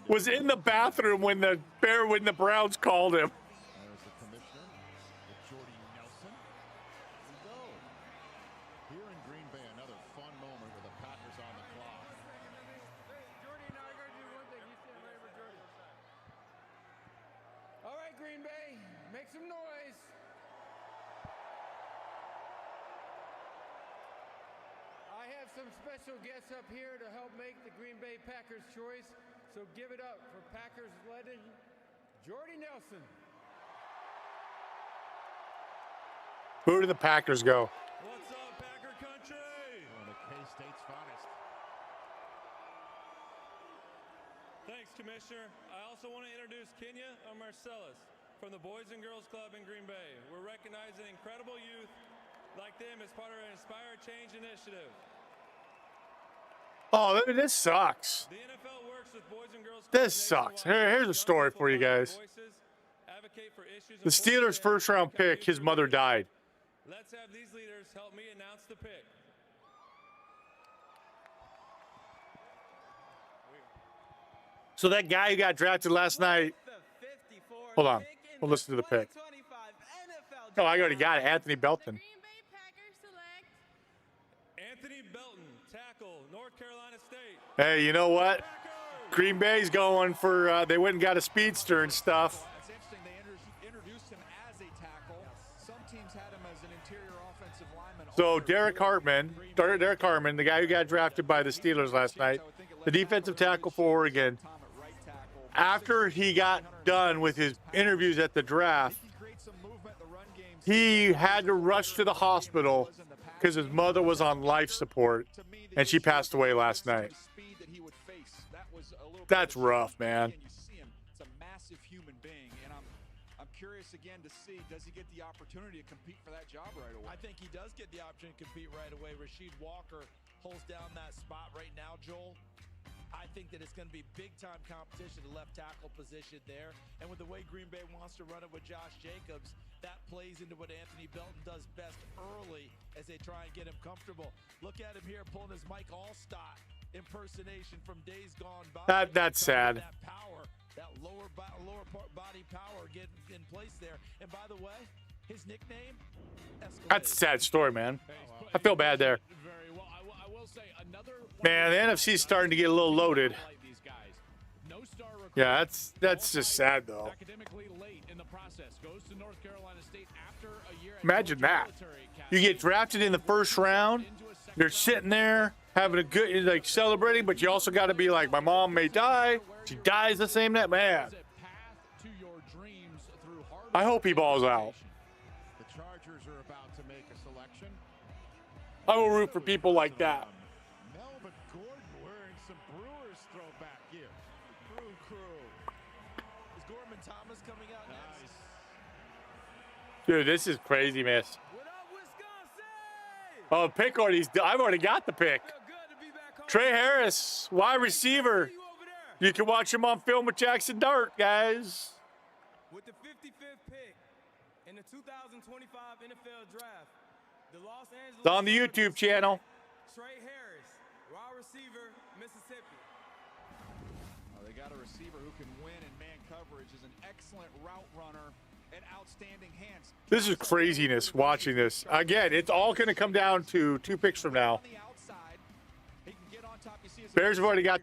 was in the bathroom when the Browns called him. there's the commissioner, Jordy Nelson. Here we go. Here in Green Bay, another fun moment with the Packers on the clock. Jordy, now I gotta do one thing. You stand right over Jordy. All right, Green Bay, make some noise. I have some special guests up here to help make the Green Bay Packers choice. So give it up for Packers legend Jordy Nelson. Who did the Packers go? What's up, Packer country? One of K-State's finest. Thanks, Commissioner. I also want to introduce Kenya and Marcellus from the Boys and Girls Club in Green Bay. We're recognizing incredible youth like them as part of our Inspire Change initiative. Oh, this sucks. The NFL works with Boys and Girls Clubs This sucks. Here's a story for you guys. The Steelers' first-round pick, his mother died. Let's have these leaders help me announce the pick. So that guy who got drafted last night. Hold on. We'll listen to the pick. Oh, I already got it. Anthony Belton. Anthony Belton, tackle, North Carolina State. Hey, you know what? Green Bay's going for, they went and got a speedster and stuff. That's interesting. They introduced him as a tackle. Some teams had him as an interior offensive lineman. So Derek Harmon, the guy who got drafted by the Steelers last night, the defensive tackle for Oregon, after he got done with his interviews at the draft, he had to rush to the hospital because his mother was on life support, and she passed away last night. That's rough, man. It's a massive human being, and I'm curious again to see, does he get the opportunity to compete for that job right away? I think he does get the opportunity to compete right away. Rasheed Walker holds down that spot right now, Joel. I think that it's going to be big-time competition at the left tackle position there. And with the way Green Bay wants to run it with Josh Jacobs, that plays into what Anthony Belton does best early as they try and get him comfortable. Look at him here pulling his Mike Allstott impersonation from days gone by. That's sad. That power, that lower body power getting in place there. And by the way, his nickname? Escalade. That's a sad story, man. I feel bad there. Man, the NFC's starting to get a little loaded. Yeah, that's just sad, though. Imagine that. You get drafted in the first round. You're sitting there having a good, like, celebrating, but you also got to be like, my mom may die. She dies the same night. Man, I hope he balls out. The Chargers are about to make a selection. I will root for people like that. Melvin Gordon wearing some Brewers throwback gear. Crew. Is Gorman Thomas coming out next. Dude, this is crazy, miss. Oh, pick already. I've already got the pick. Trey Harris, wide receiver. You can watch him on film with Jackson Dart, guys. With the 55th pick in the 2025 NFL Draft, the Los Angeles It's on the YouTube channel. Trey Harris, wide receiver, Mississippi. They got a receiver who can win in man coverage, is an excellent route runner, and outstanding hands. This is craziness watching this. Again, it's all going to come down to 2 picks from now. Bears have already got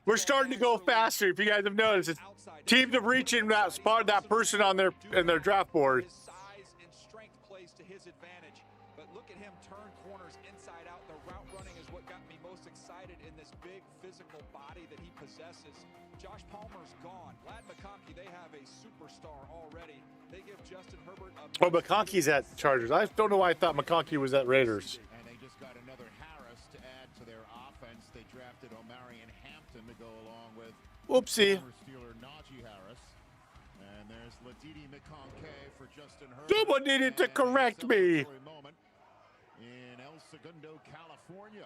we're starting to go faster. If you guys have noticed, it's teams are reaching that spot, that person on their draft board. His size and strength plays to his advantage, but look at him turn corners inside out. The route running is what got me most excited in this big physical body that he possesses. Josh Palmer's gone. Lad McConkey, they have a superstar already. They give Justin Herbert a... Oh, McConkey's at Chargers. I don't know why I thought McConkey was at Raiders. And they just got another Harris to add to their offense. They drafted Omarion Hampton to go along with Whoopsie. Steeler Najee Harris. And there's Ladidi McConkey for Justin Herbert. Someone needed to correct me. Moment in El Segundo, California.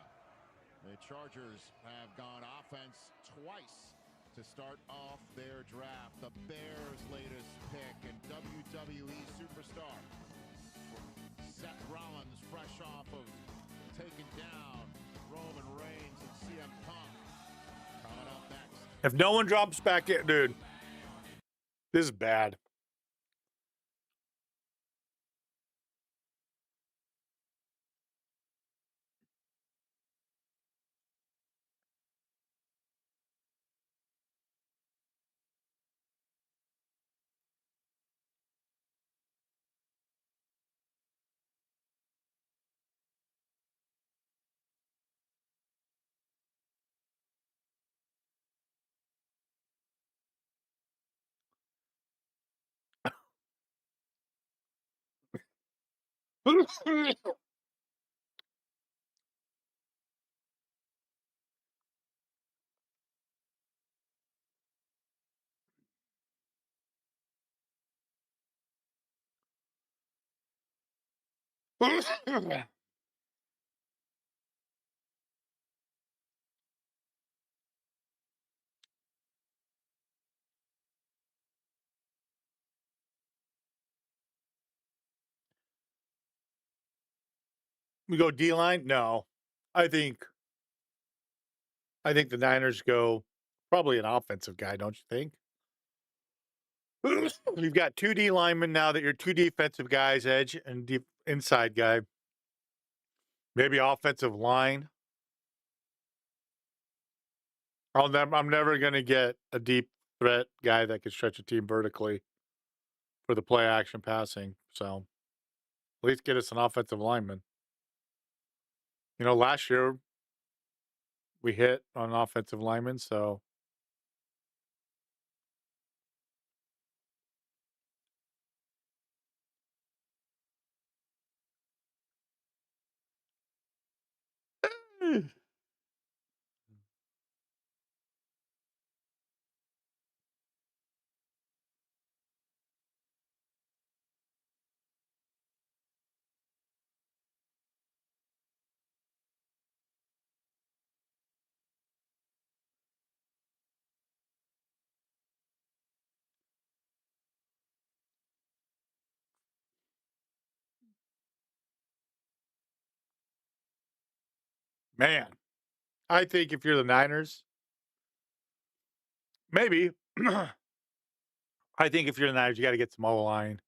The Chargers have gone offense twice to start off their draft. The Bears' latest pick and WWE superstar Seth Rollins, fresh off of taking down Roman Reigns and CM Punk. Coming up next. If no one drops back in, dude, this is bad. We go D-line? No. I think the Niners go probably an offensive guy, don't you think? You've got 2 D linemen now that you're 2 defensive guys, edge and deep inside guy. Maybe offensive line. I'm never going to get a deep threat guy that can stretch a team vertically for the play action passing. So at least get us an offensive lineman. You know, last year we hit on offensive linemen, so man, I think if you're the Niners, maybe. I think if you're the Niners, you got to get some O-line.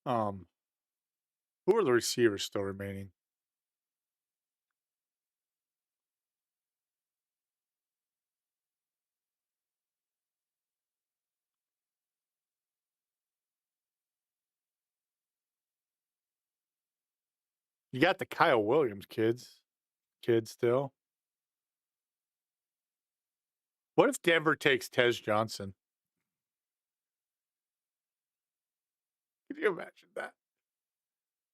Who are the receivers still remaining? You got the Kyle Williams kids still. What if Denver takes Tez Johnson? Can you imagine that?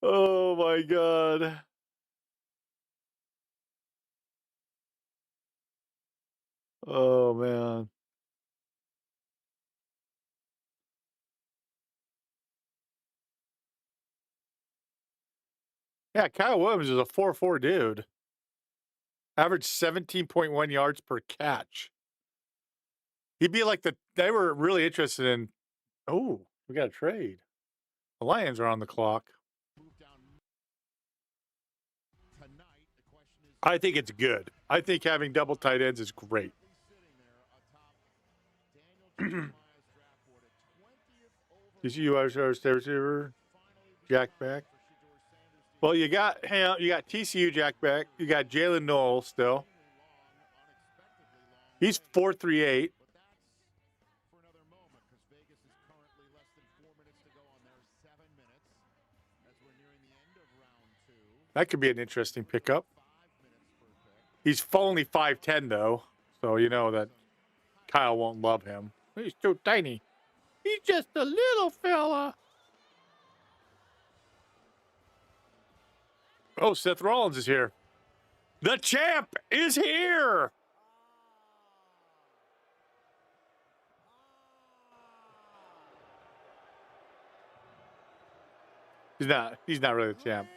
Oh my God. Oh man. Yeah, Kyle Williams is a 4.4 dude. Average 17.1 yards per catch. He'd be like they were really interested in, oh, we got a trade. The Lions are on the clock. I think it's good. I think having double tight ends is great. TCU receiver, Jack back. Well, you got TCU Jack back. You got Jalen Noel still. He's 4.38. That could be an interesting pickup. He's only 5'10", though, so you know that Kyle won't love him. He's too tiny. He's just a little fella. Oh, Seth Rollins is here. The champ is here. He's not really the champ.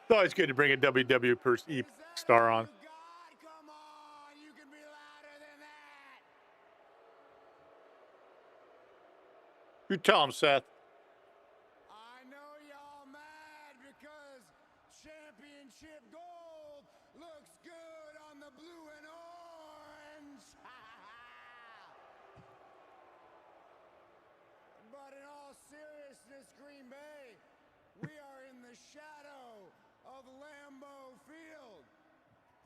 It's always good to bring a WWE star on. You tell him, Seth. I know y'all mad because championship gold looks good on the blue and orange. But in all seriousness, Green Bay, we are in the shadow of Lambeau Field.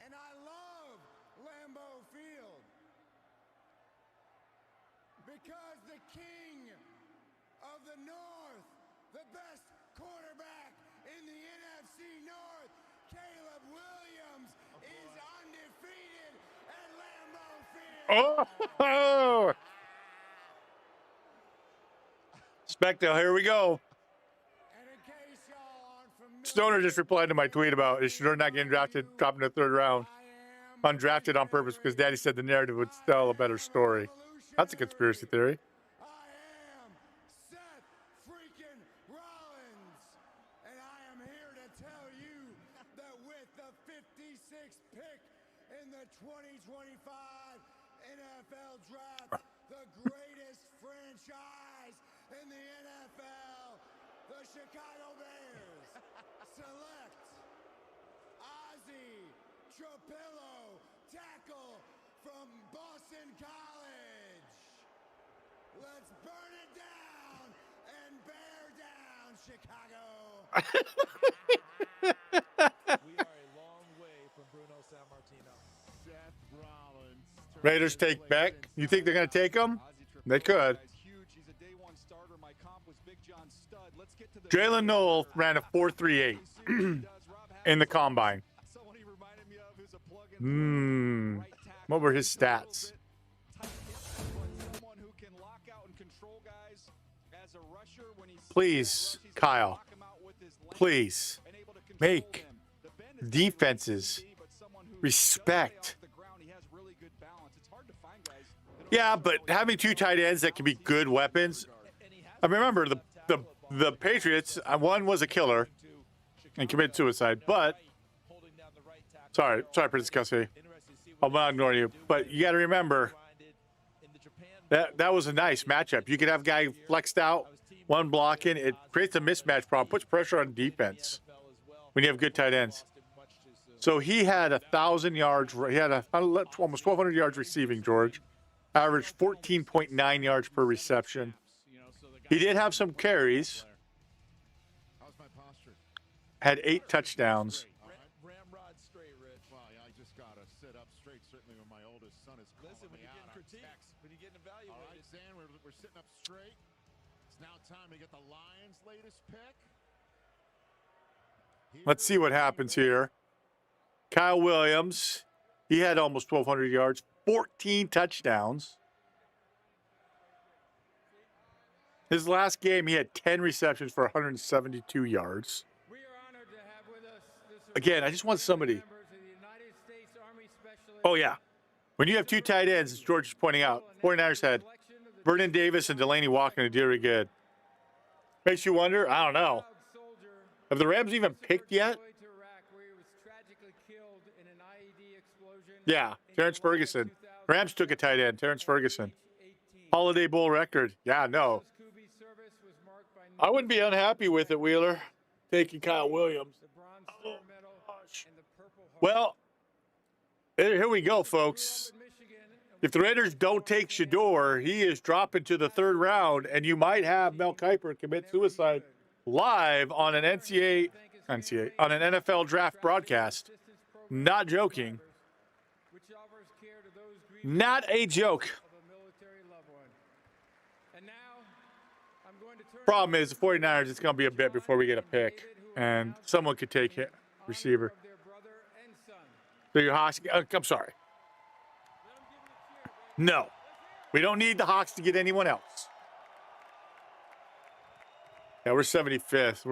And I love Lambeau Field. Because the king of the North, the best quarterback in the NFC North, Caleb Williams, is undefeated at Lambeau Field. Oh! Spectre, here we go. Stoner just replied to my tweet about is Shedeur not getting drafted, dropping to the 3rd round. Undrafted on purpose because Daddy said the narrative would tell a better story. That's a conspiracy theory. I am Seth freaking Rollins, and I am here to tell you that with the 56th pick in the 2025 NFL Draft, the greatest franchise in the NFL, the Chicago Bears, select Ozzie Tropillo, tackle from Boston College. Let's burn it down and bear down Chicago. We are a long way from Bruno Sammartino. Seth Rollins. Raiders take Beck. You think they're going to take him? They could. Jalen Noel ran a 4.38 in the combine. What were his stats? Please, Kyle. Please make defenses respect. Yeah, but having 2 tight ends that can be good weapons. I remember the Patriots. One was a killer and committed suicide. But sorry, Prince Kelsey. I'm not ignoring you. But you got to remember that was a nice matchup. You could have a guy flexed out, one blocking. It creates a mismatch problem, puts pressure on defense when you have good tight ends. So he had 1,000 yards. He had almost 1,200 yards receiving, George. Averaged 14.9 yards per reception. He did have some carries. Had 8 touchdowns. Ramrod straight, Rich. Well, I just got to sit up straight, certainly when my oldest son is calling me out on text. When you're getting evaluated. All right, Stan, we're sitting up straight. It's now time to get the Lions' latest pick. Let's see what happens here. Kyle Williams, he had almost 1,200 yards, 14 touchdowns. His last game, he had 10 receptions for 172 yards. Again, I just want somebody. Oh, yeah. When you have 2 tight ends, as George is pointing out, 49ers had Vernon Davis and Delaney Walker to do really good. Makes you wonder. I don't know. Have the Rams even picked yet? Yeah, Terrence Ferguson. Rams took a tight end, Terrence Ferguson. Holiday Bowl record. Yeah, no. I wouldn't be unhappy with it, Wheeler, taking Kyle Williams. Oh, gosh. Well, here we go, folks. If the Raiders don't take Shedeur, he is dropping to the 3rd round, and you might have Mel Kiper commit suicide live on an on an NFL draft broadcast. Not joking. Not a joke. Problem is, the 49ers, it's going to be a bit before we get a pick, and someone could take it, receiver. So your Hawks, I'm sorry. No. We don't need the Hawks to get anyone else. Yeah, we're 75th.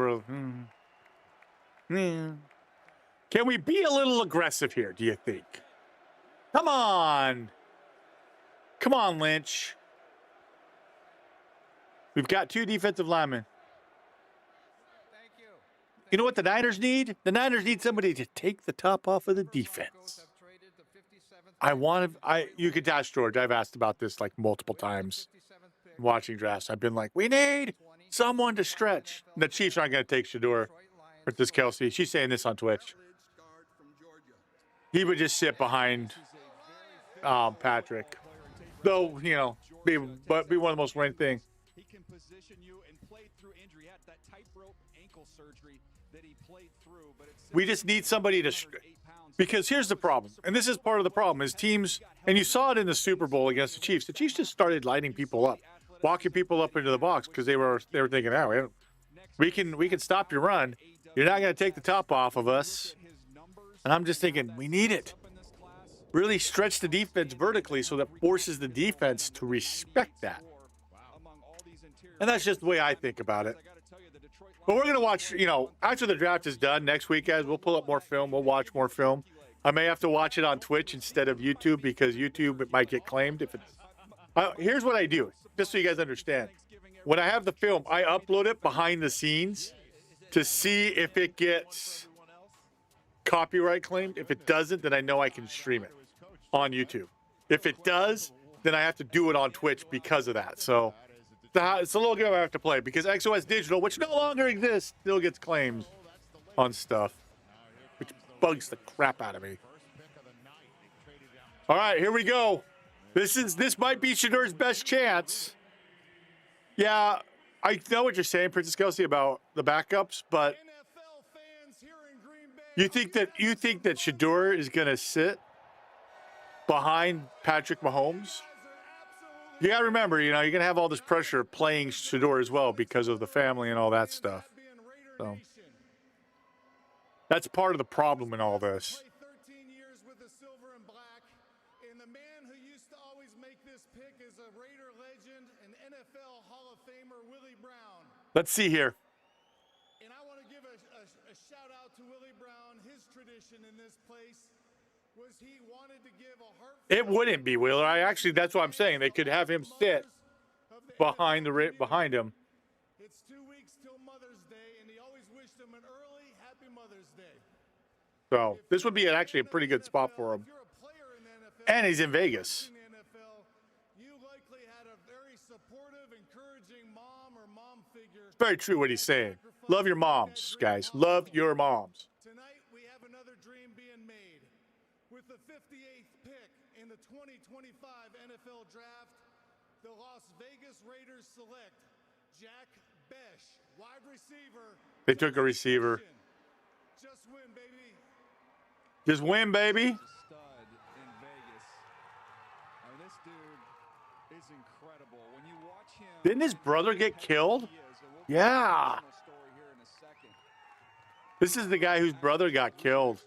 Can we be a little aggressive here, do you think? Come on. Come on, Lynch. We've got 2 defensive linemen. You know what the Niners need? The Niners need somebody to take the top off of the defense. You could ask George. I've asked about this like multiple times watching drafts. I've been like, we need someone to stretch. The Chiefs aren't going to take Shedeur or this Kelsey. She's saying this on Twitch. He would just sit behind Patrick. Though, you know, be one of the most winning things. He can position you and play through injury. At that tightrope ankle surgery that he played through. But we just need somebody to, because here's the problem, and this is part of the problem, is teams, and you saw it in the Super Bowl against the Chiefs. The Chiefs just started lighting people up, walking people up into the box because they were thinking, oh, we can stop your run. You're not going to take the top off of us. And I'm just thinking, we need it. Really stretch the defense vertically so that forces the defense to respect that. And that's just the way I think about it. But we're going to watch, you know, after the draft is done next week, guys, we'll pull up more film. We'll watch more film. I may have to watch it on Twitch instead of YouTube because YouTube, it might get claimed. If it's, here's what I do, just so you guys understand. When I have the film, I upload it behind the scenes to see if it gets copyright claimed. If it doesn't, then I know I can stream it on YouTube. If it does, then I have to do it on Twitch because of that. So it's a little game I have to play because XOS Digital, which no longer exists, still gets claims on stuff, which bugs the crap out of me. All right, here we go. This might be Shedeur's best chance. Yeah, I know what you're saying, Princess Kelsey, about the backups, but you think that Shedeur is going to sit behind Patrick Mahomes? You got to remember, you know, you're going to have all this pressure playing Shedeur as well because of the family and all that stuff. So that's part of the problem in all this. 13 years with the silver and black, and the man who used to always make this pick is a Raider legend and NFL Hall of Famer Willie Brown. Let's see here. And I want to give a shout out to Willie Brown. His tradition in this place was he wanted to give a heart. It wouldn't be Wheeler. That's what I'm saying. They could have him sit behind him. It's 2 weeks till Mother's Day, and he always wished him an early Happy Mother's Day. So this would be actually a pretty good spot for him. And he's in Vegas. You likely had a very supportive, encouraging mom or mom figure. It's very true what he's saying. Love your moms, guys. Love your moms. Tonight we have another dream being made. With the 58th pick in the 2025 NFL Draft, the Las Vegas Raiders select Jack Besh, wide receiver. They took a receiver. Just win, baby. Just win, baby. Stud in Vegas. I mean, this dude is incredible. When you watch him, Didn't his brother get killed? Yeah. This is the guy whose brother got killed.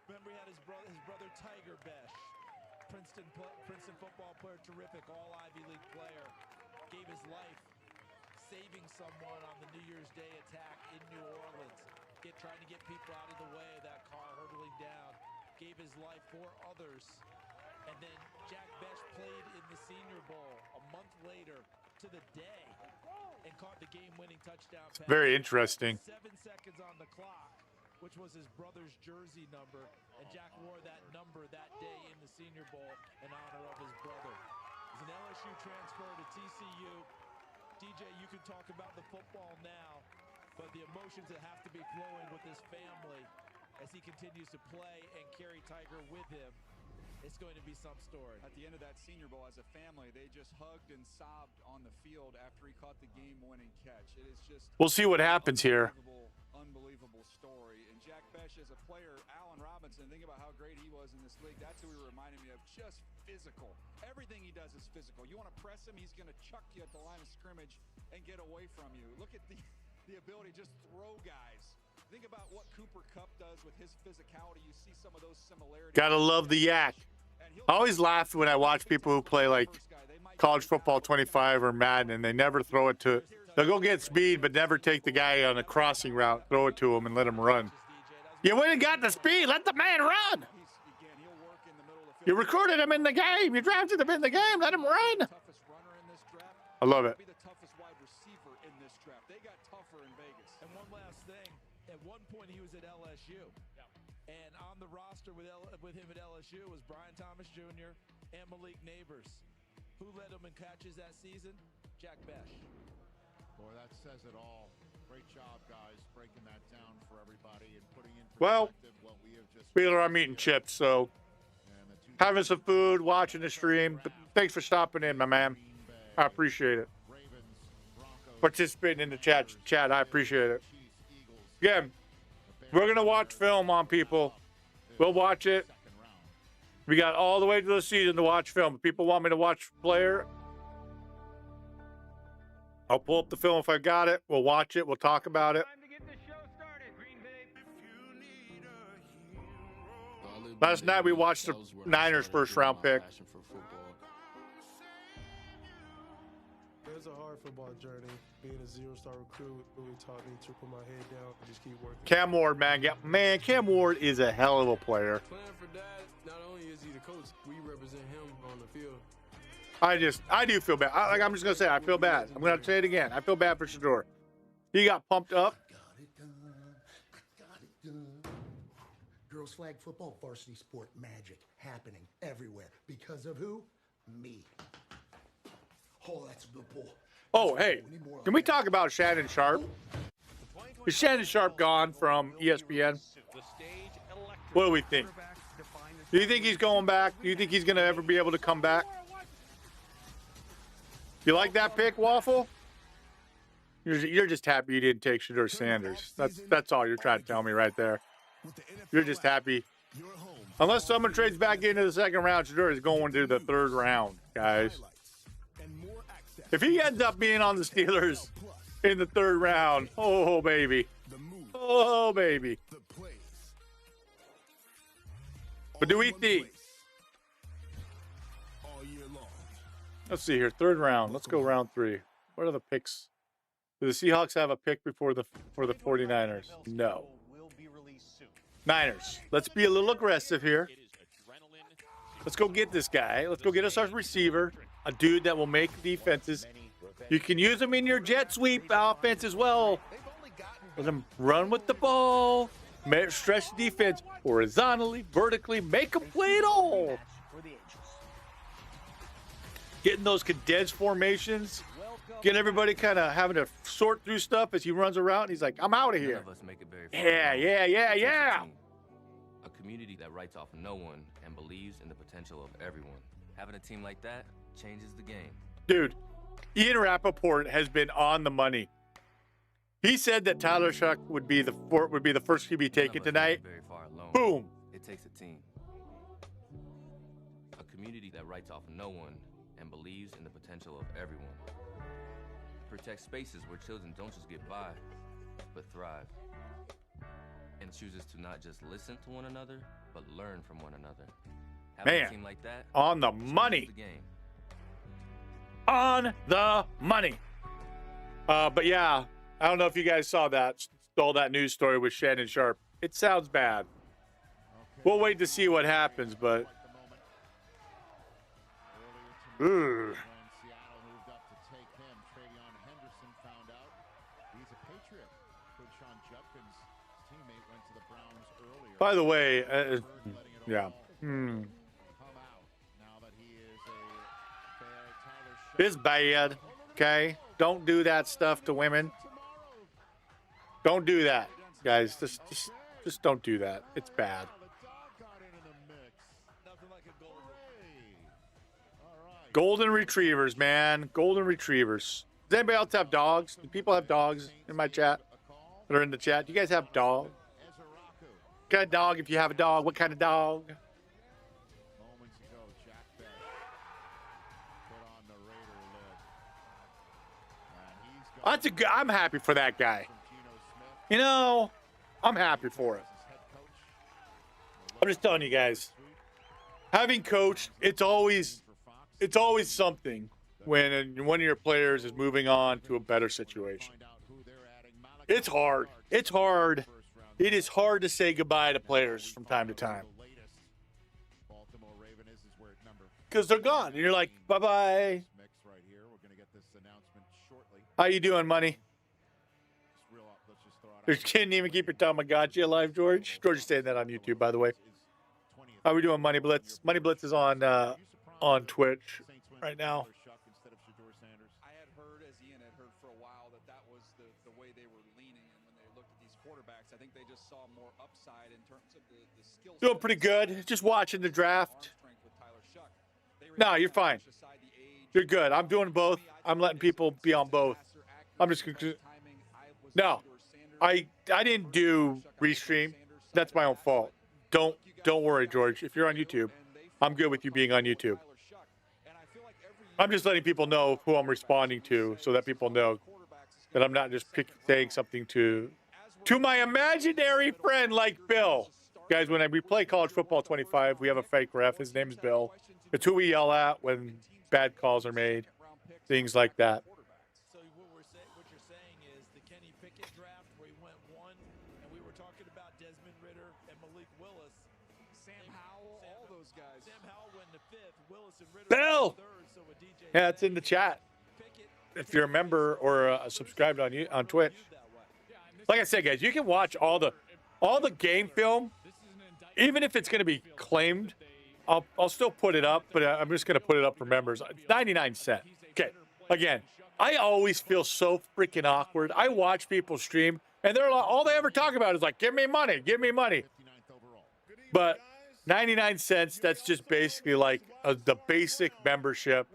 Remember, he had his brother Tiger Besh, Princeton football player, terrific, all Ivy League player, gave his life saving someone on the New Year's Day attack in New Orleans, trying to get people out of the way of that car hurtling down, gave his life for others, And then Jack Besh played in the Senior Bowl a month later to the day and caught the game-winning touchdown pass. Very interesting. 7 seconds on the clock, which was his brother's jersey number, and Jack wore that number that day in the Senior Bowl in honor of his brother. He's an LSU transfer to TCU. DJ, you can talk about the football now, but the emotions that have to be flowing with his family as he continues to play and carry Tiger with him, it's going to be some story. At the end of that Senior Bowl, as a family, they just hugged and sobbed on the field after he caught the game-winning catch. It is just We'll see what happens here. Unbelievable story. And Jack Besh as a player, Allen Robinson, think about how great he was in this league. That's who he reminded me of. Just physical. Everything he does is physical. You want to press him, he's going to chuck you at the line of scrimmage and get away from you. Look at the ability to just throw guys. Think about what Cooper Kupp does with his physicality. You see some of those similarities. Gotta love the yak. I always laugh when I watch people who play like college football 25 or Madden, and they never throw it to. They'll go get speed, but never take the guy on a crossing route, throw it to him, and let him run. You went and got the speed. Let the man run. You recruited him in the game. You drafted him in the game. Let him run. I love it. And one last thing, at one point he was at LSU, and on the roster with him at LSU was Brian Thomas Jr. and Malik Neighbors. Who led him in catches that season? Jack Besh. Boy, that says it all. Great job, guys, breaking that down for everybody and putting in perspective what we have just. Wheeler, I'm eating chips, so having some food, watching the stream. But thanks for stopping in, my man. I appreciate it. Participating in the chat, I appreciate it. Again, we're going to watch film on people. We'll watch it. We got all the way to the season to watch film. If people want me to watch player, I'll pull up the film if I got it. We'll watch it. We'll talk about it. Last night we watched the Niners first round pick. It was a hard football journey. Being a zero-star recruit really taught me to put my head down and just keep working. Cam Ward, man, Cam Ward is a hell of a player. Playing for Dad, not only is he the coach, we represent him on the field. I do feel bad. I'm just gonna say I feel bad. I'm gonna say it again. I feel bad for Shedeur. He got pumped up. I got it done. Girls flag football varsity sport magic happening everywhere because of who? Me. Oh, that's a good pull. Oh, hey, can we talk about Shannon Sharp? Is Shannon Sharp gone from ESPN? What do we think? Do you think he's going back? Do you think he's going to ever be able to come back? You like that pick, Waffle? You're just happy you didn't take Shedeur Sanders. That's all you're trying to tell me right there. You're just happy. Unless someone trades back into the second round, Shedeur is going to the third round, guys. If he ends up being on the Steelers in the third round, oh, baby. Oh, baby. But do we think? Let's see here. Third round. Let's go round 3. What are the picks? Do the Seahawks have a pick before the 49ers? No. Niners. Let's be a little aggressive here. Let's go get this guy. Let's go get us our receiver. A dude that will make defenses. You can use him in your jet sweep offense as well. Let him run with the ball. Stretch the defense horizontally, vertically. Make him play it all. Getting those condensed formations. Get everybody kind of having to sort through stuff as he runs around. He's like, I'm out of here. Yeah. A community that writes off no one and believes in the potential of everyone. Having a team like that changes the game. Dude, Ian Rappaport has been on the money. He said that Tyler Shuck would be the first QB taken tonight. Boom. It takes a team. A community that writes off no one and believes in the potential of everyone. Protect spaces where children don't just get by, but thrive. And chooses to not just listen to one another, but learn from one another. Having a team like that, on the money. On the money. But yeah, I don't know if you guys saw all that news story with Shannon Sharp. It sounds bad. We'll wait to see what happens, but Ugh. Seattle moved up to take him. Travion Henderson found out he's a Patriot. Coach Sean Judkins' teammate went to the Browns earlier. By the way, yeah. Come out now that he is a Bear. Tyler It's bad. Okay? Don't do that stuff to women. Don't do that, guys. Just don't do that. It's bad. Golden retrievers, man. Golden retrievers. Does anybody else have dogs? Do people have dogs in my chat? That are in the chat? Do you guys have dogs? What kind of dog? If you have a dog, what kind of dog? Moments ago, Jack Beck put on the Raider lid. And he's got That's a good. I'm happy for that guy. You know, I'm happy for it. I'm just telling you guys. Having coached, it's always something when one of your players is moving on to a better situation. It's hard. It's hard. It is hard to say goodbye to players from time to time. Because they're gone. And you're like, bye-bye. How you doing, money? You can't even keep your Tamagotchi alive, George. George is saying that on YouTube, by the way. How we doing, Money Blitz? Money Blitz is on Twitch right now. I had heard, as Ian had heard for a while, that was the way they were leaning. And when they looked at these quarterbacks, I think they just saw more upside in terms of the skill set. Doing pretty good. Just watching the draft. No, you're fine. You're good. I'm doing both. I'm letting people be on both. I'm just no. I didn't do restream. That's my own fault. Don't worry, George. If you're on YouTube, I'm good with you being on YouTube. I'm just letting people know who I'm responding to, so that people know that I'm not just saying something to my imaginary friend like Bill. Guys, when we play College Football 25, we have a fake ref. His name is Bill. It's who we yell at when bad calls are made, things like that. So what you're saying is the Kenny Pickett draft where he went 1, and we were talking about Desmond Ridder and Malik Willis. Sam Howell, all those guys. Sam Howell went to 5th, Willis and Ridder Bill! went 3rd, so with DJ Yeah, it's in the chat. If you're a member or subscribed on Twitch. Like I said, guys, you can watch all the game film, even if it's going to be claimed. I'll still put it up, but I'm just going to put it up for members. It's 99 cents. Okay. Again, I always feel so freaking awkward. I watch people stream, and they're like, all they ever talk about is like, give me money, give me money. But 99 cents, that's just basically like the basic membership,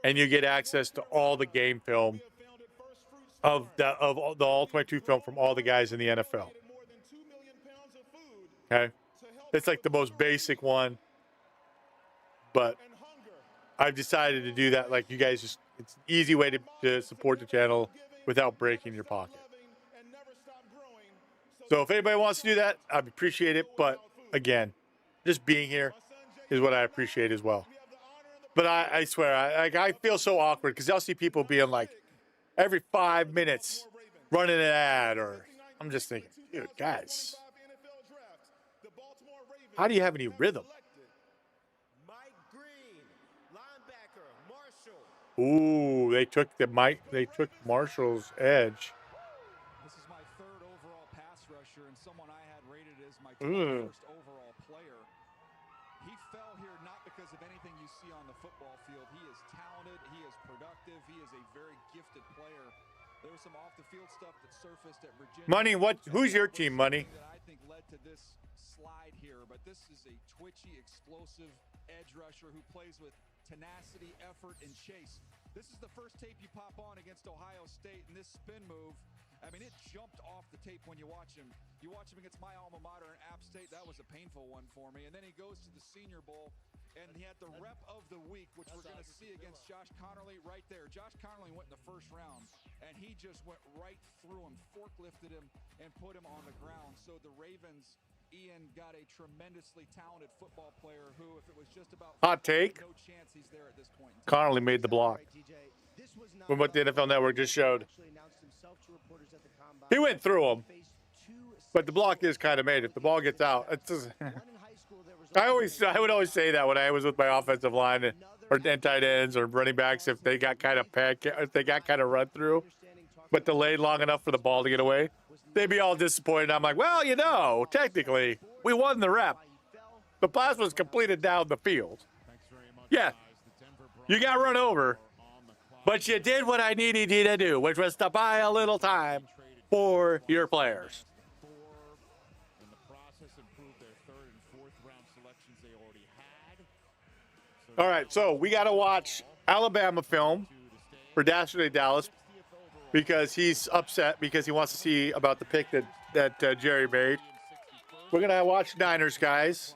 and you get access to all the game film of the all 22 film from all the guys in the NFL. Okay? It's like the most basic one. But I've decided to do that. Like, you guys it's an easy way to support the channel without breaking your pocket. So if anybody wants to do that, I'd appreciate it. But again, just being here is what I appreciate as well. But I swear, I feel so awkward because I'll see people being like, every 5 minutes running an ad, or I'm just thinking, dude, guys, how do you have any rhythm? Ooh, they took Marshall's edge. This is my 3rd overall pass rusher and someone I had rated as my 21st overall player. He fell here not because of anything you see on the football field. He is talented, he is productive, he is a very gifted player. There was some off-the-field stuff that surfaced at Virginia. Money, who's your team, Money? That I think led to this slide here, but this is a twitchy, explosive edge rusher who plays with tenacity, effort, and chase. This is the first tape you pop on against Ohio State, and this spin move, I mean, it jumped off the tape when you watch him. You watch him against my alma mater in App State. That was a painful one for me. And then he goes to the Senior Bowl, and he had the rep of the week, which we're going to see against Josh Connerly right there. Josh Connerly went in the 1st round, and he just went right through him, forklifted him, and put him on the ground. So the Ravens, Ian, got a tremendously talented football player who, if it was just about hot take, no chance he's there at this point. Connerly made the block from what the NFL Network just showed. He went through him, but the block is kind of made. If the ball gets out, it's just, I would always say that when I was with my offensive line, or tight ends or running backs if they got kind of if they got kind of run through, but delayed long enough for the ball to get away. They'd be all disappointed. I'm like, well, you know, technically, we won the rep. The pass was completed down the field. Yeah, you got run over, but you did what I needed you to do, which was to buy a little time for your players. All right, so we got to watch Alabama film for Dastardly Dallas because he's upset because he wants to see about the pick that Jerry made. We're going to watch Niners, guys.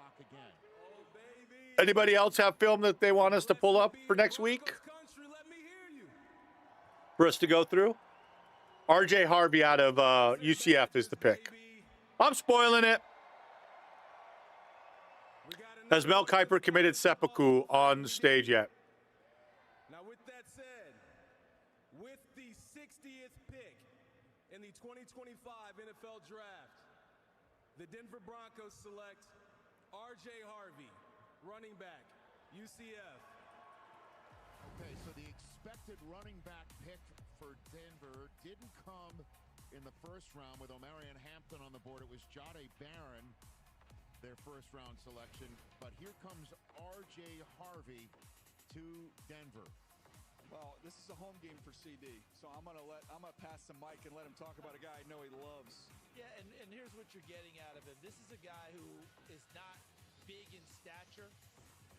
Anybody else have film that they want us to pull up for next week for us to go through? RJ Harvey out of UCF is the pick. I'm spoiling it. Has Mel Kiper committed seppuku on the stage yet? Now, with that said, with the 60th pick in the 2025 NFL Draft, the Denver Broncos select RJ Harvey, running back, UCF. Okay, so the expected running back pick for Denver didn't come in the first round with Omarion Hampton on the board. It was Jahdae Barron, their first-round selection. But here comes RJ Harvey to Denver. Well, this is a home game for CD, so I'm gonna pass the mic and let him talk about a guy I know he loves. Yeah, and here's what you're getting out of him. This is a guy who is not big in stature,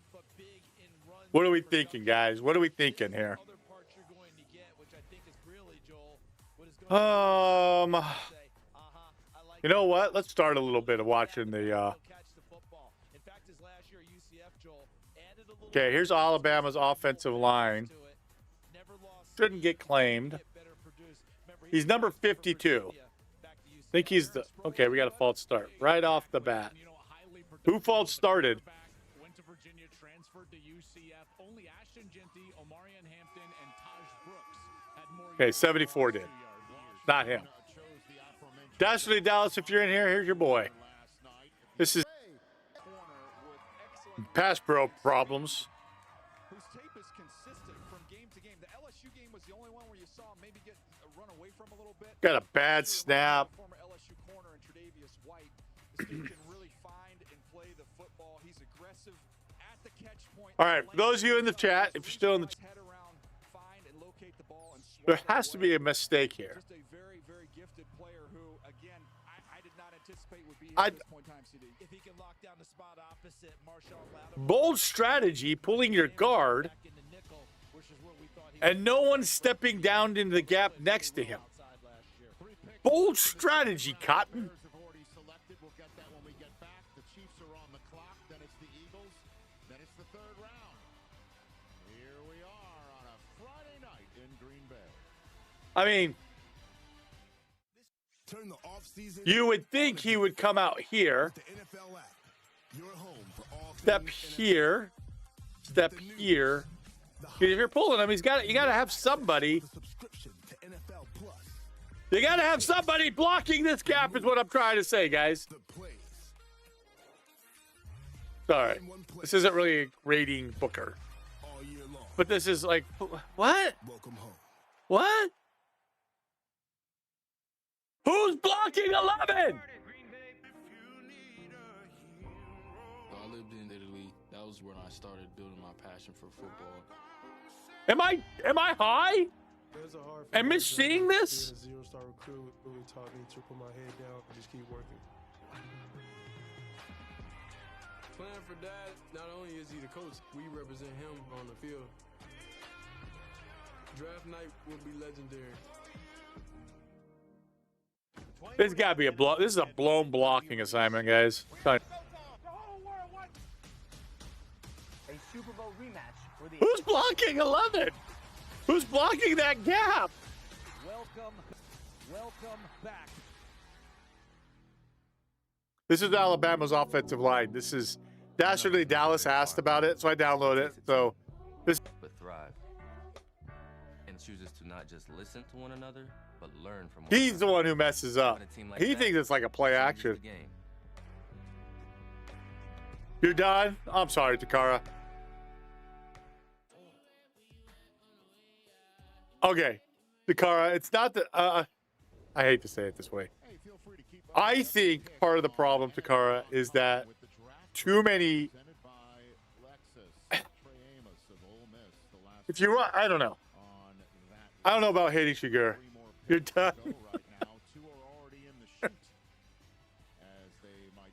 but big in runs. What are we thinking, guys? What are we thinking here? Other parts you're going to get, which I think is really, Joel, what is going to say, you know what? Let's start a little bit of watching the. Okay, here's Alabama's offensive line. Shouldn't get claimed. He's number 52. I think he's the. Okay, we got a false start right off the bat. Who false started? Went to Virginia, transferred to UCF. Only Ashton Genty, Omarion Hampton, and Taj Brooks had more. Okay, 74 did. Not him. Dastardly Dallas, if you're in here, here's your boy. This is pass pro problems. Whose tape is consistent from game to game. The LSU game was the only one where you saw him maybe get run away from a little bit. Got a bad snap. Former LSU corner and Tre'Davious White. This dude can really find and play the football. He's aggressive at the catch point. All right, for those of you in the chat, if you're still in the chat, there has to be a mistake here. Just a very, very gifted player who, again, I did not anticipate would be at this point in time, CD. If he can lock down the spot opposite Marshall Bold strategy, pulling your guard, and no one stepping down into the gap next to him. Bold strategy, Cotton. We'll get that when we get back. The Chiefs are on the clock. Then it's the Eagles. Then it's the third round. Here we are on a Friday night in Green Bay. I mean, you would think he would come out here, step here, step here. If you're pulling him, you got to have somebody. You got to have somebody blocking this gap is what I'm trying to say, guys. Sorry. This isn't really a rating Booker. But this is like, what? What? Who's blocking 11? I lived in Italy. That was when I started building my passion for football. Am I high? Am I seeing this? Being a zero-star recruit really taught me to put my head down and just keep working. Playing for Dad, not only is he the coach, we represent him on the field. Draft night will be legendary. This got to be a blow. This is a blown blocking assignment, guys. A Super Bowl rematch for the Who's blocking 11? Who's blocking that gap? Welcome back. This is Alabama's offensive line. This is Dastardly Dallas asked about it, so I downloaded it. So this. But thrive, and chooses to not just listen to one another, but learn from. He's the one who messes up. He thinks it's like a play action. You're done. I'm sorry, Takara. Okay, Dakara, it's not that. I hate to say it this way. I think part of the problem, Takara, is that too many. If you, I don't know. I don't know about hating Shedeur. You're done.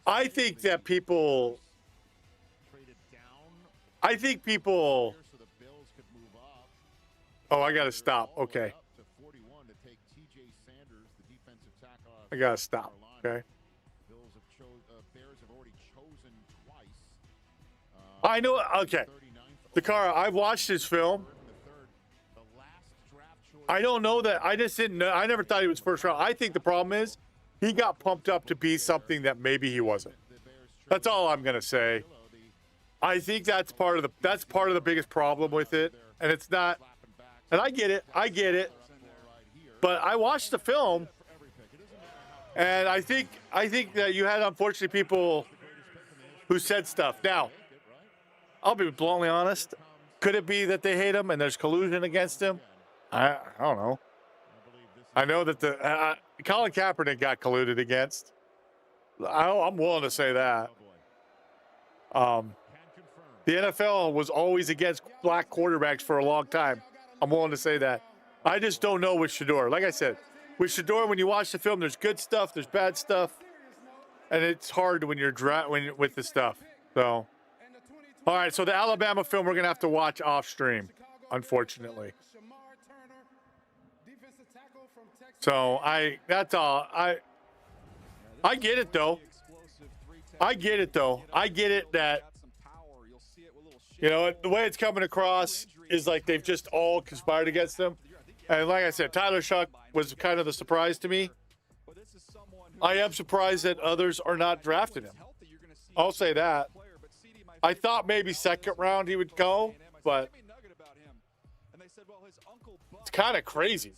I think that people. I think people. Oh, I gotta stop. Okay. I gotta stop. Okay. I know. Okay. Dakara, I've watched his film. I don't know that. I just didn't know. I never thought he was first round. I think the problem is he got pumped up to be something that maybe he wasn't. That's all I'm gonna say. I think that's part of the biggest problem with it, and it's not. And I get it. But I watched the film, and I think that you had unfortunately people who said stuff. Now, I'll be bluntly honest. Could it be that they hate him and there's collusion against him? I don't know. I know that the Colin Kaepernick got colluded against. I'm willing to say that. The NFL was always against black quarterbacks for a long time. I'm willing to say that. I just don't know with Shedeur. Like I said, with Shedeur, when you watch the film, there's good stuff, there's bad stuff, and it's hard when you're with the stuff. So, all right. So the Alabama film we're gonna have to watch off stream, unfortunately. So that's all. I get it though. I get it that, you know, the way it's coming across is like they've just all conspired against him. And like I said, Tyler Shuck was kind of the surprise to me. I am surprised that others are not drafting him. I'll say that. I thought maybe second round he would go, but it's kind of crazy.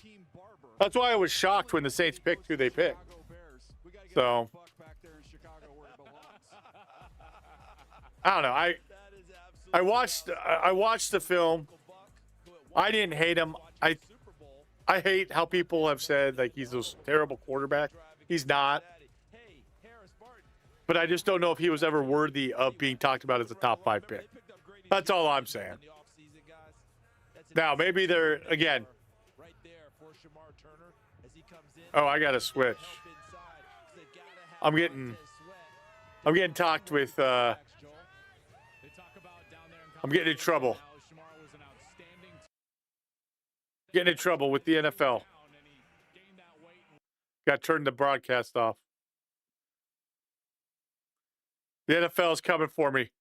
That's why I was shocked when the Saints picked who they picked. So I don't know. I watched the film. I didn't hate him. I hate how people have said like he's this terrible quarterback. He's not. But I just don't know if he was ever worthy of being talked about as a top 5 pick. That's all I'm saying. Now, maybe they're, again. Oh, I got to switch. I'm getting talked with, I'm getting in trouble. Getting in trouble with the NFL. Got to turn the broadcast off. The NFL is coming for me.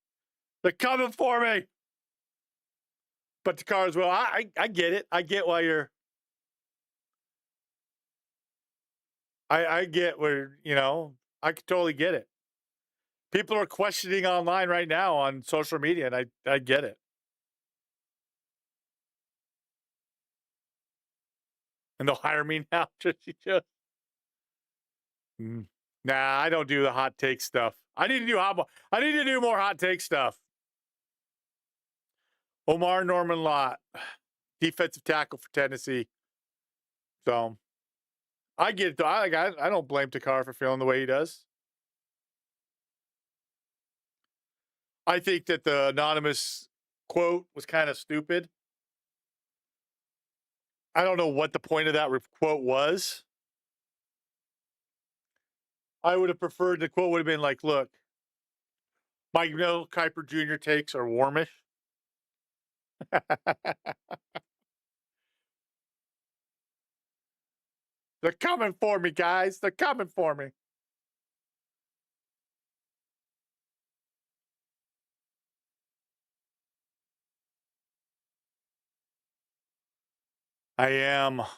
They're coming for me. But the cars, well, I get it. I get why you're. I get where, you know, I could totally get it. People are questioning online right now on social media, and I get it. And they'll hire me now. Nah, I don't do the hot take stuff. I need to do more hot take stuff. Omar Norman Lott, defensive tackle for Tennessee. So I get it though. I don't blame Takar for feeling the way he does. I think that the anonymous quote was kind of stupid. I don't know what the point of that quote was. I would have preferred the quote would have been like, look, Mike Mel Kiper Jr. takes are warmish. They're coming for me, guys. They're coming for me. I'm a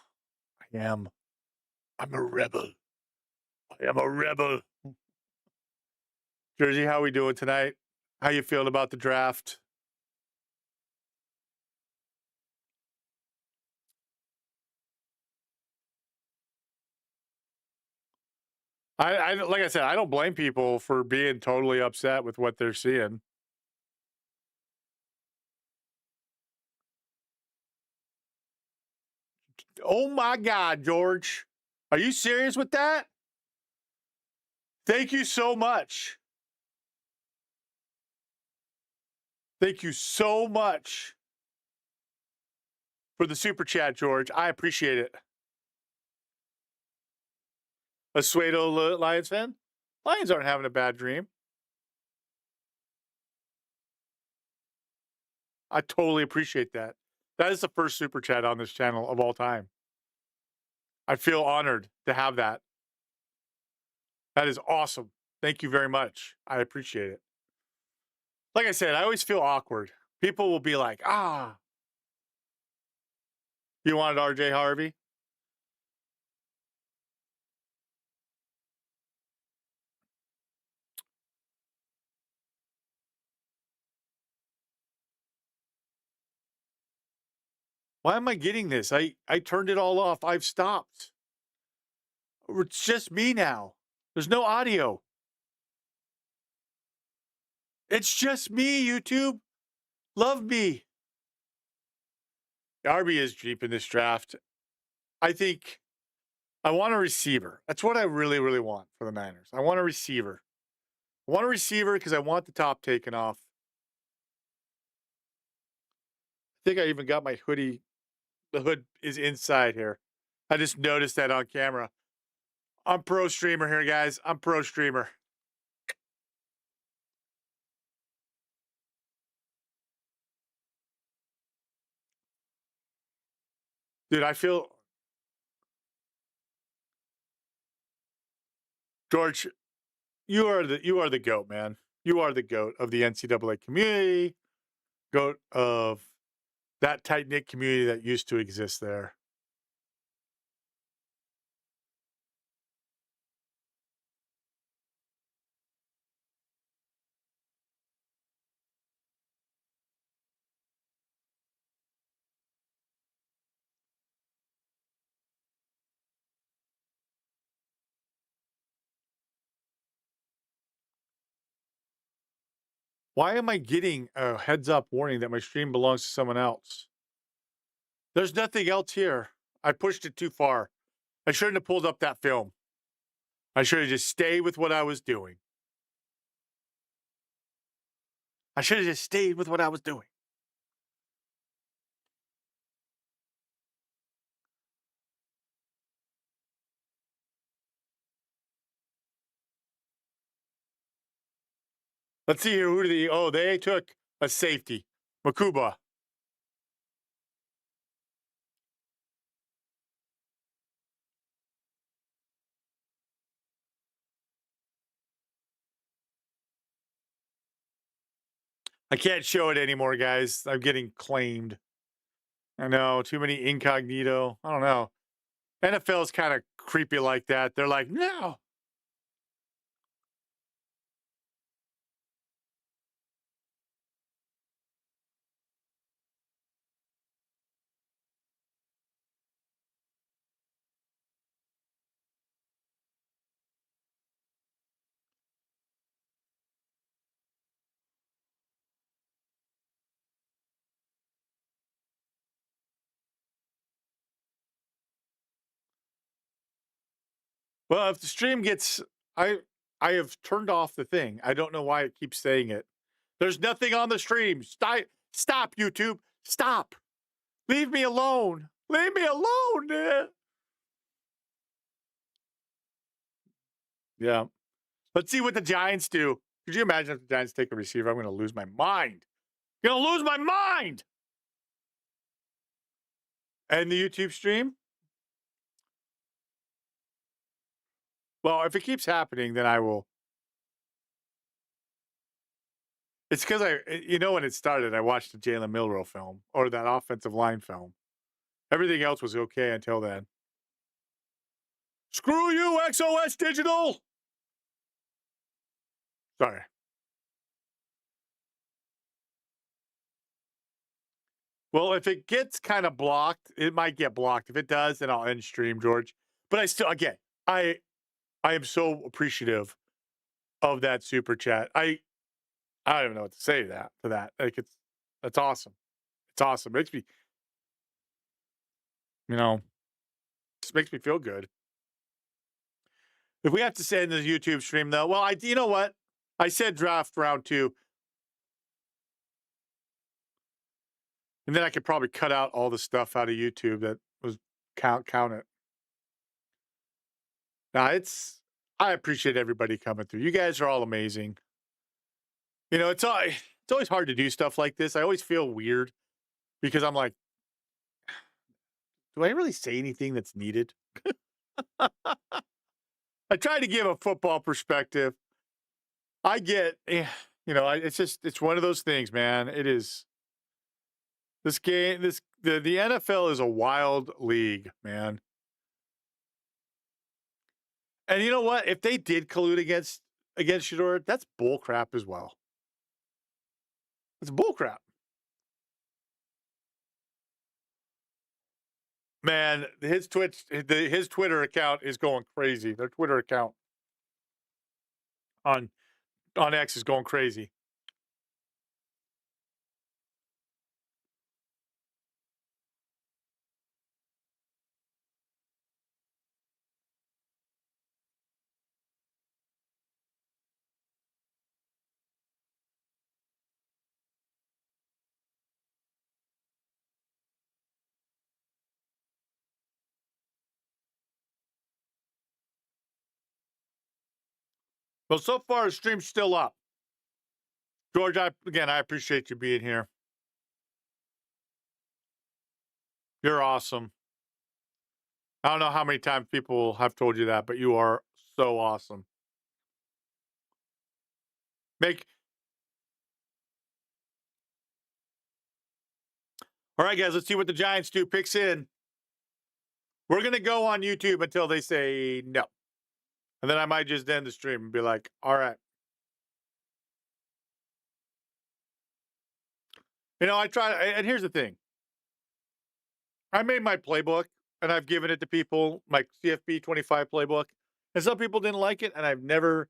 rebel. I am a rebel. Jersey, how we doing tonight? How you feeling about the draft? I like I said, I don't blame people for being totally upset with what they're seeing. Oh my God, George. Are you serious with that? Thank you so much. Thank you so much for the super chat, George. I appreciate it. A Suedo Lions fan? Lions aren't having a bad dream. I totally appreciate that. That is the first super chat on this channel of all time. I feel honored to have that. That is awesome. Thank you very much. I appreciate it. Like I said, I always feel awkward. People will be like, you wanted RJ Harvey? Why am I getting this? I turned it all off. I've stopped. It's just me now. There's no audio. It's just me, YouTube. Love me. Arby is deep in this draft. I think I want a receiver. That's what I really, really want for the Niners. I want a receiver. I want a receiver because I want the top taken off. I think I even got my hoodie. The hood is inside here. I just noticed that on camera. I'm pro streamer here, guys. I'm pro streamer. Dude, I feel George, you are the GOAT, man. You are the GOAT of the NCAA community, GOAT of that tight-knit community that used to exist there. Why am I getting a heads-up warning that my stream belongs to someone else? There's nothing else here. I pushed it too far. I shouldn't have pulled up that film. I should have just stayed with what I was doing. I should have just stayed with what I was doing. Let's see here. They took a safety. Makuba. I can't show it anymore, guys. I'm getting claimed. I know, too many incognito. I don't know. NFL is kind of creepy like that. They're like, no. Well, if the stream gets, I have turned off the thing. I don't know why it keeps saying it. There's nothing on the stream. Stop, YouTube. Stop. Leave me alone. Leave me alone, man. Yeah. Let's see what the Giants do. Could you imagine if the Giants take a receiver? I'm going to lose my mind. Going to lose my mind. And the YouTube stream? Well, if it keeps happening, then I will. It's because when it started, I watched the Jalen Milroe film or that offensive line film. Everything else was okay until then. Screw you, XOS Digital! Sorry. Well, if it gets kind of blocked, it might get blocked. If it does, then I'll end stream, George. But I still, again, I am so appreciative of that super chat. I don't even know what to say to that. Like that's awesome. It's awesome. It makes me, makes me feel good. If we have to say in the YouTube stream, though, well, you know what? I said draft round 2. And then I could probably cut out all the stuff out of YouTube that was count it. Now, I appreciate everybody coming through. You guys are all amazing. You know, it's always hard to do stuff like this. I always feel weird because I'm like, do I really say anything that's needed? I try to give a football perspective. I get, you know, it's one of those things, man. It is. This game, the NFL is a wild league, man. And you know what? If they did collude against Shedeur, that's bullcrap as well. It's bullcrap. Man, his Twitter account is going crazy. Their Twitter account on X is going crazy. Well, so far, the stream's still up. George, I appreciate you being here. You're awesome. I don't know how many times people have told you that, but you are so awesome. All right, guys, let's see what the Giants do. Picks in. We're going to go on YouTube until they say no. And then I might just end the stream and be like, all right. You know, and here's the thing. I made my playbook, and I've given it to people, my CFB 25 playbook. And some people didn't like it, and I've never...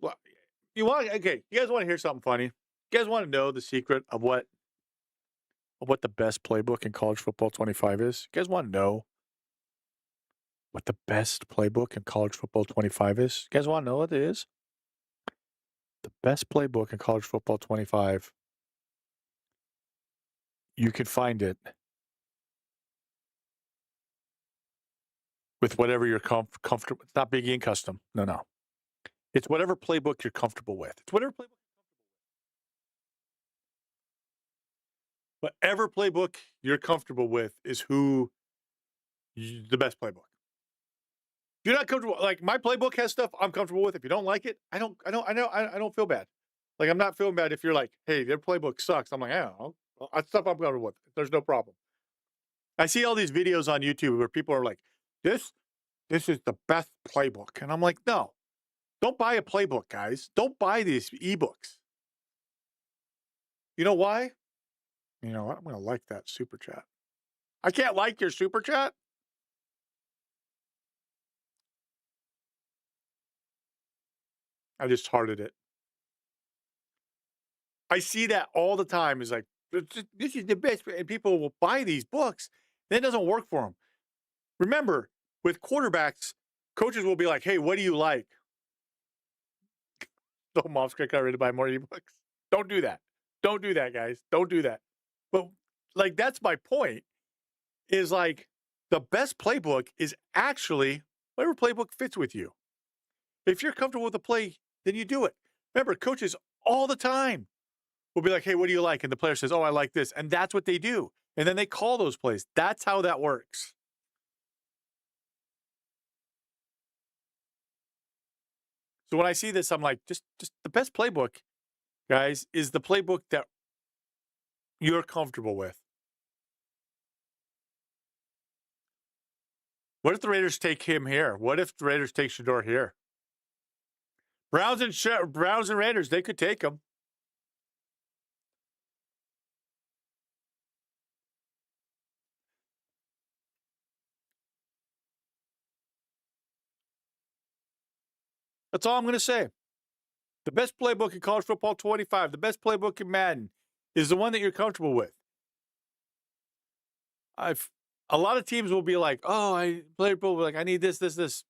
Well, you guys want to hear something funny? You guys want to know the secret of what the best playbook in college football 25 is? You guys want to know what the best playbook in college football 25 is? You guys want to know what it is? The best playbook in college football 25. You can find it with whatever you're comfortable. It's not Big E and custom. No. It's whatever playbook you're comfortable with. Whatever playbook you're comfortable with is the best playbook. If you're not comfortable, like my playbook has stuff I'm comfortable with. If you don't like it, I don't feel bad. Like I'm not feeling bad if you're like, hey, their playbook sucks. I'm like, I don't know. That's stuff I'm comfortable with. There's no problem. I see all these videos on YouTube where people are like, this is the best playbook. And I'm like, no, don't buy a playbook, guys. Don't buy these ebooks. You know why? You know what? I'm going to like that super chat. I can't like your super chat? I just hearted it. I see that all the time. Is like, this is the best. And people will buy these books. Then it doesn't work for them. Remember, with quarterbacks, coaches will be like, hey, what do you like? So mom's going to ready to buy more ebooks. Don't do that. Don't do that, guys. Don't do that. But like, that's my point, is like the best playbook is actually whatever playbook fits with you. If you're comfortable with the play, then you do it. Remember, coaches all the time will be like, hey, what do you like? And the player says, oh, I like this. And that's what they do. And then they call those plays. That's how that works. So when I see this, I'm like, just the best playbook, guys, is the playbook that you're comfortable with. What if the Raiders take him here? What if the Raiders take Shedeur here? Browns and Raiders, they could take him. That's all I'm going to say. The best playbook in college football 25, the best playbook in Madden is the one that you're comfortable with. a lot of teams will be like, oh, I need this, this, this.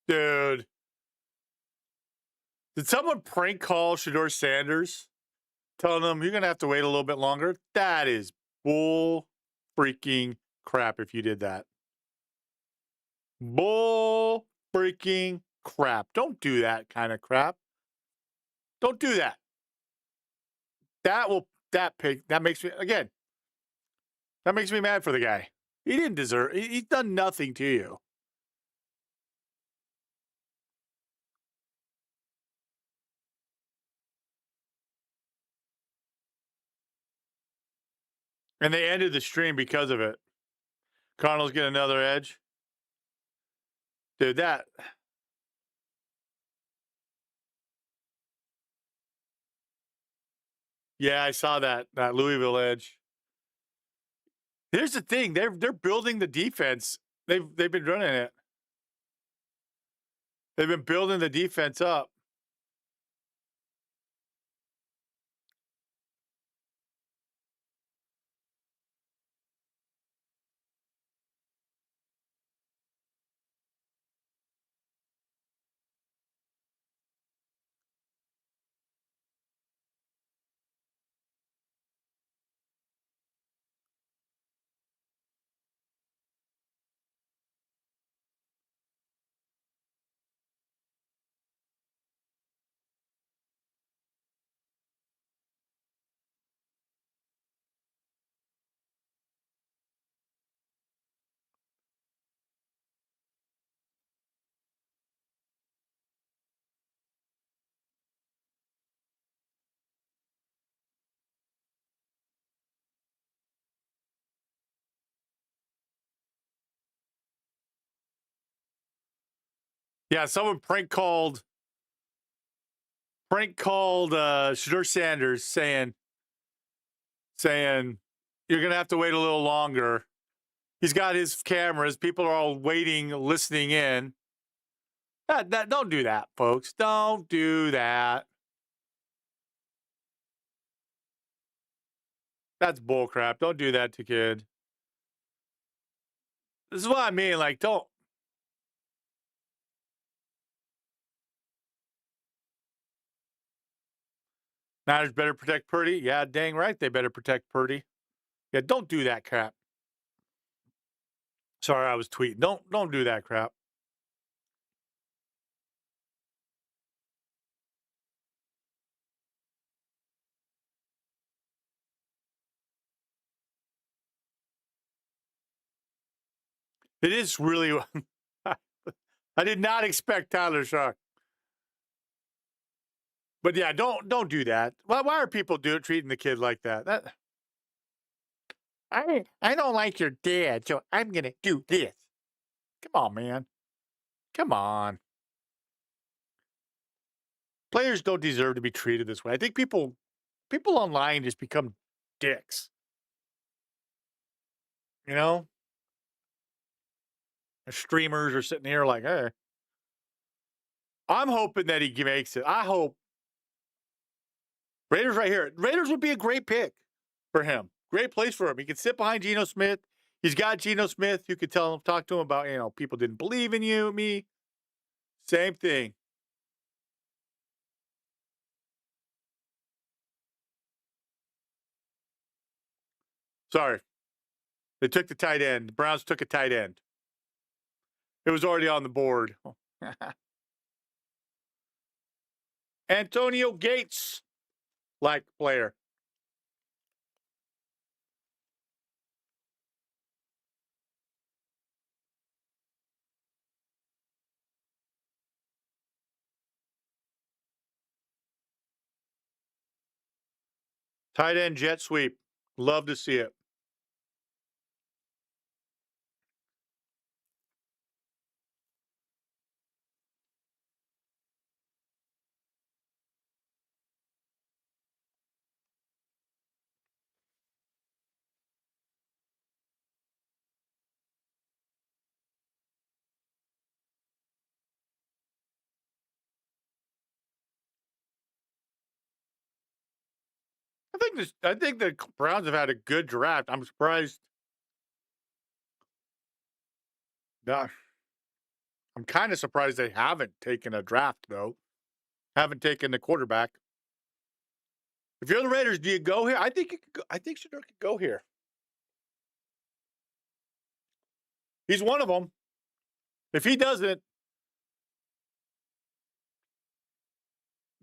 Dude. Did someone prank call Shedeur Sanders? Telling him you're going to have to wait a little bit longer? That is bull freaking crap if you did that. Bull freaking crap. Don't do that kind of crap. Don't do that. That makes me, again, that makes me mad for the guy. He didn't deserve, he's done nothing to you. And they ended the stream because of it. Cardinals get another edge. Dude, that. Yeah, I saw that Louisville edge. Here's the thing: they're building the defense. They've been running it. They've been building the defense up. Yeah, someone prank called Shedeur Sanders saying you're gonna have to wait a little longer. He's got his cameras. People are all waiting, listening in. Don't do that, folks. Don't do that. That's bullcrap. Don't do that to kid. This is what I mean. Like, don't. Niners better protect Purdy. Yeah, dang right they better protect Purdy. Yeah, don't do that crap. Sorry, I was tweeting. Don't do that crap. It is really. I did not expect Tyler Shock. But yeah, don't do that. Why are people treating the kid like that? I don't like your dad, so I'm gonna do this. Come on, man. Come on. Players don't deserve to be treated this way. I think people online just become dicks. You know? The streamers are sitting here like, hey. I'm hoping that he makes it. I hope. Raiders right here. Raiders would be a great pick for him. Great place for him. He could sit behind Geno Smith. He's got Geno Smith. You could talk to him about, people didn't believe in you, me. Same thing. Sorry. They took the tight end. The Browns took a tight end. It was already on the board. Antonio Gates, like player. Tight end jet sweep. Love to see it. I think the Browns have had a good draft. I'm surprised. Nah, I'm kind of surprised they haven't taken a draft though. Haven't taken the quarterback. If you're the Raiders, do you go here? I think I think Shedeur could go here. He's one of them. If he doesn't,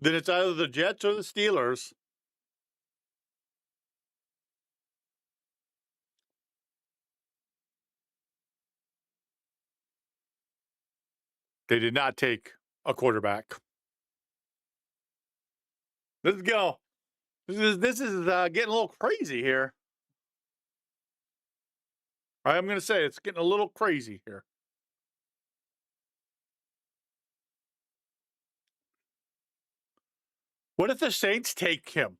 then it's either the Jets or the Steelers. They did not take a quarterback. Let's go. This is getting a little crazy here. I'm going to say it's getting a little crazy here. What if the Saints take him?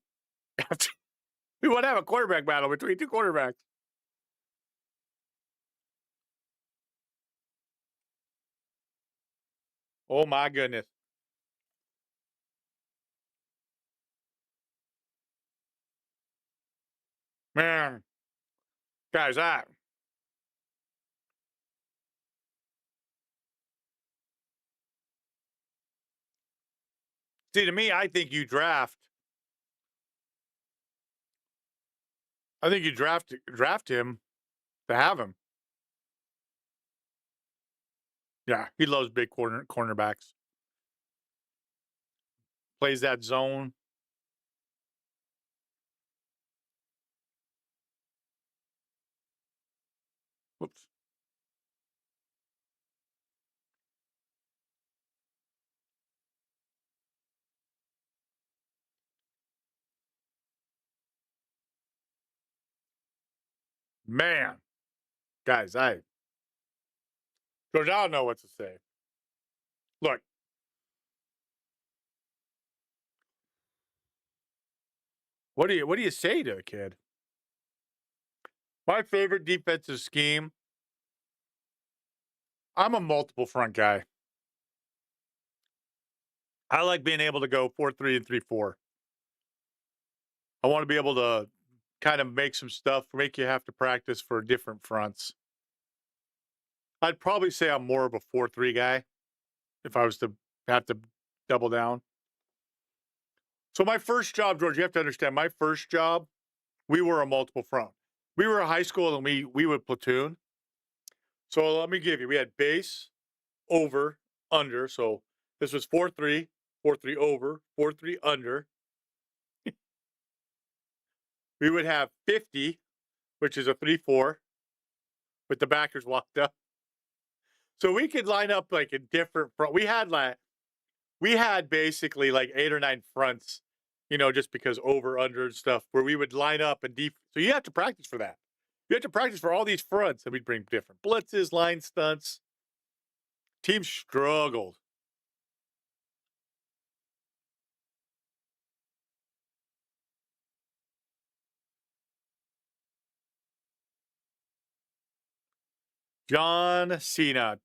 We want to have a quarterback battle between two quarterbacks. Oh my goodness. Man. Guys, see, to me, I think you draft him to have him. Yeah, he loves big cornerbacks. Plays that zone. Whoops. Man. Guys, George, I don't know what to say. Look. What do you say to a kid? My favorite defensive scheme. I'm a multiple front guy. I like being able to go 4-3 and 3-4. I want to be able to kind of make some stuff, make you have to practice for different fronts. I'd probably say I'm more of a 4-3 guy if I was to have to double down. So my first job, George, you have to understand, my first job, we were a multiple front. We were a high school and we would platoon. So let me give you, we had base, over, under. So this was 4-3, 4-3 over, 4-3 under. We would have 50, which is a 3-4, with the backers walked up. So we could line up like a different front. We had basically like 8 or 9 fronts, just because over, under and stuff, where we would line up and deep. So you have to practice for that. You have to practice for all these fronts, and we'd bring different blitzes, line stunts. Teams struggled. John Cena.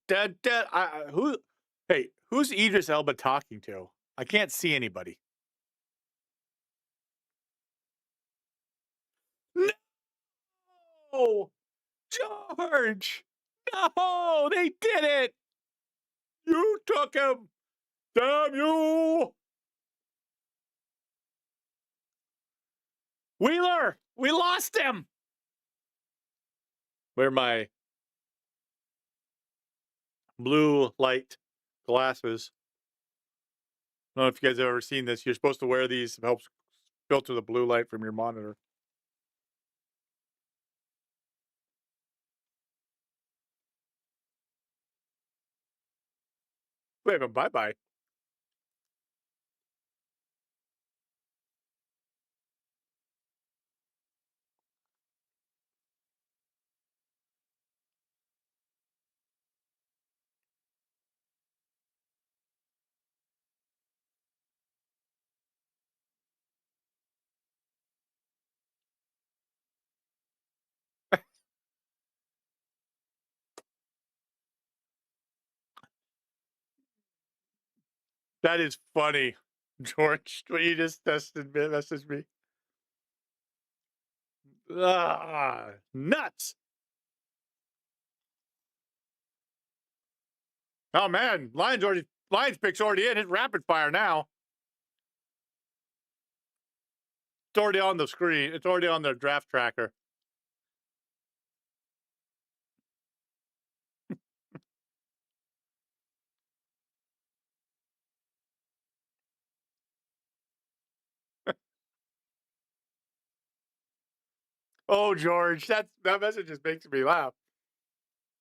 Who's Idris Elba talking to? I can't see anybody. No! George! No! They did it! You took him! Damn you! Wheeler! We lost him! Where are my blue light glasses? I don't know if you guys have ever seen this. You're supposed to wear these. It helps filter the blue light from your monitor. Wait a bye-bye. That is funny, George. What you just messaged me. Nuts. Oh man, Lions pick's already in. It's rapid fire now. It's already on the screen. It's already on the draft tracker. Oh, George, that message just makes me laugh.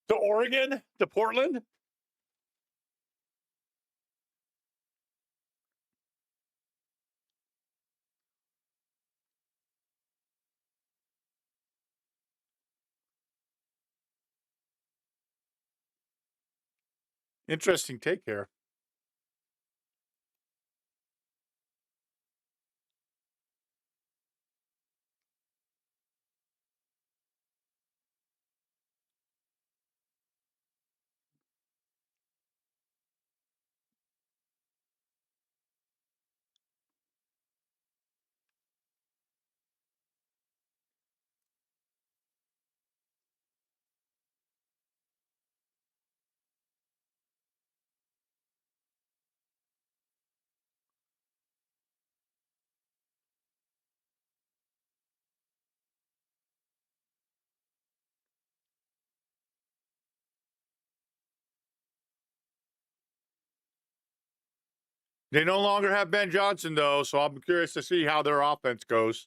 To Oregon? To Portland? Interesting take here. They no longer have Ben Johnson, though, so I'm curious to see how their offense goes.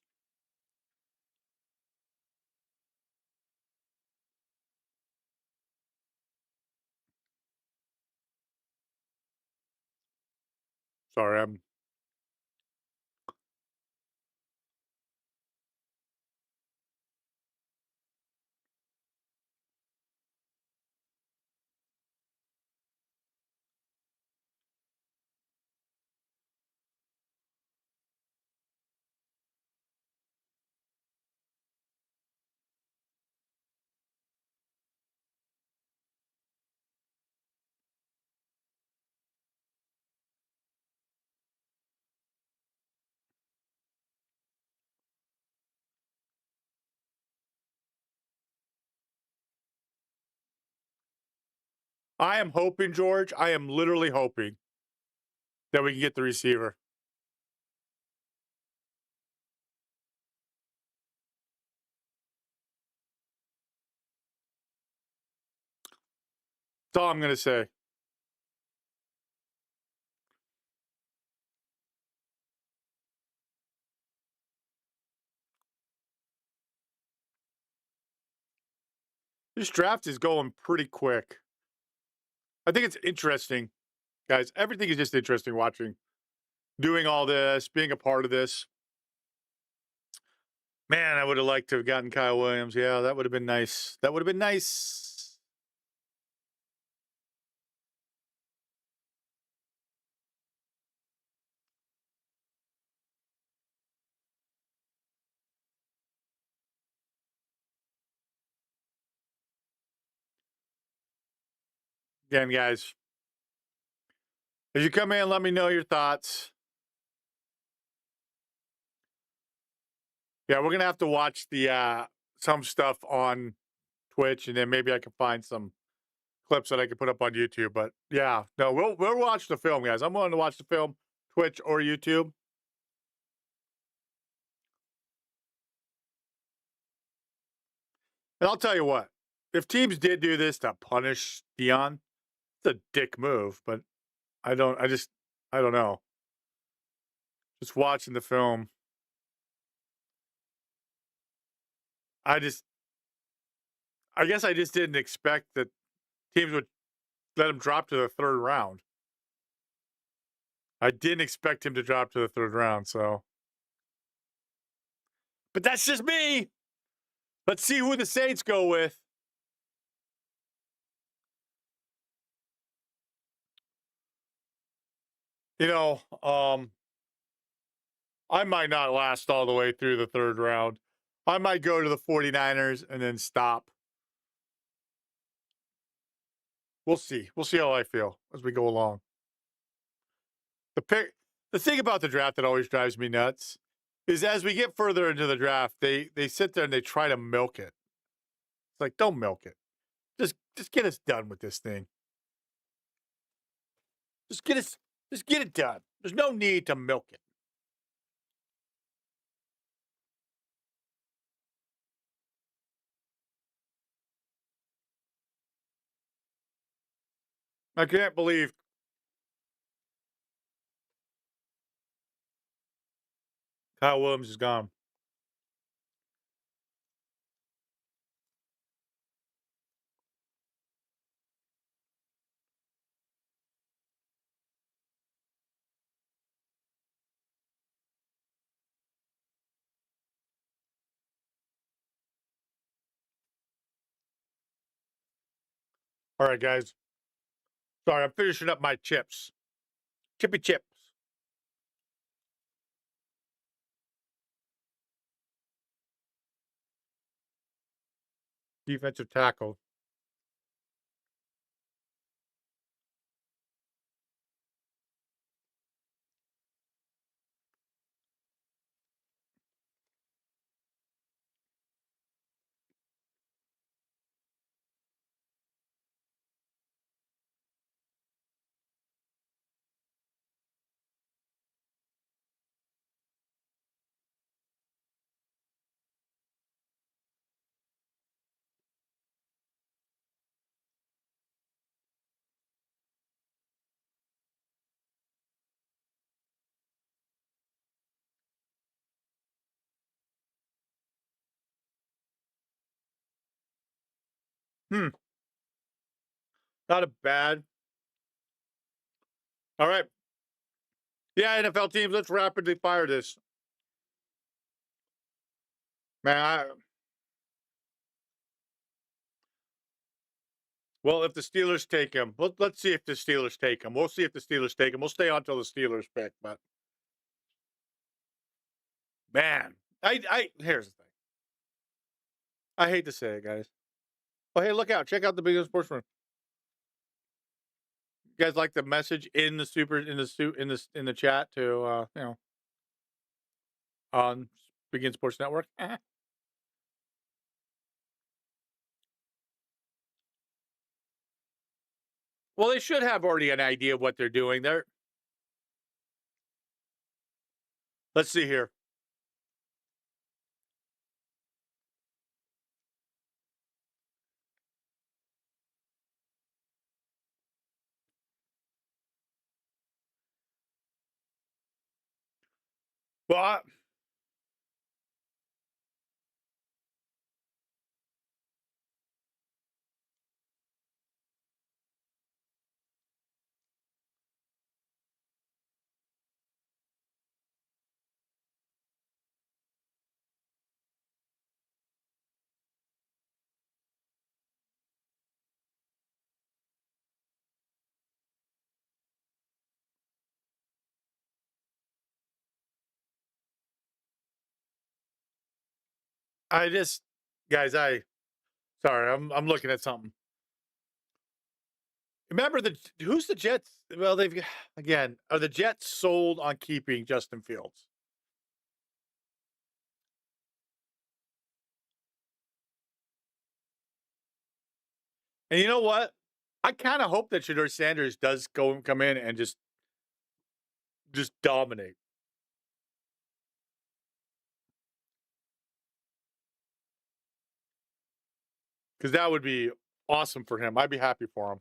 Sorry, I'm. I am hoping, George. I am literally hoping that we can get the receiver. That's all I'm going to say. This draft is going pretty quick. I think it's interesting, guys. Everything is just interesting watching, doing all this, being a part of this. Man, I would have liked to have gotten Kyle Williams. Yeah, that would have been nice. That would have been nice. Again, guys, as you come in, let me know your thoughts. Yeah, we're gonna have to watch the some stuff on Twitch, and then maybe I can find some clips that I can put up on YouTube. But yeah, no, we'll watch the film, guys. I'm willing to watch the film, Twitch or YouTube. And I'll tell you what, if teams did do this to punish Dion, it's a dick move. But I don't know. Just watching the film, I guess I just didn't expect that teams would let him drop to the third round. I didn't expect him to drop to the third round, so. But that's just me. Let's see who the Saints go with. You know, I might not last all the way through the third round. I might go to the 49ers and then stop. We'll see. We'll see how I feel as we go along. The thing about the draft that always drives me nuts is as we get further into the draft, they sit there and they try to milk it. It's like, don't milk it. Just get us done with this thing. Just get it done. There's no need to milk it. I can't believe Kyle Williams is gone. All right, guys. Sorry, I'm finishing up my chips. Chippy chips. Defensive tackle. Not a bad. All right. Yeah, NFL teams, let's rapidly fire this. Man, well, if the Steelers take him, let's see if the Steelers take him. We'll see if the Steelers take him. We'll stay on until the Steelers pick, but man, here's the thing. I hate to say it, guys. Oh, hey, look out. Check out the biggest sports room. You guys like the message in the chat to on Begin Sports Network? Well, they should have already an idea of what they're doing. Let's see here. Well, guys, sorry, I'm looking at something. Remember who's the Jets? Well, are the Jets sold on keeping Justin Fields? And you know what? I kind of hope that Shedeur Sanders does come in and just dominate. Because that would be awesome for him. I'd be happy for him.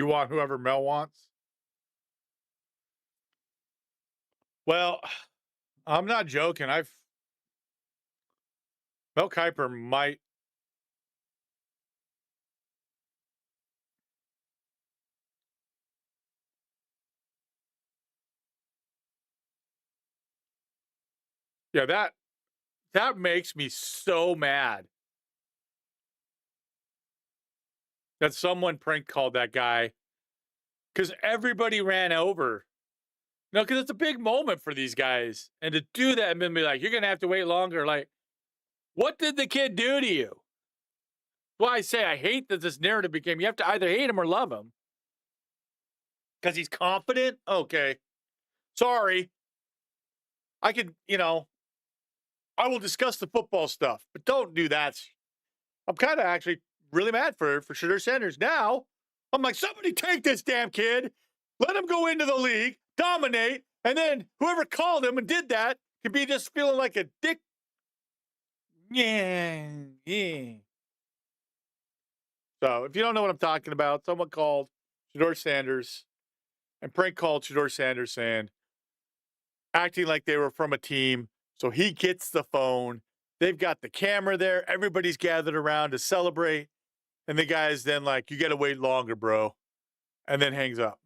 You want whoever Mel wants? Well, I'm not joking. Mel Kiper might. Yeah, that makes me so mad that someone prank called that guy because everybody ran over. No, because it's a big moment for these guys. And to do that and then be like, you're going to have to wait longer. Like, what did the kid do to you? Well, I say I hate that this narrative became you have to either hate him or love him. Because he's confident? Okay. Sorry. I could, I will discuss the football stuff, but don't do that. I'm kind of actually really mad for Shedeur Sanders. Now, I'm like, somebody take this damn kid, let him go into the league, dominate, and then whoever called him and did that could be just feeling like a dick. Yeah. So if you don't know what I'm talking about, someone called Shedeur Sanders and prank called Shedeur Sanders acting like they were from a team. So he gets the phone. They've got the camera there. Everybody's gathered around to celebrate. And the guy's then like, you got to wait longer, bro. And then hangs up.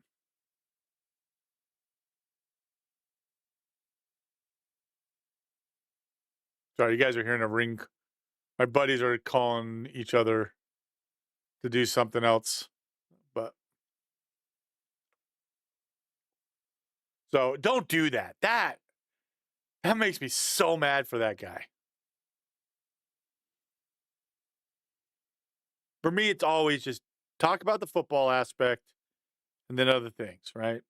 Sorry, you guys are hearing a ring. My buddies are calling each other to do something else. But so don't do that. That makes me so mad for that guy. For me, it's always just talk about the football aspect and then other things, right?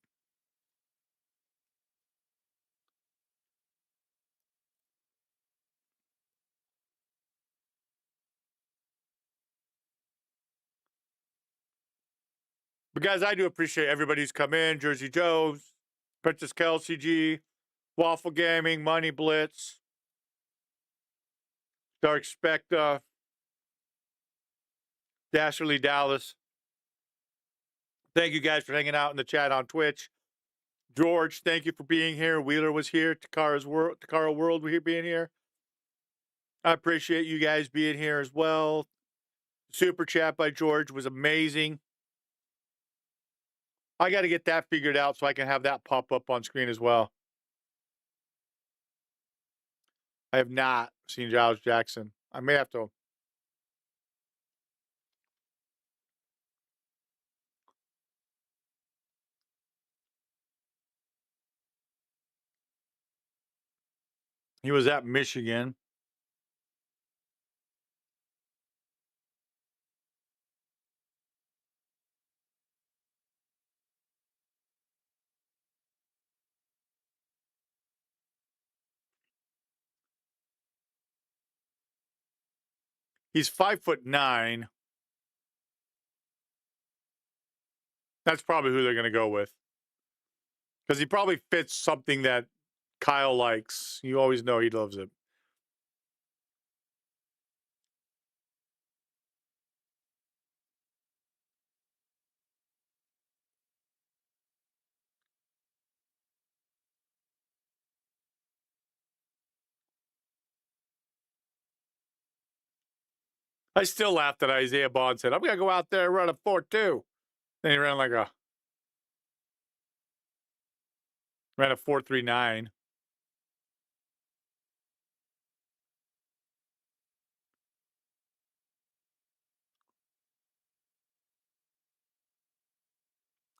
But guys, I do appreciate everybody who's come in. Jersey Joe's, Princess Kelsey G, Waffle Gaming, Money Blitz, Dark Specta, Dasherly Dallas. Thank you guys for hanging out in the chat on Twitch. George, thank you for being here. Wheeler was here. Takara World was here being here. I appreciate you guys being here as well. Super chat by George was amazing. I got to get that figured out so I can have that pop up on screen as well. I have not seen Giles Jackson. I may have to. He was at Michigan. He's 5'9". That's probably who they're going to go with. Because he probably fits something that Kyle likes. You always know he loves it. I still laughed at Isaiah Bond said, I'm going to go out there and run a 4.2. Then he ran a 4.39.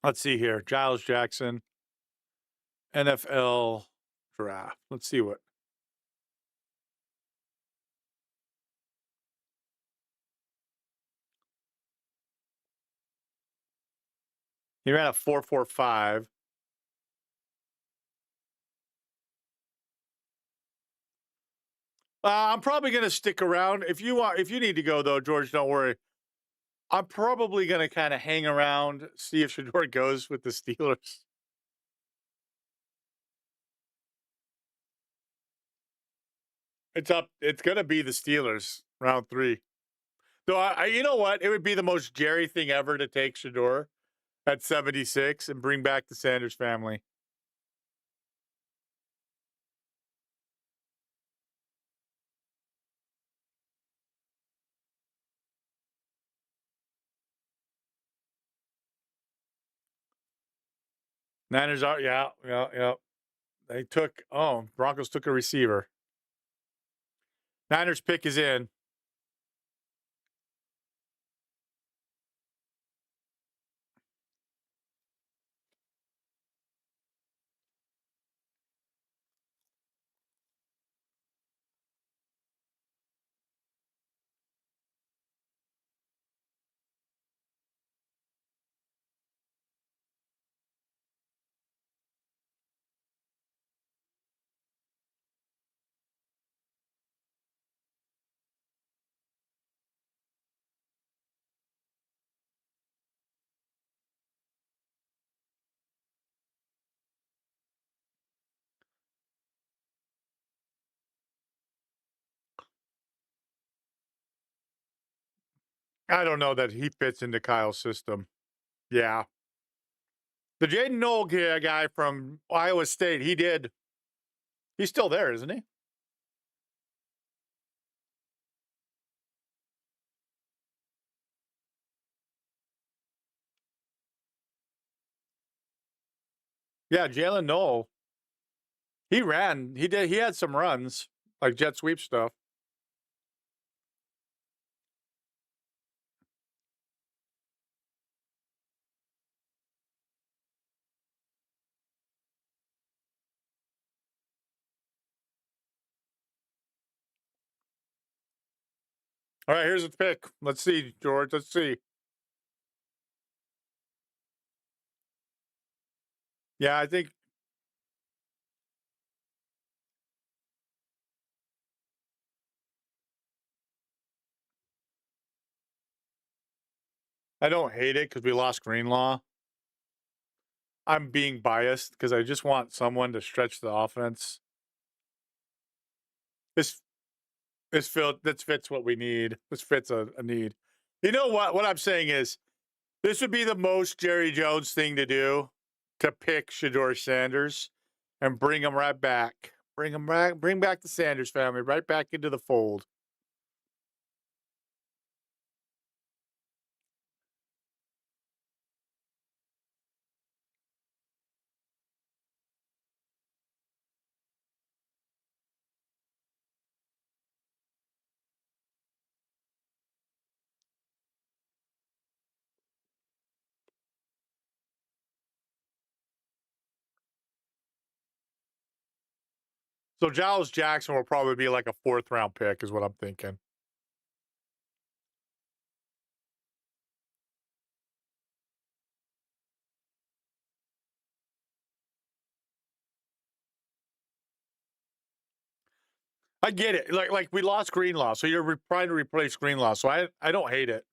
Let's see here. Giles Jackson, NFL draft. Let's see what. He ran a 4.45. I'm probably going to stick around. If you need to go though, George, don't worry. I'm probably going to kind of hang around, see if Shedeur goes with the Steelers. It's up. It's going to be the Steelers round 3. So you know what? It would be the most Jerry thing ever to take Shedeur at 76 and bring back the Sanders family. Niners are, yeah. They took, Broncos took a receiver. Niners pick is in. I don't know that he fits into Kyle's system. Yeah. The Jaden Knoll guy from Iowa State, he's still there, isn't he? Yeah, Jalen Knoll. He ran. He had some runs, like jet sweep stuff. All right, here's the pick. Let's see, George. Let's see. Yeah, I think I don't hate it because we lost Greenlaw. I'm being biased because I just want someone to stretch the offense. This fits what we need. This fits a need. You know what? What I'm saying is, this would be the most Jerry Jones thing to do, to pick Shedeur Sanders and bring him right back. Bring him back. Bring back the Sanders family right back into the fold. So Giles Jackson will probably be like a 4th round pick, is what I'm thinking. I get it. Like we lost Greenlaw, so you're trying to replace Greenlaw. So I don't hate it.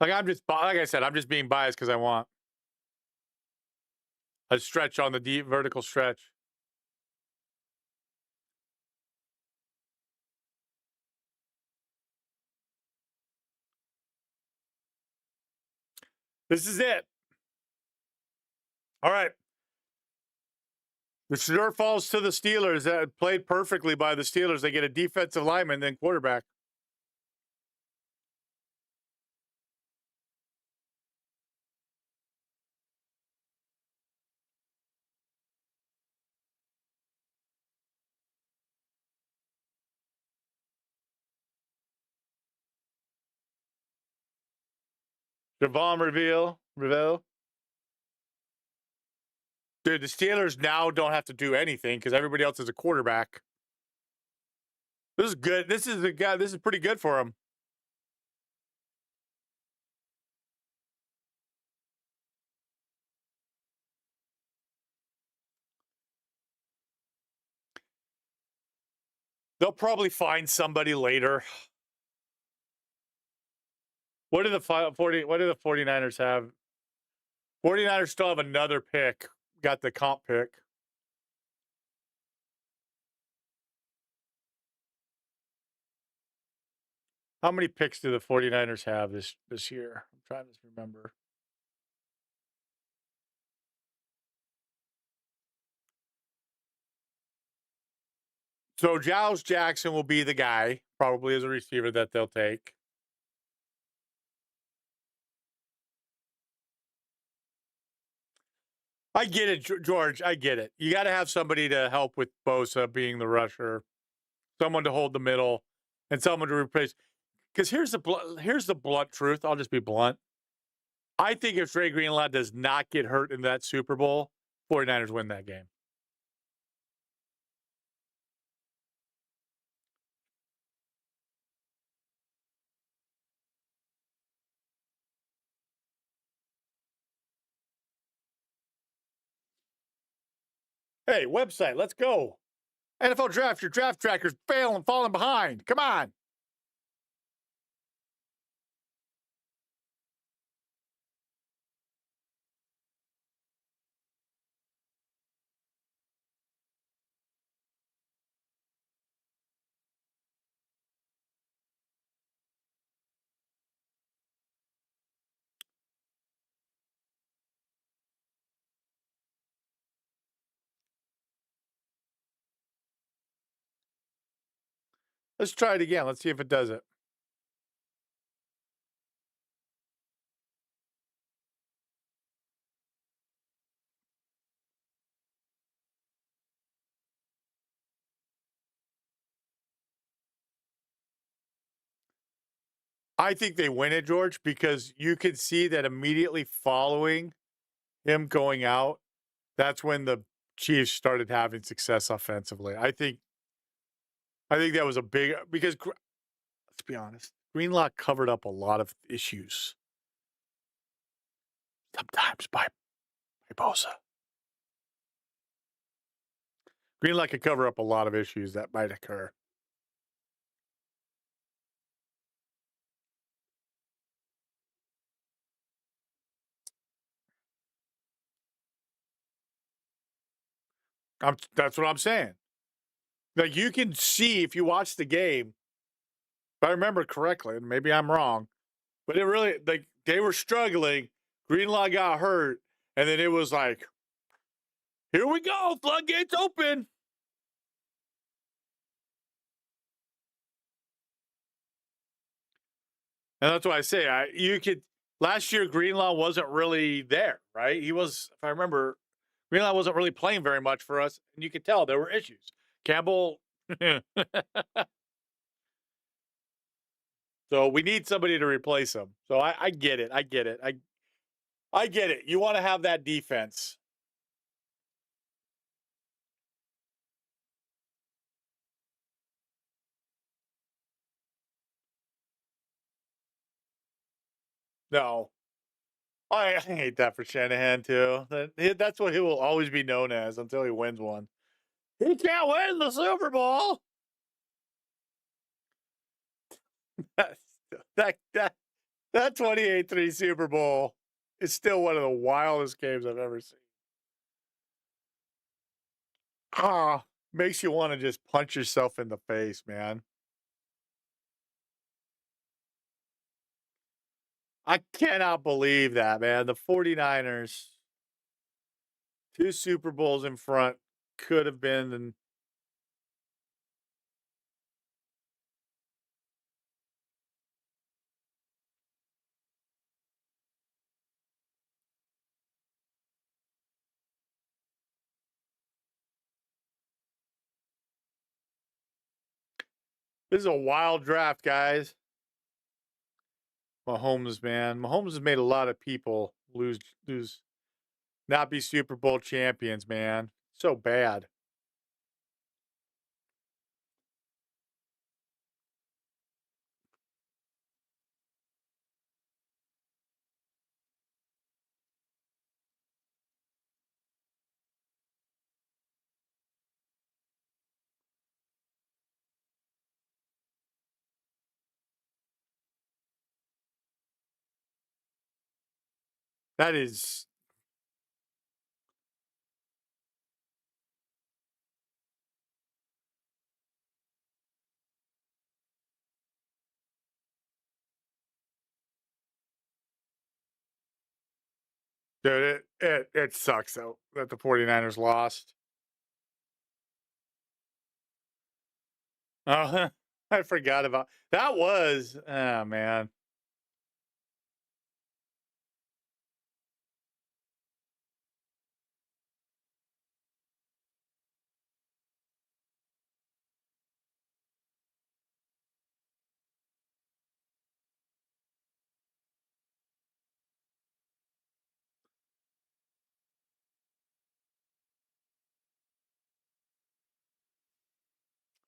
Like I said, I'm just being biased because I want a stretch on the deep vertical stretch. This is it. All right. The Shedeur falls to the Steelers. That played perfectly by the Steelers. They get a defensive lineman, then quarterback. Javon Reveal. Dude, the Steelers now don't have to do anything because everybody else is a quarterback. This is good. This is pretty good for them. They'll probably find somebody later. What do the 49ers have? 49ers still have another pick. Got the comp pick. How many picks do the 49ers have this year? I'm trying to remember. So Giles Jackson will be the guy, probably as a receiver that they'll take. I get it, George. I get it. You got to have somebody to help with Bosa being the rusher, someone to hold the middle, and someone to replace. Because here's the blunt truth. I'll just be blunt. I think if Dre Greenlaw does not get hurt in that Super Bowl, 49ers win that game. Hey, website, let's go. NFL Draft, your draft tracker's falling behind. Come on. Let's try it again. Let's see if it does it. I think they win it, George, because you could see that immediately following him going out, that's when the Chiefs started having success offensively. I think that was a big because let's be honest, Greenlaw covered up a lot of issues. Sometimes by Bosa. Greenlaw could cover up a lot of issues that might occur. That's what I'm saying. Like you can see if you watch the game, if I remember correctly, and maybe I'm wrong, but it really like they were struggling. Greenlaw got hurt, and then it was like, here we go, floodgates open. And that's why I say you could. Last year, Greenlaw wasn't really there, right? He was, if I remember, Greenlaw wasn't really playing very much for us, and you could tell there were issues. Campbell. So we need somebody to replace him. So I get it. I get it. I get it. You want to have that defense. No. I hate that for Shanahan, too. That's what he will always be known as until he wins one. He can't win the Super Bowl. that 28-3 Super Bowl is still one of the wildest games I've ever seen. Makes you want to just punch yourself in the face, man. I cannot believe that, man. The 49ers, 2 Super Bowls in front, could have been. And this is a wild draft, guys. Mahomes, man. Mahomes has made a lot of people lose, not be Super Bowl champions, man. So bad. That is. Dude, it sucks though that the 49ers lost. Oh, I forgot about that. Was oh man.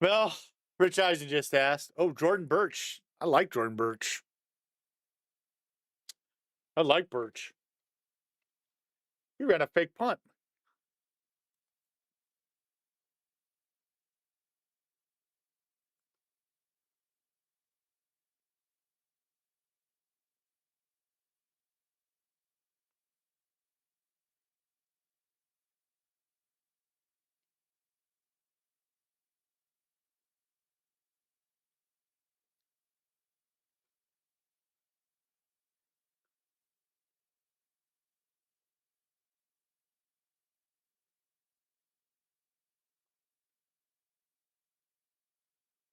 Well, Rich Eisen just asked. Oh, Jordan Birch. I like Jordan Birch. I like Birch. He ran a fake punt.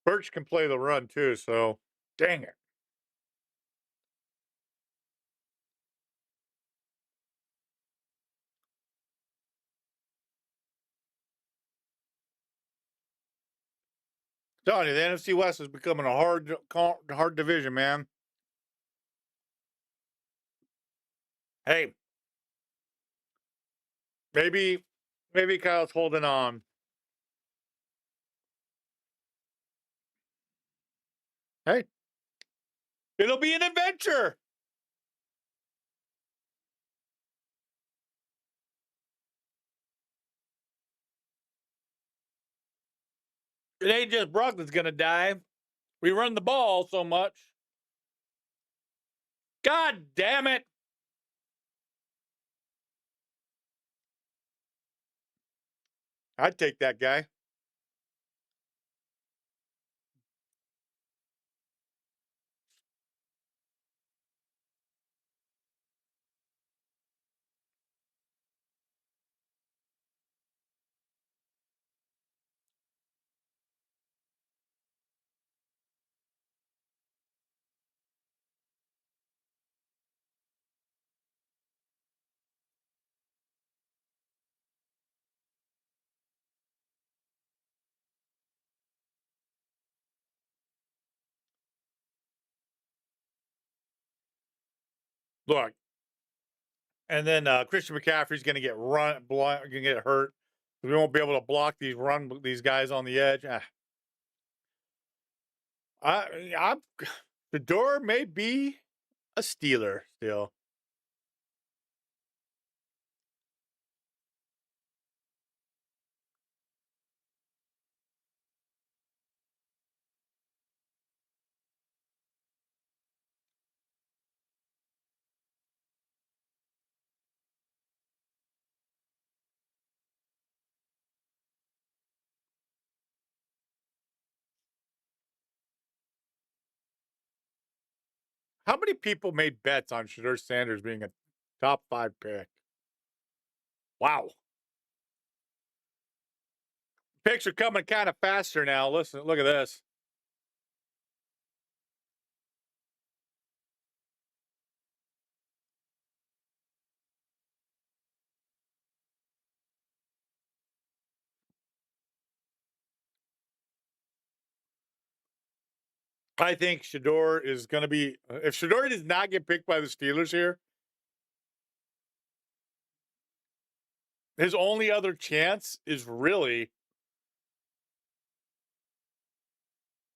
Birch can play the run too, so dang it. Telling you, the NFC West is becoming a hard division, man. Hey, maybe Kyle's holding on. Hey, it'll be an adventure. It ain't just Brock that's gonna die. We run the ball so much. God damn it. I'd take that guy. Look, and then Christian McCaffrey's going to get going to get hurt. We won't be able to block these guys on the edge. The door may be a Steeler still. How many people made bets on Shedeur Sanders being a top 5 pick? Wow. Picks are coming kind of faster now. Listen, look at this. I think Shedeur is going to be. If Shedeur does not get picked by the Steelers here, his only other chance is really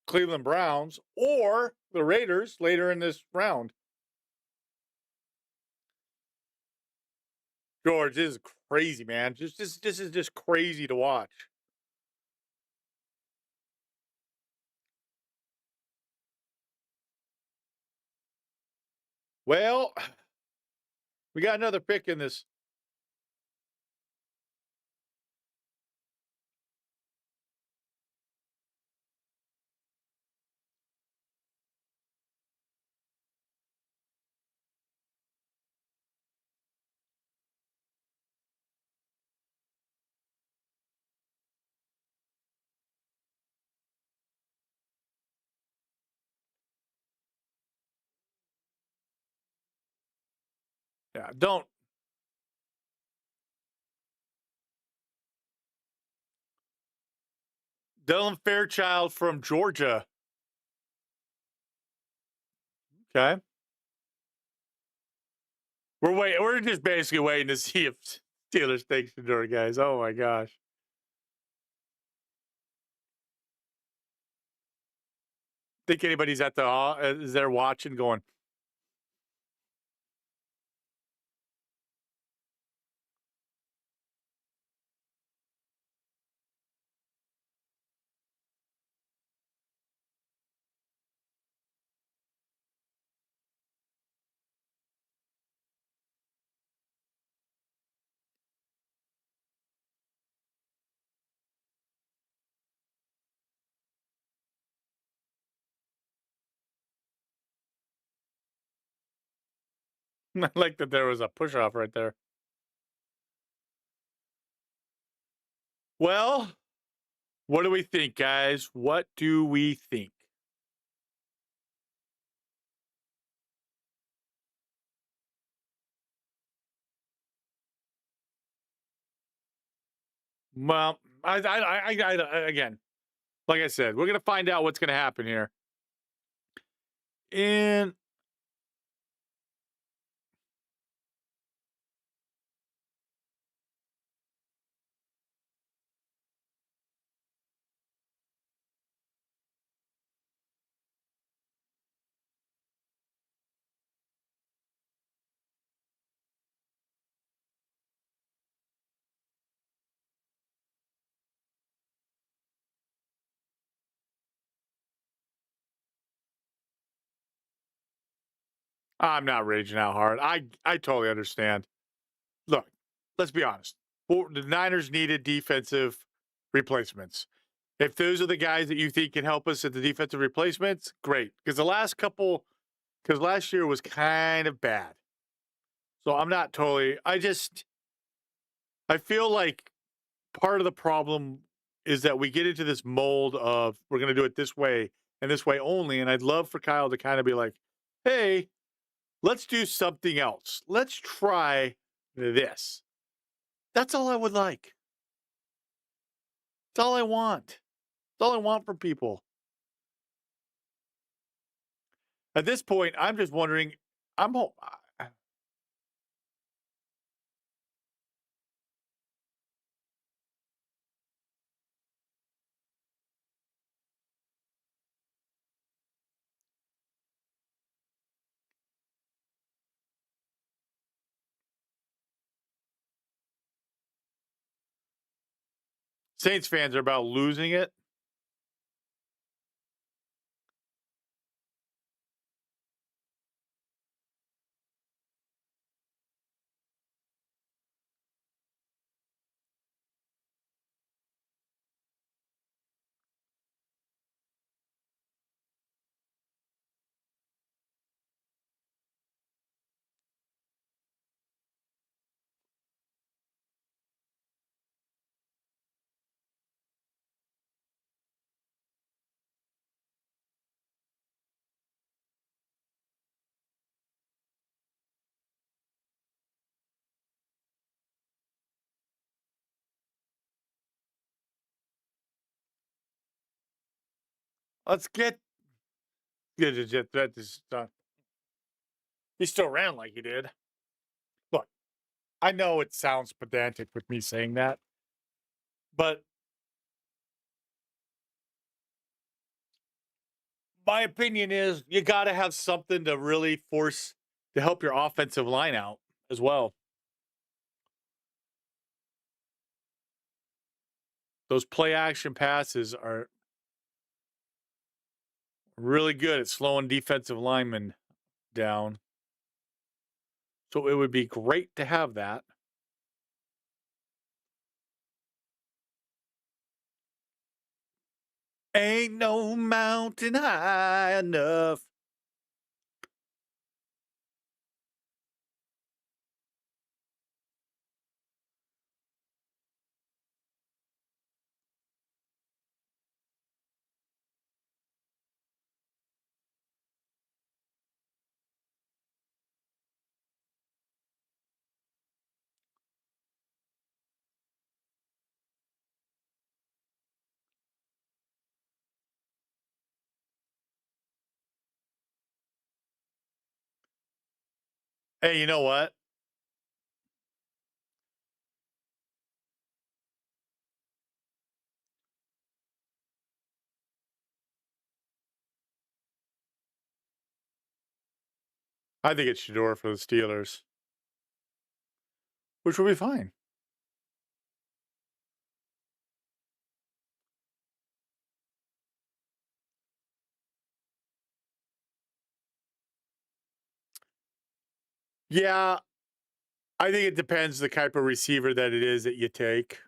Cleveland Browns or the Raiders later in this round. George, this is crazy, man. This is just crazy to watch. Well, we got another pick in this. Yeah, don't. Dylan Fairchild from Georgia. Okay. We're just basically waiting to see if Steelers take Shedeur, guys. Oh my gosh. Think anybody's at the is there watching going, I like that there was a push off right there. Well, what do we think, guys? What do we think? Well, again, like I said, we're gonna find out what's gonna happen here. And I'm not raging out hard. I totally understand. Look, let's be honest. The Niners needed defensive replacements. If those are the guys that you think can help us at the defensive replacements, great. Because last year was kind of bad. So I'm not totally. I feel like part of the problem is that we get into this mold of we're going to do it this way and this way only. And I'd love for Kyle to kind of be like, hey, let's do something else. Let's try this. That's all I would like. That's all I want. That's all I want from people. At this point, I'm just wondering. I'm Saints fans are about losing it. Let's get that. He still ran like he did. Look, I know it sounds pedantic with me saying that, but my opinion is you got to have something to really force to help your offensive line out as well. Those play action passes are really good at slowing defensive linemen down. So it would be great to have that. Ain't no mountain high enough. Hey, you know what? I think it's Shedeur for the Steelers, which will be fine. Yeah, I think it depends the type of receiver that it is that you take.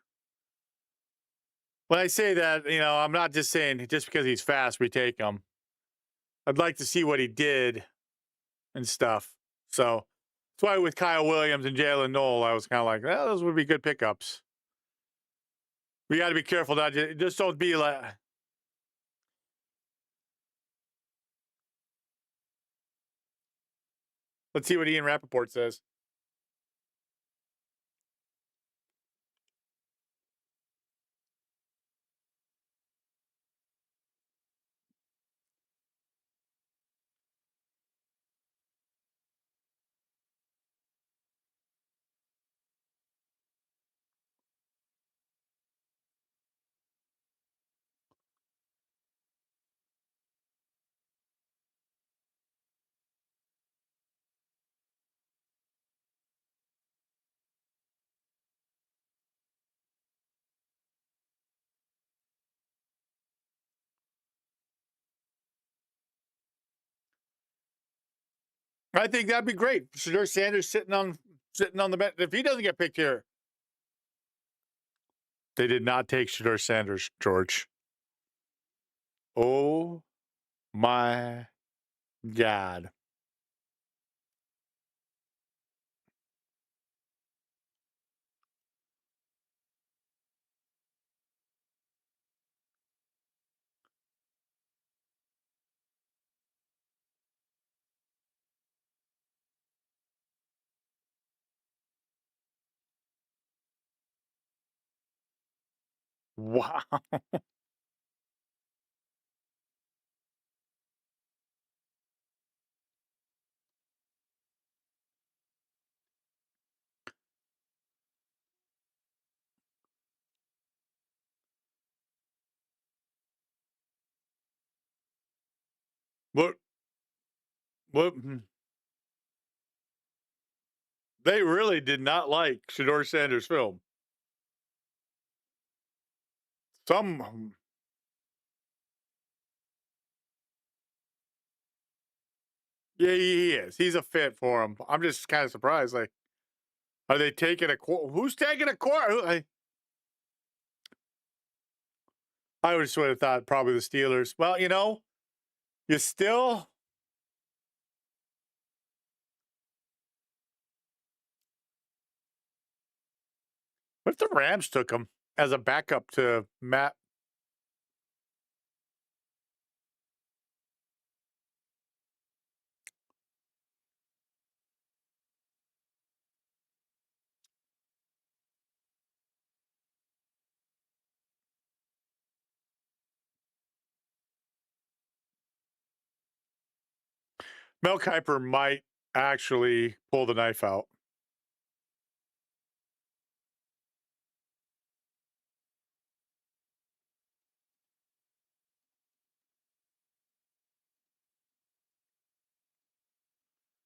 When I say that, I'm not just saying just because he's fast, we take him. I'd like to see what he did and stuff. So that's why with Kyle Williams and Jalen Noel, I was kind of like, well, those would be good pickups. We got to be careful not just don't be like. Let's see what Ian Rappaport says. I think that'd be great. Shedeur Sanders sitting on the bench. If he doesn't get picked here, they did not take Shedeur Sanders, George. Oh my God. Wow. What? They really did not like Shedeur Sanders' film. Yeah, he is. He's a fit for him. I'm just kind of surprised. Like, are they taking a quarter? Who's taking a quarter? I would have thought probably the Steelers. Well, you still. What if the Rams took him as a backup to Matt? Mel Kiper might actually pull the knife out.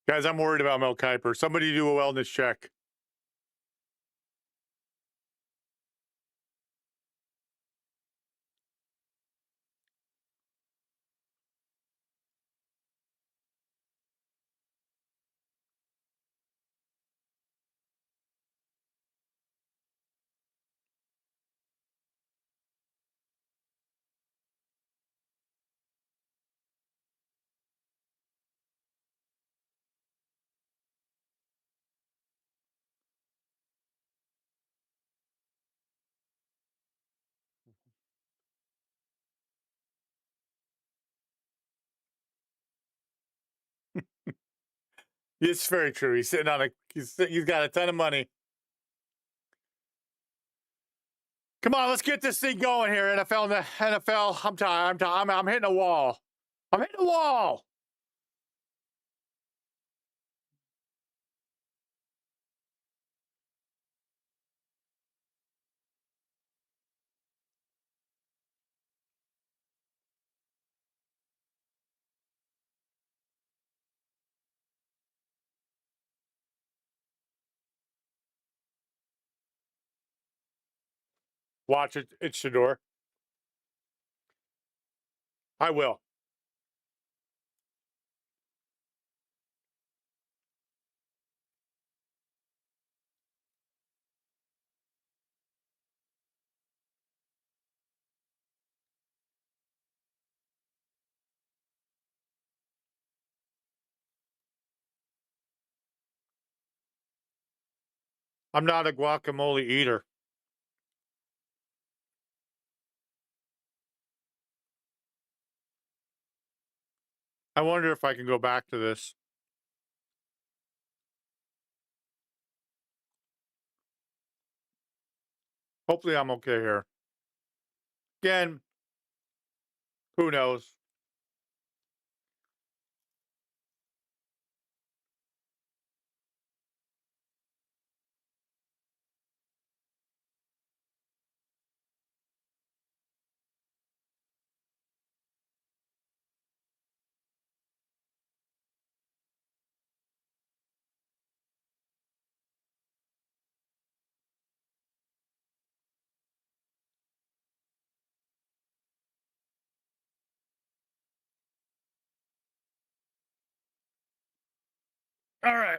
Guys, I'm worried about Mel Kiper. Somebody do a wellness check. It's very true. He's sitting on he's got a ton of money. Come on, let's get this thing going here, NFL. I'm tired. I'm hitting a wall. I'm hitting a wall. Watch it. It's Shedeur. I will. I'm not a guacamole eater. I wonder if I can go back to this. Hopefully I'm okay here. Again, who knows? All right.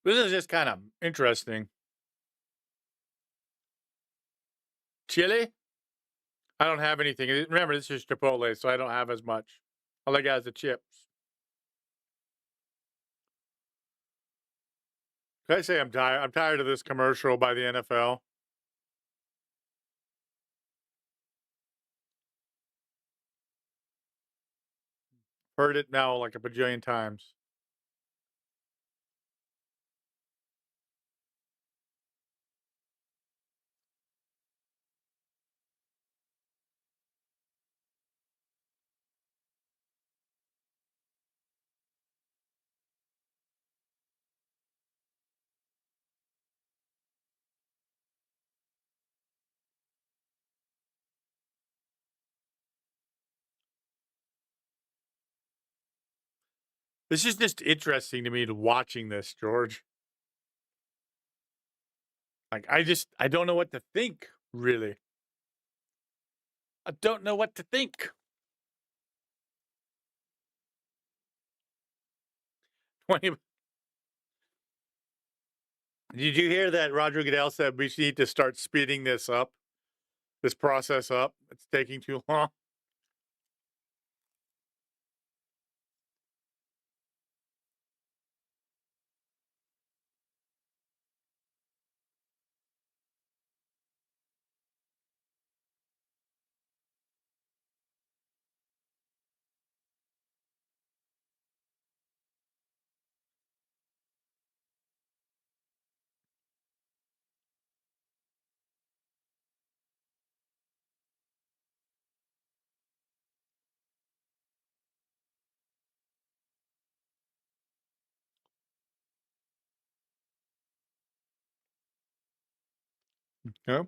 This is just kind of interesting. Chili? I don't have anything. Remember, this is Chipotle, so I don't have as much. All I got is the chips. Can I say I'm tired? I'm tired of this commercial by the NFL. Heard it now like a bajillion times. This is just interesting to me to watching this, George. Like, I don't know what to think, really. I don't know what to think. 20. Did you hear that Roger Goodell said we need to start speeding this up, this process up? It's taking too long. Yeah.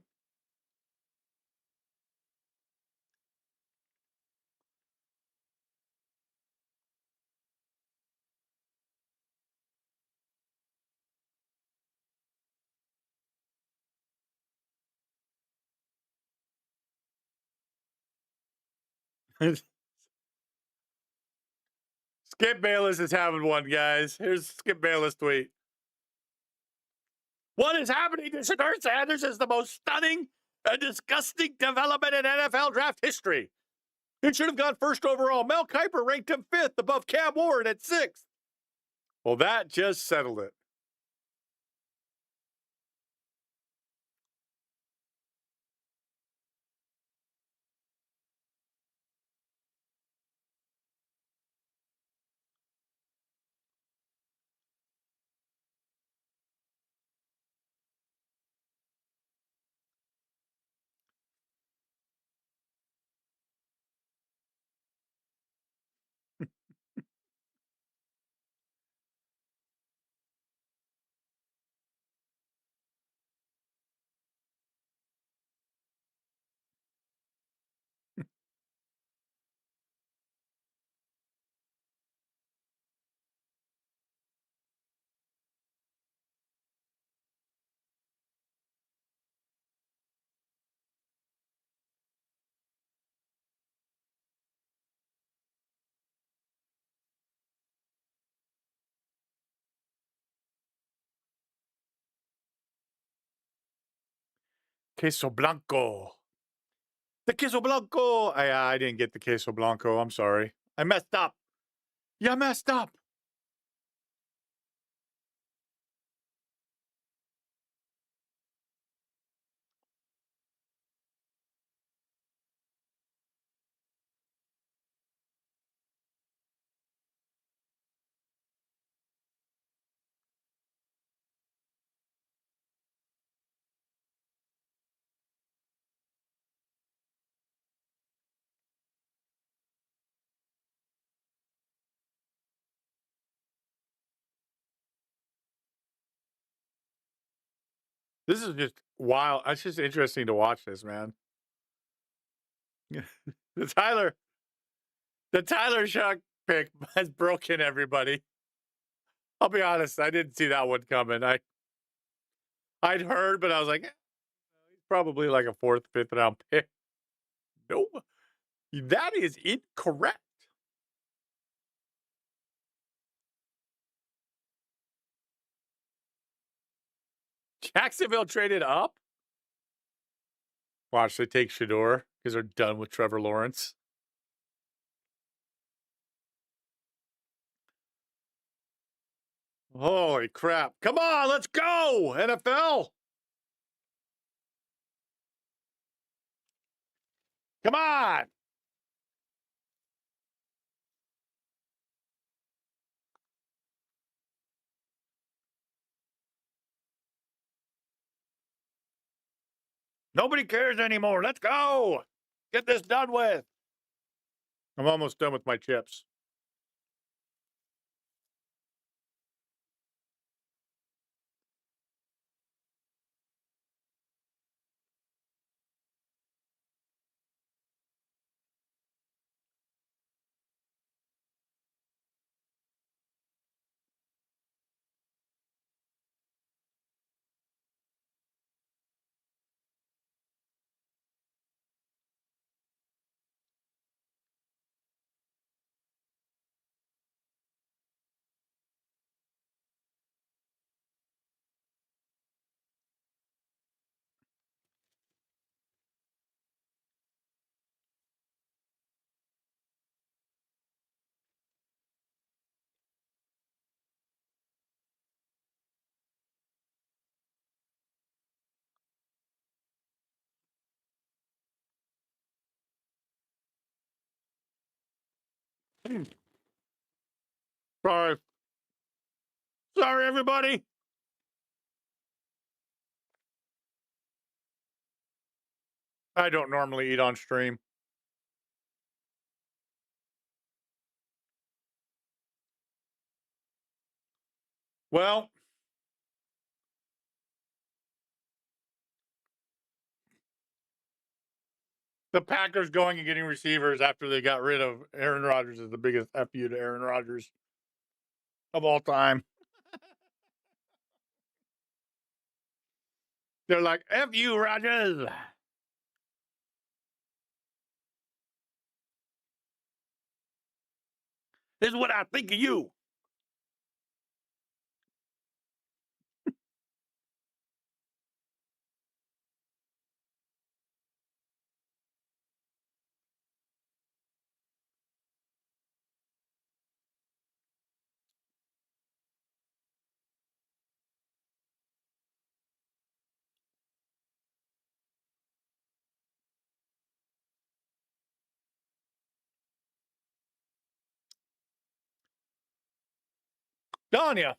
Skip Bayless is having one, guys. Here's Skip Bayless' tweet. What is happening to Shedeur Sanders is the most stunning and disgusting development in NFL draft history. He should have gone first overall. Mel Kiper ranked him 5th above Cam Ward at 6th. Well, that just settled it. Queso Blanco. The Queso Blanco. I didn't get the Queso Blanco. I'm sorry. I messed up. You messed up. This is just wild. It's just interesting to watch this, man. the Tyler Shuck pick has broken everybody. I'll be honest, I didn't see that one coming. I'd heard, but I was like, he's probably like a 4th, 5th round pick. Nope. That is incorrect. Jacksonville traded up? Watch, they take Shedeur because they're done with Trevor Lawrence. Holy crap. Come on, let's go, NFL. Come on. Nobody cares anymore. Let's go. Get this done with. I'm almost done with my chips. Sorry. Sorry, everybody. I don't normally eat on stream. Well, the Packers going and getting receivers after they got rid of Aaron Rodgers is the biggest F you to Aaron Rodgers of all time. They're like, F you, Rodgers. This is what I think of you. Telling you,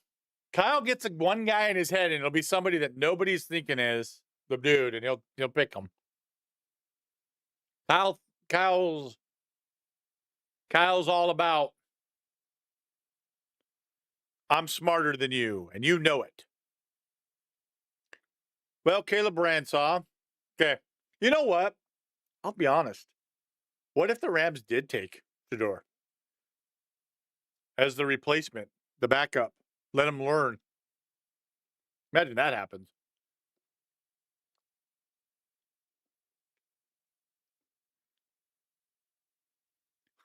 Kyle gets one guy in his head, and it'll be somebody that nobody's thinking is the dude, and he'll pick him. Kyle's all about, I'm smarter than you, and you know it. Well, Caleb Bransaw. Okay. You know what? I'll be honest. What if the Rams did take Shedeur as the replacement, the backup? Let him learn. Imagine that happens.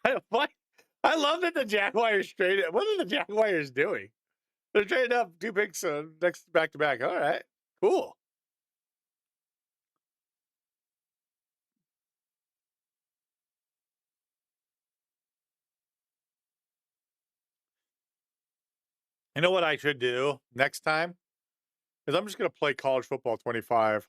I love that the Jaguars traded. What are the Jaguars doing? They're trading up 2 picks next back to back. All right. Cool. You know what I should do next time? Is I'm just going to play College Football 25.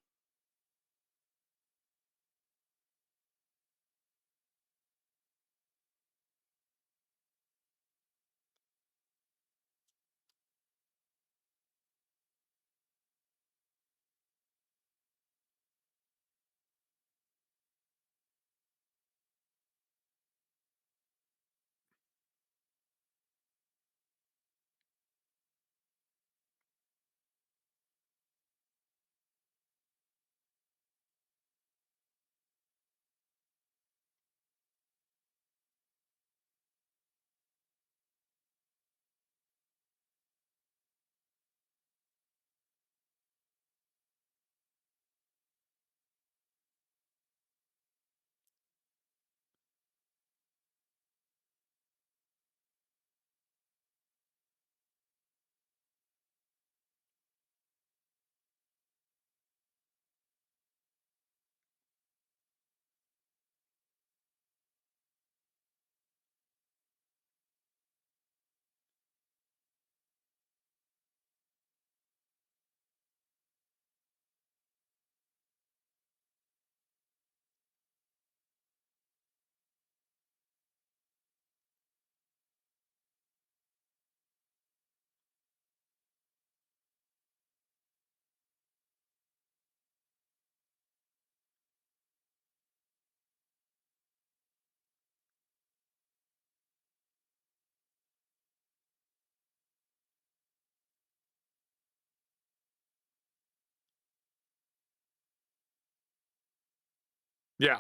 Yeah.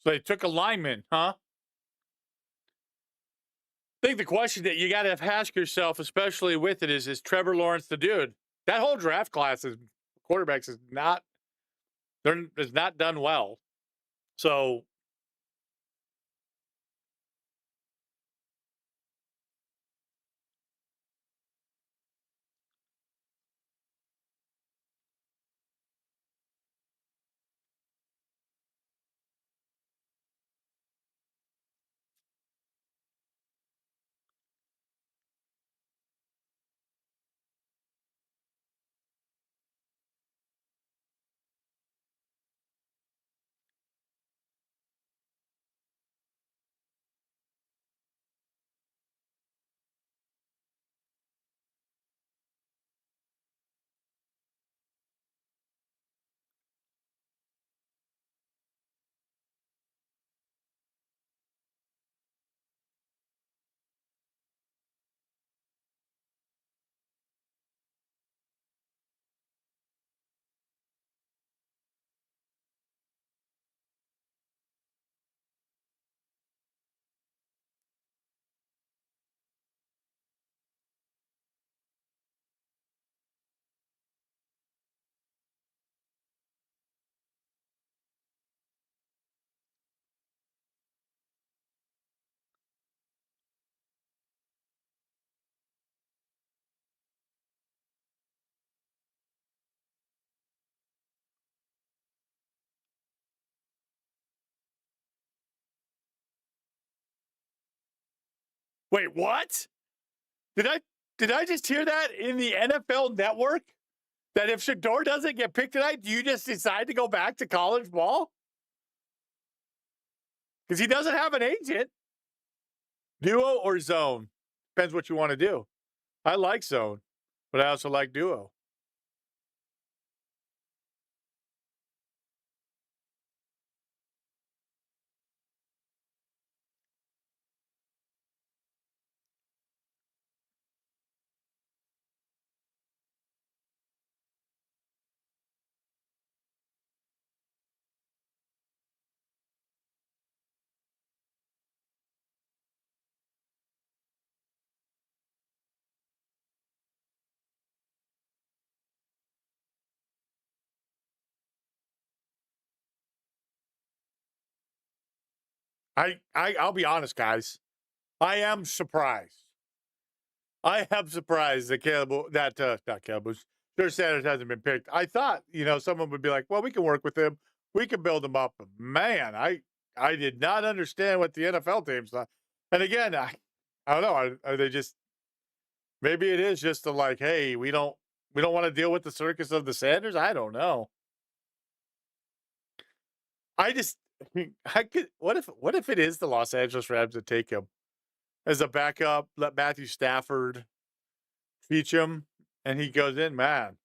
So they took a lineman, huh? I think the question that you got to ask yourself, especially with it, is Trevor Lawrence the dude? That whole draft class is quarterbacks is not done well. So wait, what? Did I just hear that in the NFL Network? That if Shedeur doesn't get picked tonight, do you just decide to go back to college ball? Because he doesn't have an agent. Duo or zone? Depends what you want to do. I like zone, but I also like duo. I'll be honest, guys. I am surprised. I am surprised that not Caleb, Shedeur Sanders hasn't been picked. I thought, someone would be like, well, we can work with him. We can build him up. But man, I did not understand what the NFL teams thought. And again, I don't know. Are they just, maybe it is just the like, hey, we don't want to deal with the circus of the Sanders? I don't know. What if it is the Los Angeles Rams that take him as a backup, let Matthew Stafford feature him, and he goes in, man.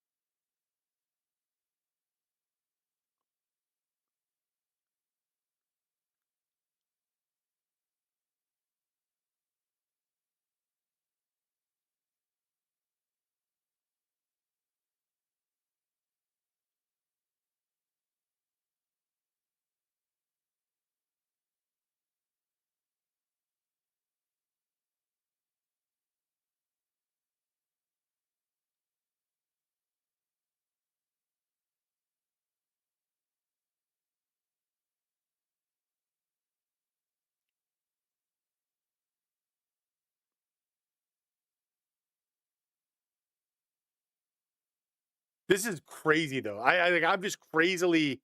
This is crazy, though. I think I'm just crazily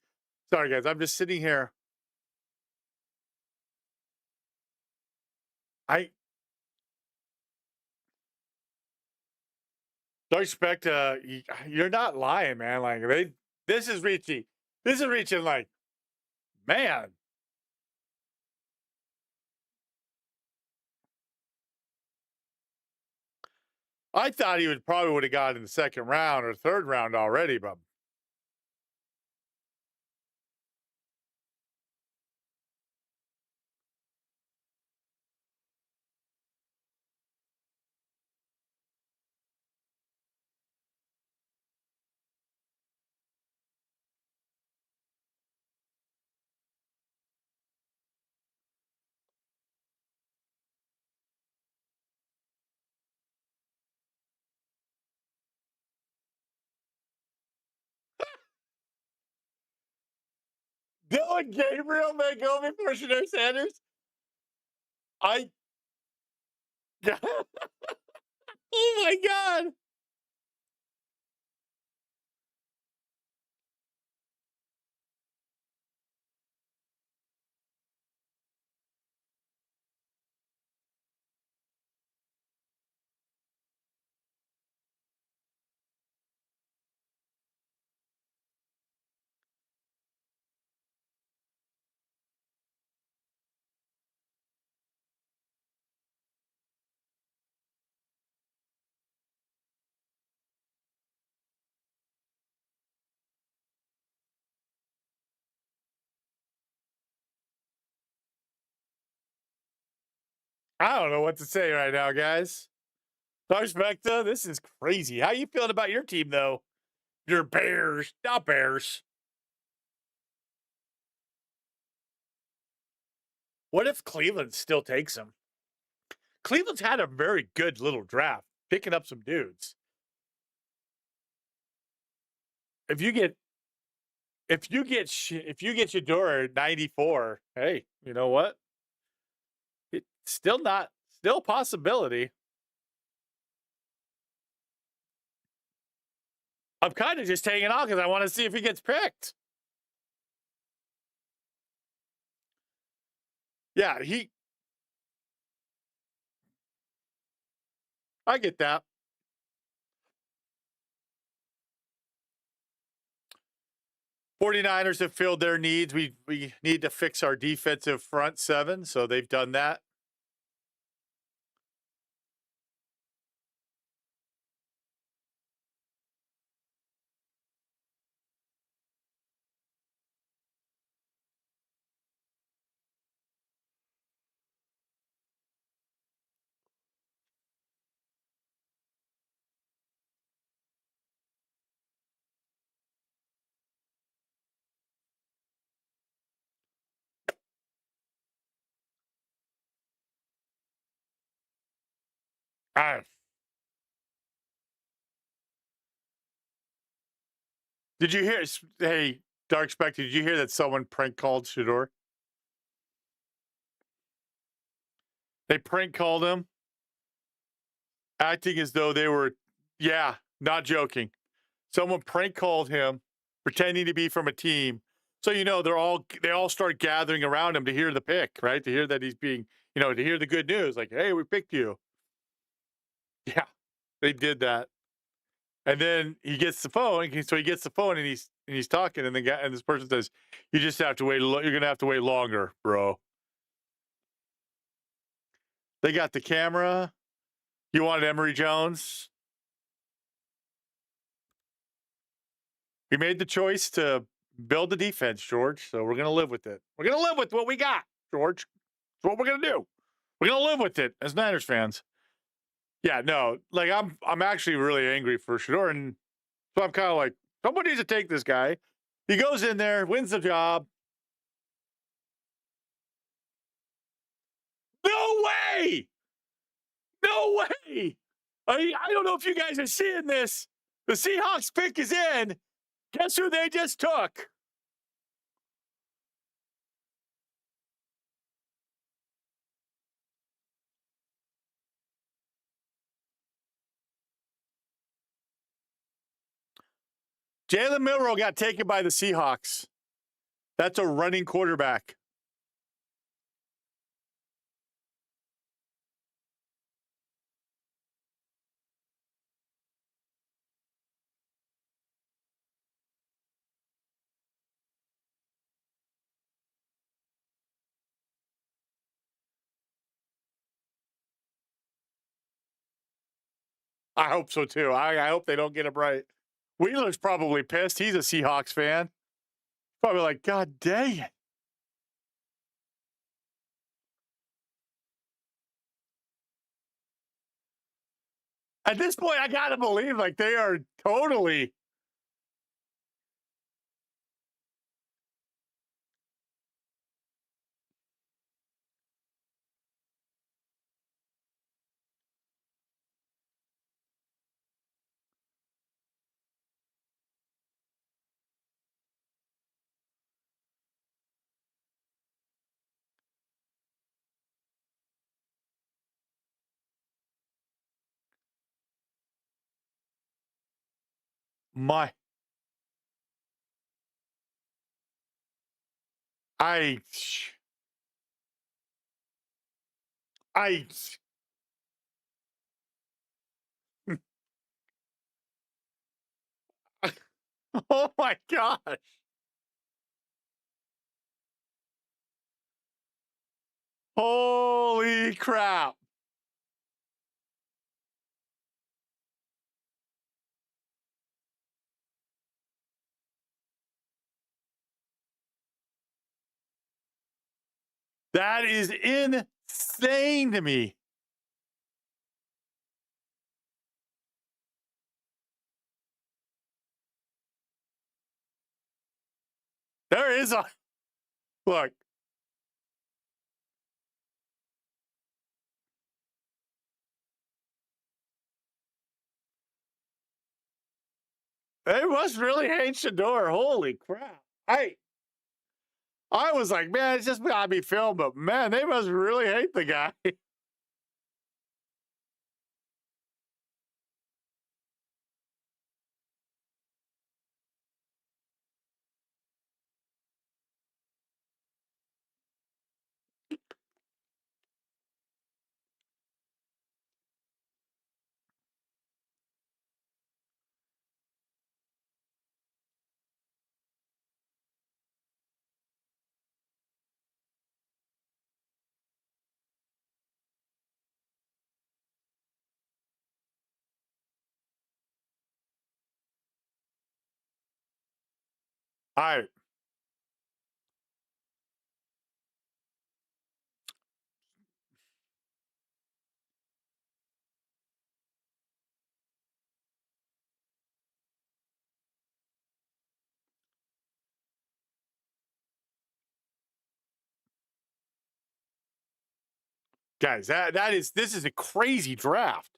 sorry, guys. I'm just sitting here. I don't expect. You're not lying, man. Like this is reaching. This is reaching. Like, man. I thought he would have got in the second round or third round already, but Dylan Gabriel may go before Shedeur Sanders. Oh my god. I don't know what to say right now, guys. Specta, this is crazy. How you feeling about your team, though? Your Bears, not Bears. What if Cleveland still takes him? Cleveland's had a very good little draft, picking up some dudes. If you get Shedeur at 94, hey, you know what? It's still a possibility. I'm kind of just hanging on because I want to see if he gets picked. Yeah, I get that. '49ers have filled their needs. We need to fix our defensive front seven, so they've done that. Did you hear? Hey, Dark Spectre, did you hear that someone prank called Shedeur? They prank called him, acting as though they were, yeah, not joking. Someone prank called him, pretending to be from a team. So they all start gathering around him to hear the pick, right? To hear that he's being, to hear the good news, like, hey, we picked you. Yeah, they did that. And then he gets the phone. So he gets the phone and he's talking, and this person says, "You just have to wait. You're gonna have to wait longer, bro." They got the camera. You wanted Emory Jones. We made the choice to build the defense, George. So we're gonna live with it. We're gonna live with what we got, George. That's what we're gonna do. We're gonna live with it as Niners fans. Yeah, no, like I'm actually really angry for Shedeur, and so I'm kind of like, somebody needs to take this guy. He goes in there, wins the job. No way! No way! I don't know if you guys are seeing this. The Seahawks pick is in. Guess who they just took? Jalen Milroe got taken by the Seahawks. That's a running quarterback. I hope so too. I hope they don't get him right. Wheeler's probably pissed. He's a Seahawks fan. Probably like, God dang it. At this point, I gotta believe like they are totally. I oh my gosh. Holy crap. That is insane to me. There is a look. They must really hate Shedeur. Holy crap. I was like, man, it's just gotta be filmed, but man, they must really hate the guy. I guys, this is a crazy draft.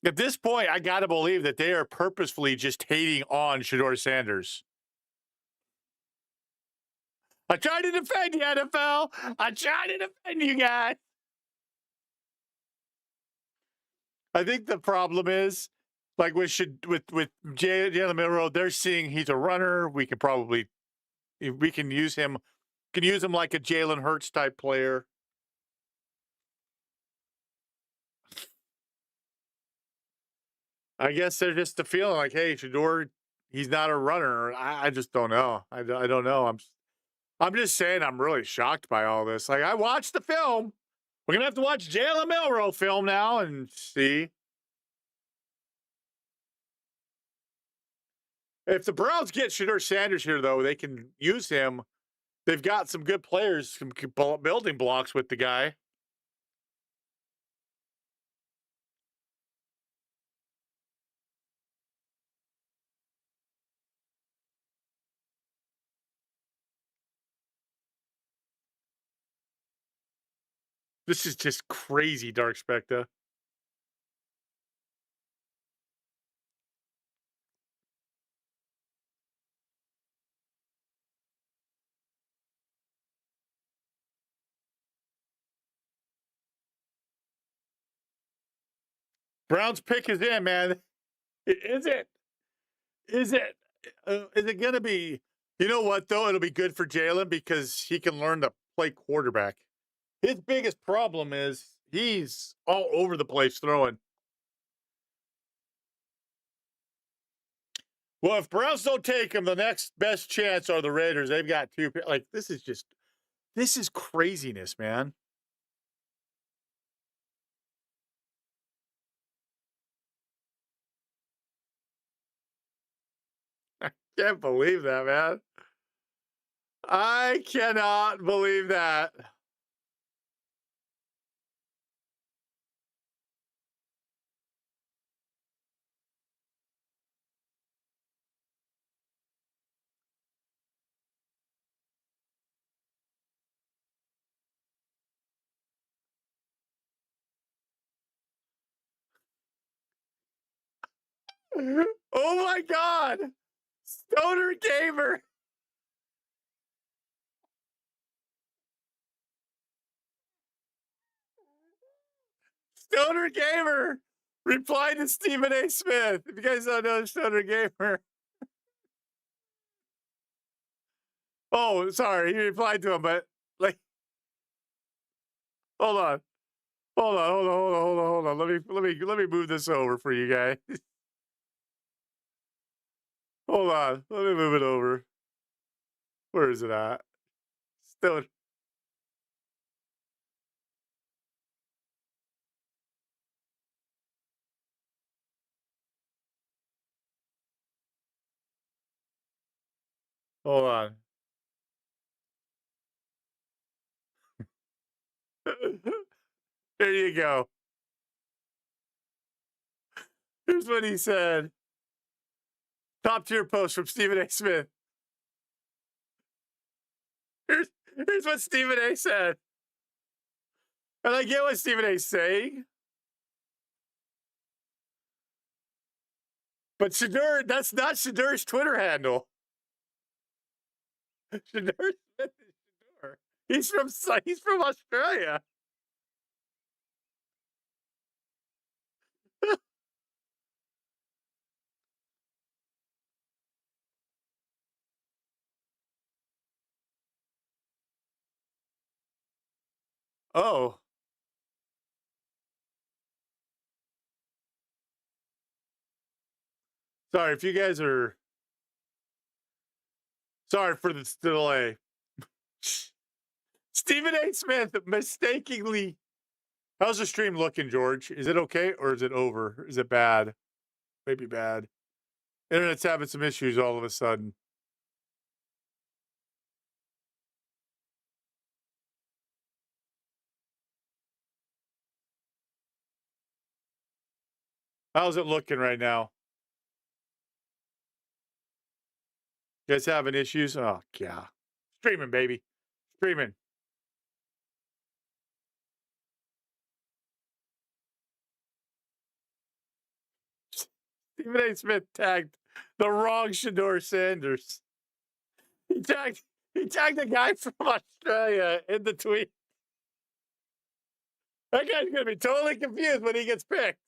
At this point, I gotta believe that they are purposefully just hating on Shedeur Sanders. I try to defend you, NFL. I try to defend you guys. I think the problem is, like with Jalen Milroe, they're seeing he's a runner. We can use him. Can use him like a Jalen Hurts type player. I guess they're just the feeling like, hey, Shedeur, he's not a runner. I just don't know. I don't know. I'm just saying I'm really shocked by all this. Like, I watched the film. We're gonna have to watch Jalen Milroe film now and see. If the Browns get Shedeur Sanders here, though, they can use him. They've got some good players, some building blocks with the guy. This is just crazy, Dark Spectre. Browns pick is in, man. Is it? Is it? Is it going to be? You know what, though? It'll be good for Jalen because he can learn to play quarterback. His biggest problem is he's all over the place throwing. Well, if Browns don't take him, the next best chance are the Raiders. They've got two. Like, this is craziness, man. I can't believe that, man. I cannot believe that. Oh my God. Stoner Gamer. Stoner Gamer replied to Stephen A. Smith. If you guys don't know Stoner Gamer. Oh, sorry. He replied to him, but like, hold on. Hold on. Let me move this over for you guys. Hold on. Let me move it over. Where is it at? Stoner. Hold on. There you go. Here's what he said. Top tier post from Stephen A. Smith. Here's what Stephen A. said. And I get what Stephen A.'s saying. But Shedeur, that's not Shedeur's Twitter handle. Shedeur Smith is Shedeur. He's from Australia. Oh. Sorry if you guys are. Sorry for the delay. Stephen A. Smith mistakenly. How's the stream looking, George? Is it okay or is it over? Is it bad? Maybe bad. Internet's having some issues all of a sudden. How's it looking right now? You guys having issues? Oh, yeah. Streaming, baby. Streaming. Stephen A. Smith tagged the wrong Shedeur Sanders. He tagged He tagged the guy from Australia in the tweet. That guy's going to be totally confused when he gets picked.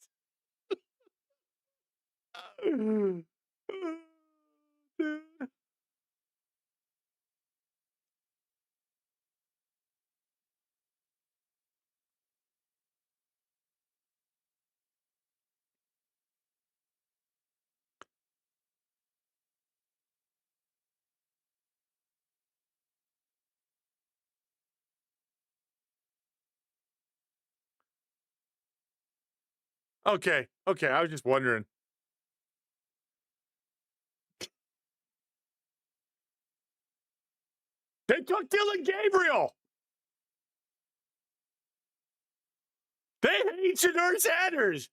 Okay. I was just wondering. They took Dylan Gabriel. They hate Shedeur Sanders.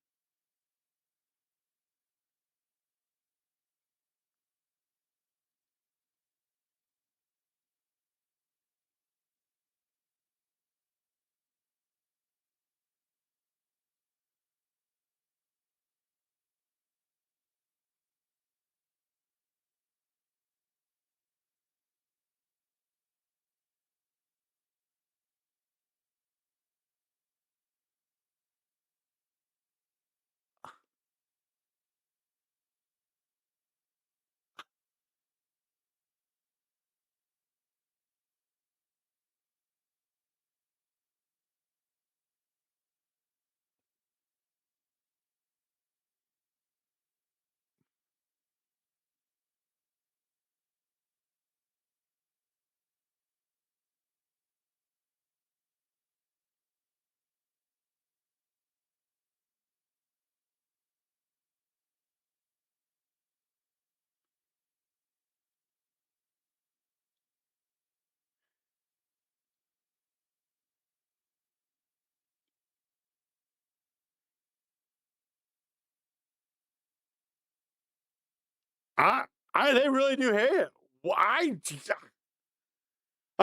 They really do hate it. Well, I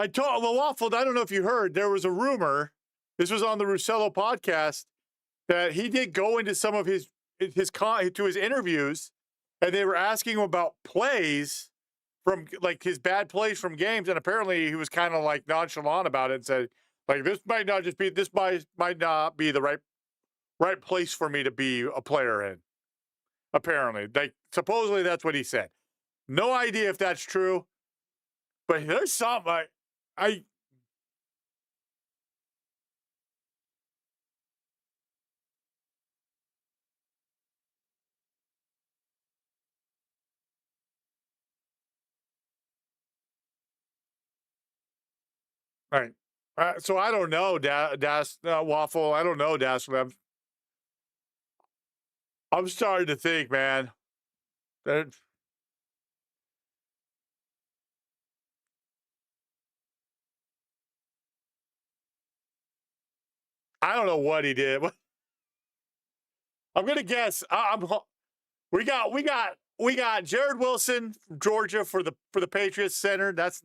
told the Waffle. I don't know if you heard. There was a rumor. This was on the Russello podcast that he did go into some of his interviews, and they were asking him about plays from like his bad plays from games, and apparently he was kind of like nonchalant about it and said like this might not be the right place for me to be a player in. Apparently, like supposedly that's what he said. No idea if that's true, but there's something I all right. So I don't know, Waffle. I don't know, I'm starting to think, man. That I don't know what he did. I'm gonna guess. We got Jared Wilson from Georgia for the Patriots center. That's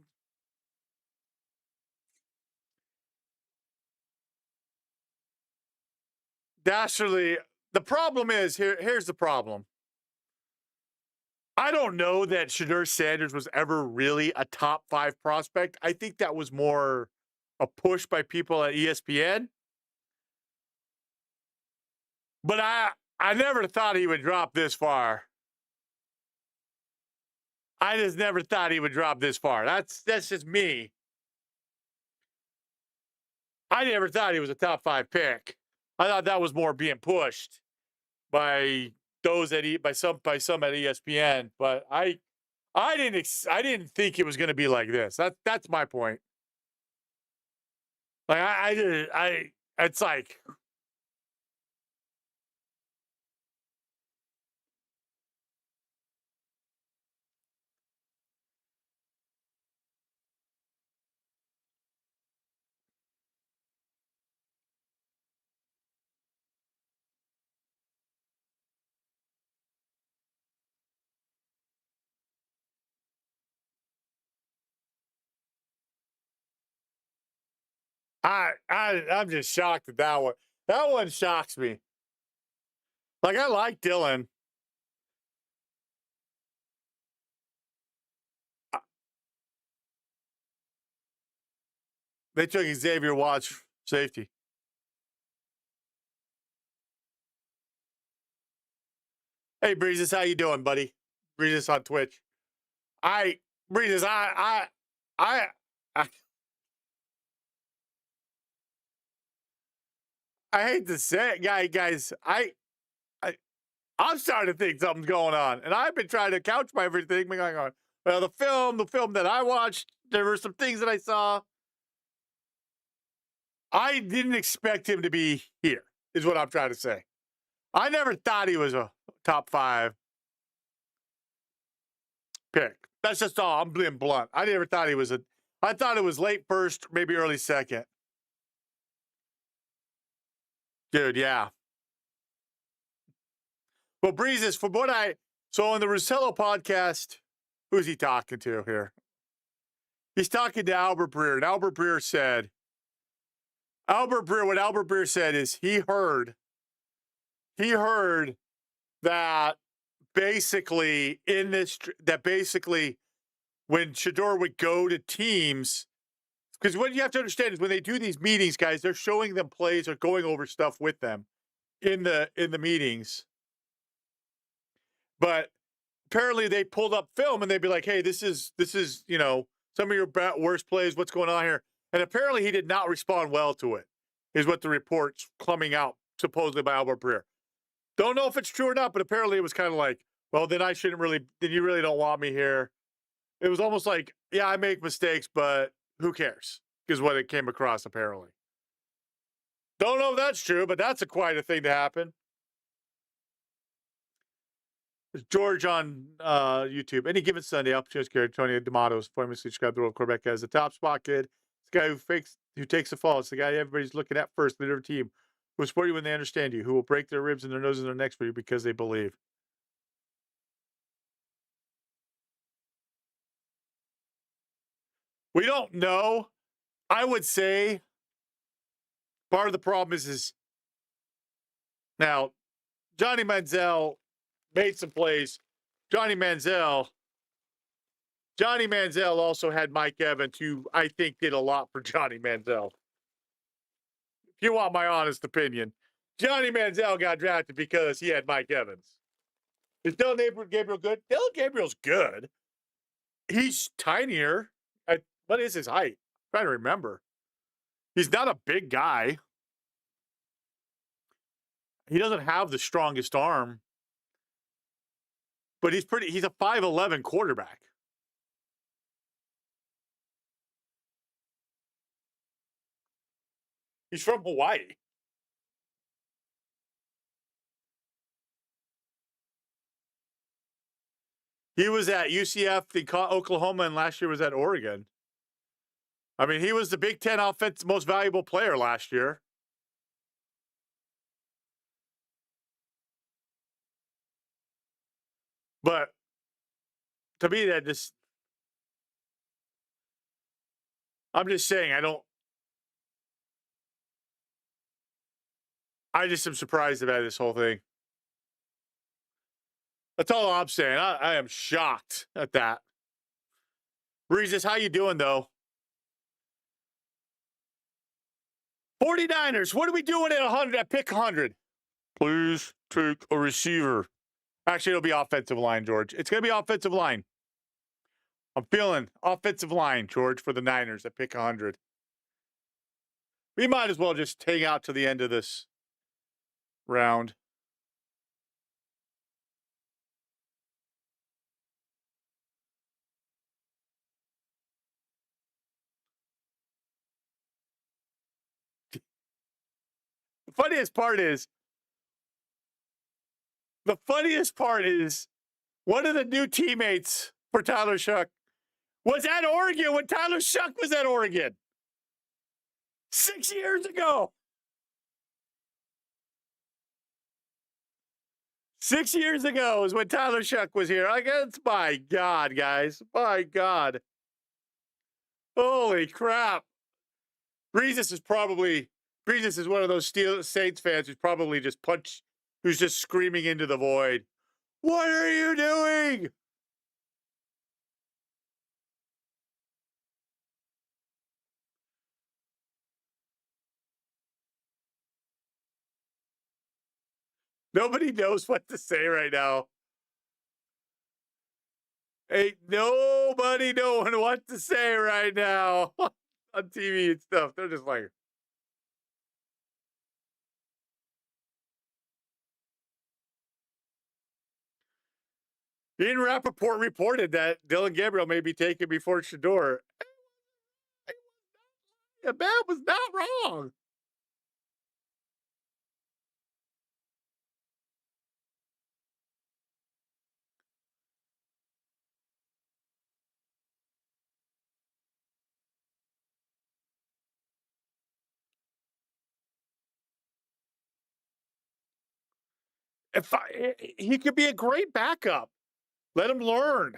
Dastardly. The problem is here's the problem. I don't know that Shedeur Sanders was ever really a top 5 prospect. I think that was more a push by people at ESPN. But I never thought he would drop this far. I just never thought he would drop this far. That's just me. I never thought he was a top 5 pick. I thought that was more being pushed by those by some at ESPN. But I didn't think it was going to be like this. That's my point. Like it's like I'm just shocked at that one. That one shocks me. Like I like Dylan. They took Xavier Watts safety. Hey, Breezes, how you doing, buddy? Breezes on Twitch. Breezes, I hate to say it, guys. I'm starting to think something's going on, and I've been trying to couch my everything. Been going on. Well, the film that I watched, there were some things that I saw. I didn't expect him to be here, is what I'm trying to say. I never thought he was a top 5 pick. That's just all. I'm being blunt. I never thought he was I thought it was late first, maybe early second. Dude, yeah. Well, Breezes, from what so on the Russello podcast, who's he talking to here? He's talking to Albert Breer, and Albert Breer said, what Albert Breer said is he heard that basically when Shedeur would go to teams, because what you have to understand is when they do these meetings, guys, they're showing them plays or going over stuff with them in the meetings. But apparently they pulled up film and they'd be like, hey, this is some of your worst plays. What's going on here? And apparently he did not respond well to it, is what the report's coming out supposedly by Albert Breer. Don't know if it's true or not, but apparently it was kind of like, well, then you really don't want me here. It was almost like, yeah, I make mistakes, but who cares? Is what it came across apparently. Don't know if that's true, but that's quite a thing to happen. It's George on YouTube. Any given Sunday, opportunity to carry Antonio D'Amato's famously described the role of quarterback as the top spot kid. It's the guy who takes the fall. It's the guy everybody's looking at first, leader of a team, who will support you when they understand you, who will break their ribs and their noses and their necks for you because they believe. We don't know. I would say part of the problem is now Johnny Manziel made some plays. Johnny Manziel also had Mike Evans, who I think did a lot for Johnny Manziel. If you want my honest opinion, Johnny Manziel got drafted because he had Mike Evans. Is Dylan Gabriel good? Dylan Gabriel's good. He's tinier. What is his height? I'm trying to remember. He's not a big guy. He doesn't have the strongest arm. But he's a 5'11" quarterback. He's from Hawaii. He was at UCF, Oklahoma, and last year was at Oregon. I mean, he was the Big Ten offense most valuable player last year. But to me, I'm just saying, I just am surprised about this whole thing. That's all I'm saying. I am shocked at that. Breezes, how you doing, though? 49ers, what are we doing at 100? At pick 100? Please take a receiver. Actually, it'll be offensive line, George. It's going to be offensive line. I'm feeling offensive line, George, for the Niners at pick 100. We might as well just hang out to the end of this round. The funniest part is one of the new teammates for Tyler Shuck was at Oregon when Tyler Shuck was at Oregon 6 years ago. 6 years ago is when Tyler Shuck was here. I guess, my God, guys. My God. Holy crap. Breezes is one of those Saints fans who's just screaming into the void. What are you doing? Nobody knows what to say right now. Ain't nobody knowing what to say right now on TV and stuff. They're just like, Ian Rappaport reported that Dylan Gabriel may be taken before Shedeur. Yeah, man was not wrong. He could be a great backup. Let him learn.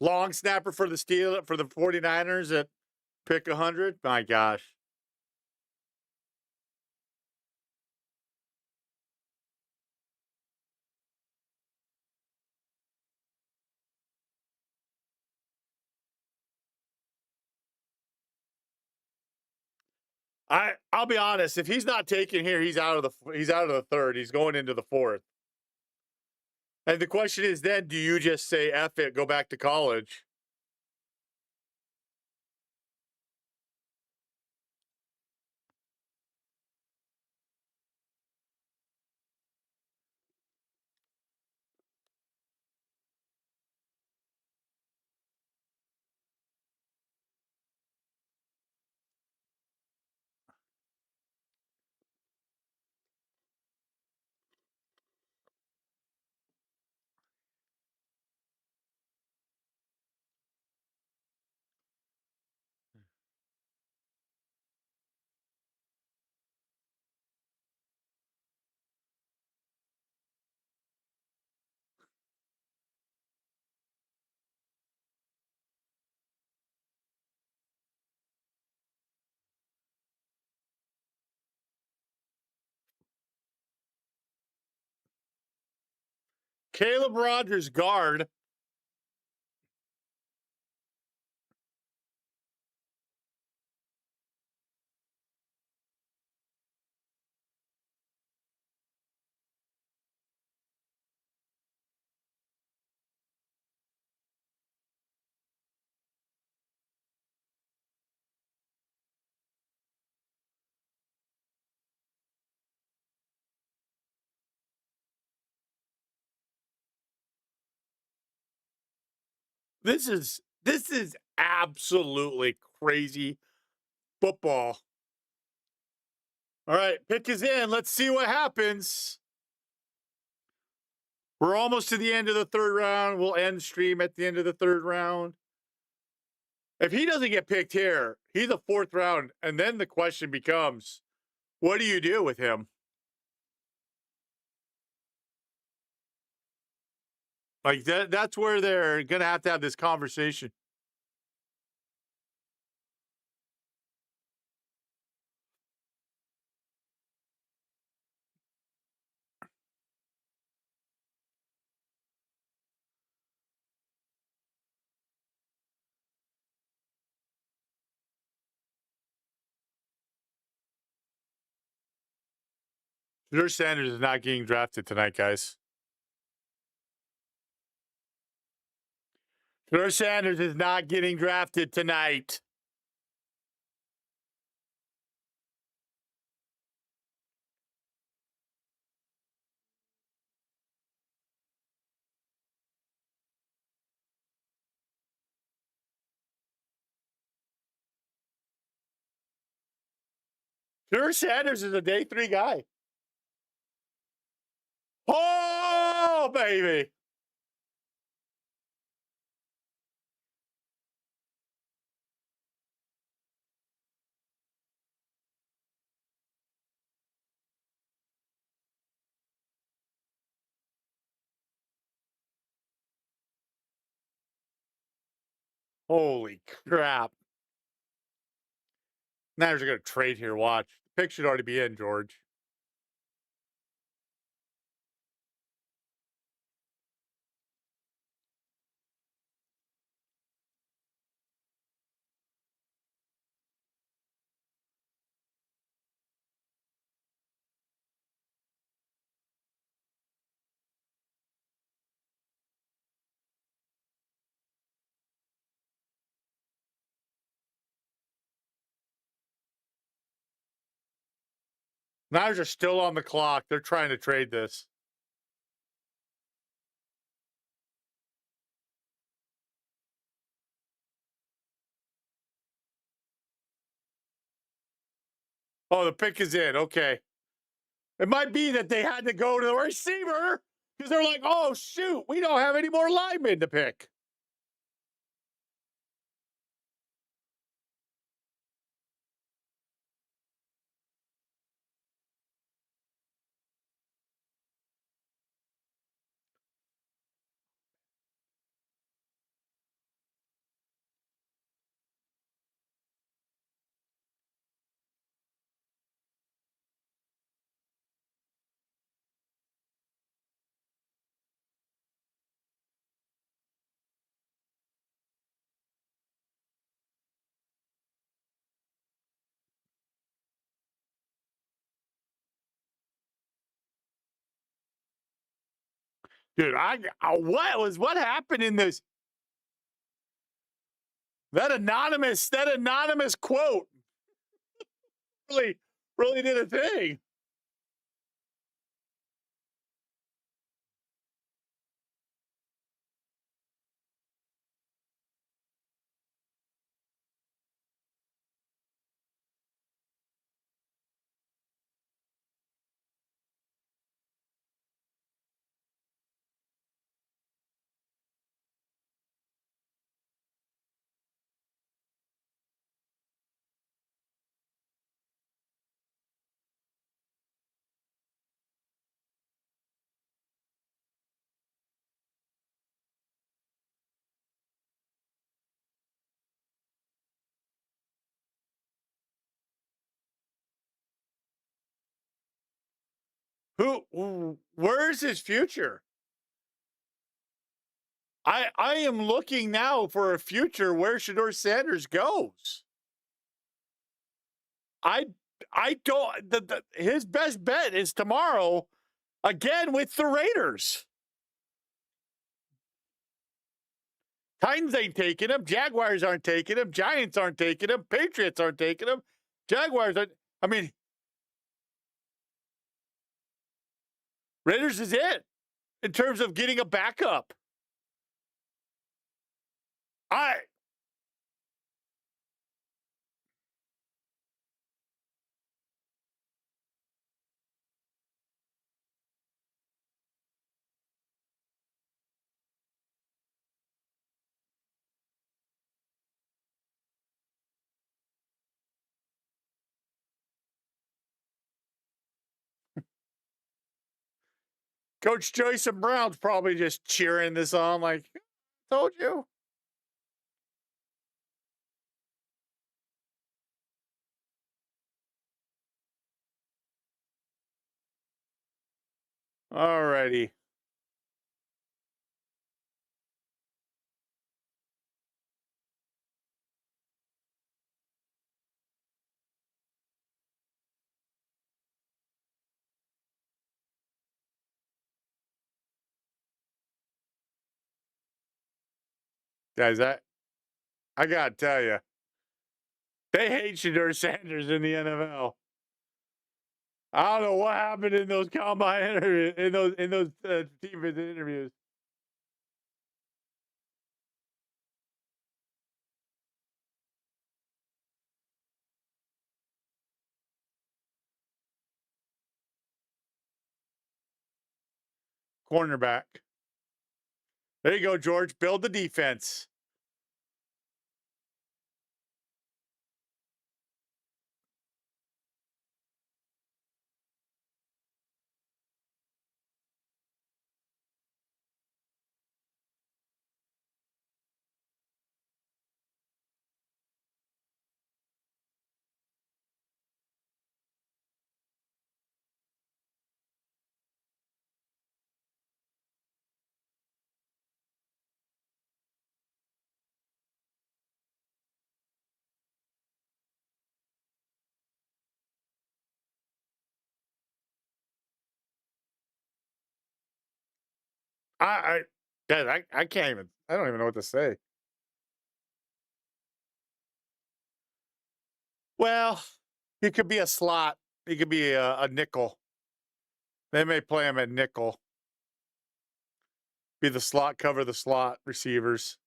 Long snapper for the 49ers at pick 100. My gosh. I'll be honest. If he's not taken here, he's out of the third. He's going into the fourth. And the question is then, do you just say F it, go back to college? Caleb Rogers, guard. This is absolutely crazy football. All right, pick is in. Let's see what happens. We're almost to the end of the third round. We'll end stream at the end of the third round. If he doesn't get picked here, he's a fourth round. And then the question becomes, what do you do with him? Like that's where they're going to have this conversation. Shedeur Sanders is not getting drafted tonight, guys. Shedeur Sanders is not getting drafted tonight. Shedeur Sanders is a day 3 guy. Oh, baby. Holy crap. Niners are going to trade here. Watch. The pick should already be in, George. Niners are still on the clock. They're trying to trade this. Oh, the pick is in. Okay. It might be that they had to go to the receiver because they're like, oh, shoot, we don't have any more linemen to pick. Dude, what happened in this? That anonymous quote really did a thing. Where's his future? I am looking now for a future where Shedeur Sanders goes. I don't. His best bet is tomorrow, again with the Raiders. Titans ain't taking him. Jaguars aren't taking him. Giants aren't taking him. Patriots aren't taking him. Jaguars aren't. I mean, Raiders is it in terms of getting a backup. Coach Joyce and Brown's probably just cheering this on, like, told you. All righty. Guys, I gotta tell you, they hate Shedeur Sanders in the NFL. I don't know what happened in those combine interviews, in those team visit interviews. Cornerback. There you go, George. Build the defense. I can't even. I don't even know what to say. Well, he could be a slot. He could be a nickel. They may play him at nickel. Be the slot, cover the slot receivers.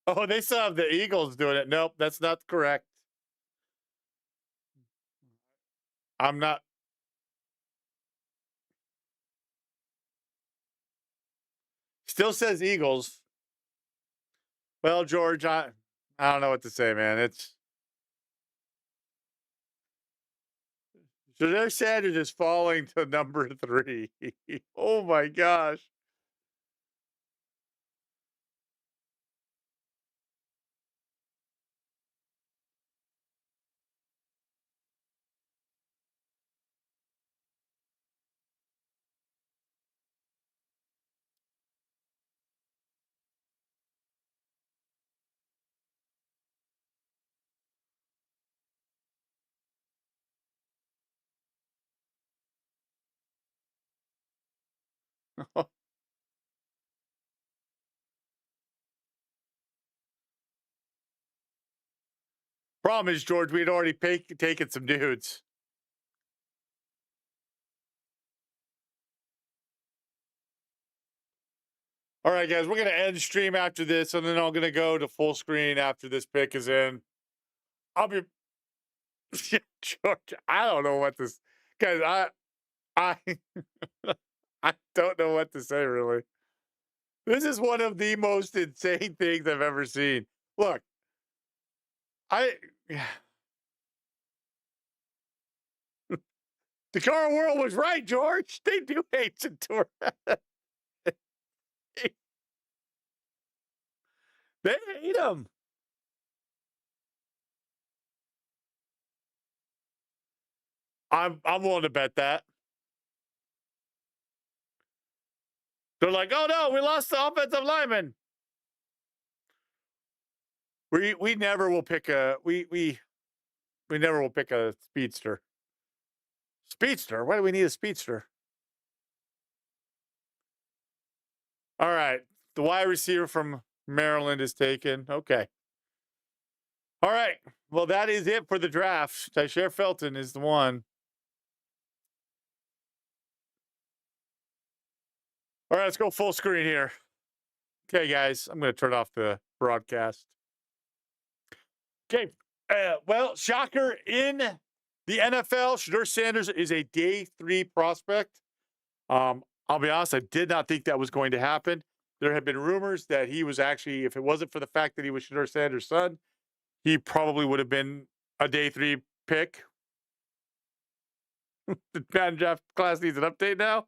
Oh, they still have the Eagles doing it. Nope, that's not correct. I'm not. Still says Eagles. Well, George, I don't know what to say, man. It's Shedeur Sanders is falling to number 3. Oh my gosh. Problem is, George, we'd already taken some dudes. All right, guys, we're going to end stream after this, and then I'm going to go to full screen after this pick is in. I'll be George. I don't know what this, guys. I I don't know what to say really. This is one of the most insane things I've ever seen. Look, the car world was right, George. They do hate Shedeur. They hate him. I'm willing to bet that. They're like, oh no, we lost the offensive lineman. We never will pick a we never will pick a speedster. Speedster? Why do we need a speedster? All right. The wide receiver from Maryland is taken. Okay. All right. Well, that is it for the draft. Tyshair Felton is the one. All right, let's go full screen here. Okay, guys, I'm going to turn off the broadcast. Okay. Well, shocker in the NFL, Shedeur Sanders is a day 3 prospect. I'll be honest, I did not think that was going to happen. There have been rumors that he was actually, if it wasn't for the fact that he was Shedeur Sanders' son, he probably would have been a day 3 pick. The Madden draft class needs an update now.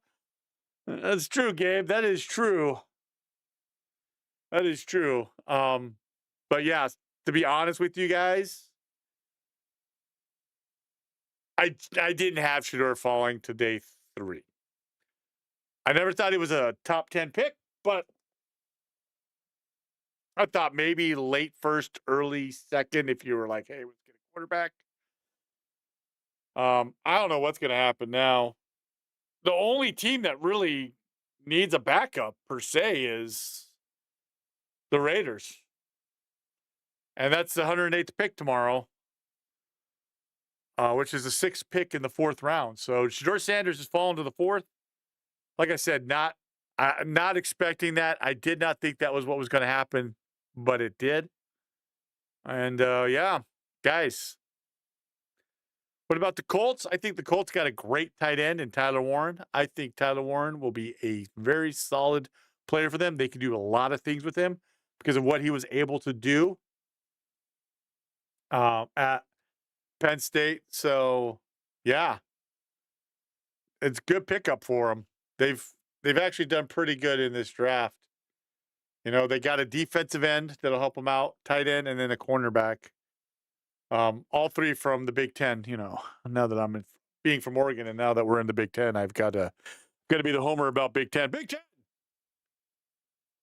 That's true, Gabe. That is true. That is true. But yeah, to be honest with you guys, I didn't have Shedeur falling to day 3. I never thought he was a top 10 pick, but I thought maybe late first, early second, if you were like, hey, let's get a quarterback. I don't know what's going to happen now. The only team that really needs a backup per se is the Raiders. And that's the 108th pick tomorrow, which is the 6th pick in the 4th round. So Shedeur Sanders has fallen to the 4th. Like I said, not expecting that. I did not think that was what was going to happen, but it did. And yeah, guys. What about the Colts? I think the Colts got a great tight end in Tyler Warren. I think Tyler Warren will be a very solid player for them. They can do a lot of things with him because of what he was able to do at Penn State. So, yeah, it's a good pickup for them. They've actually done pretty good in this draft. You know, they got a defensive end that'll help them out, tight end, and then a cornerback. All three from the Big Ten. You know, now that I'm being from Oregon, and now that we're in the Big Ten, I've got to be the homer about Big Ten. Big Ten.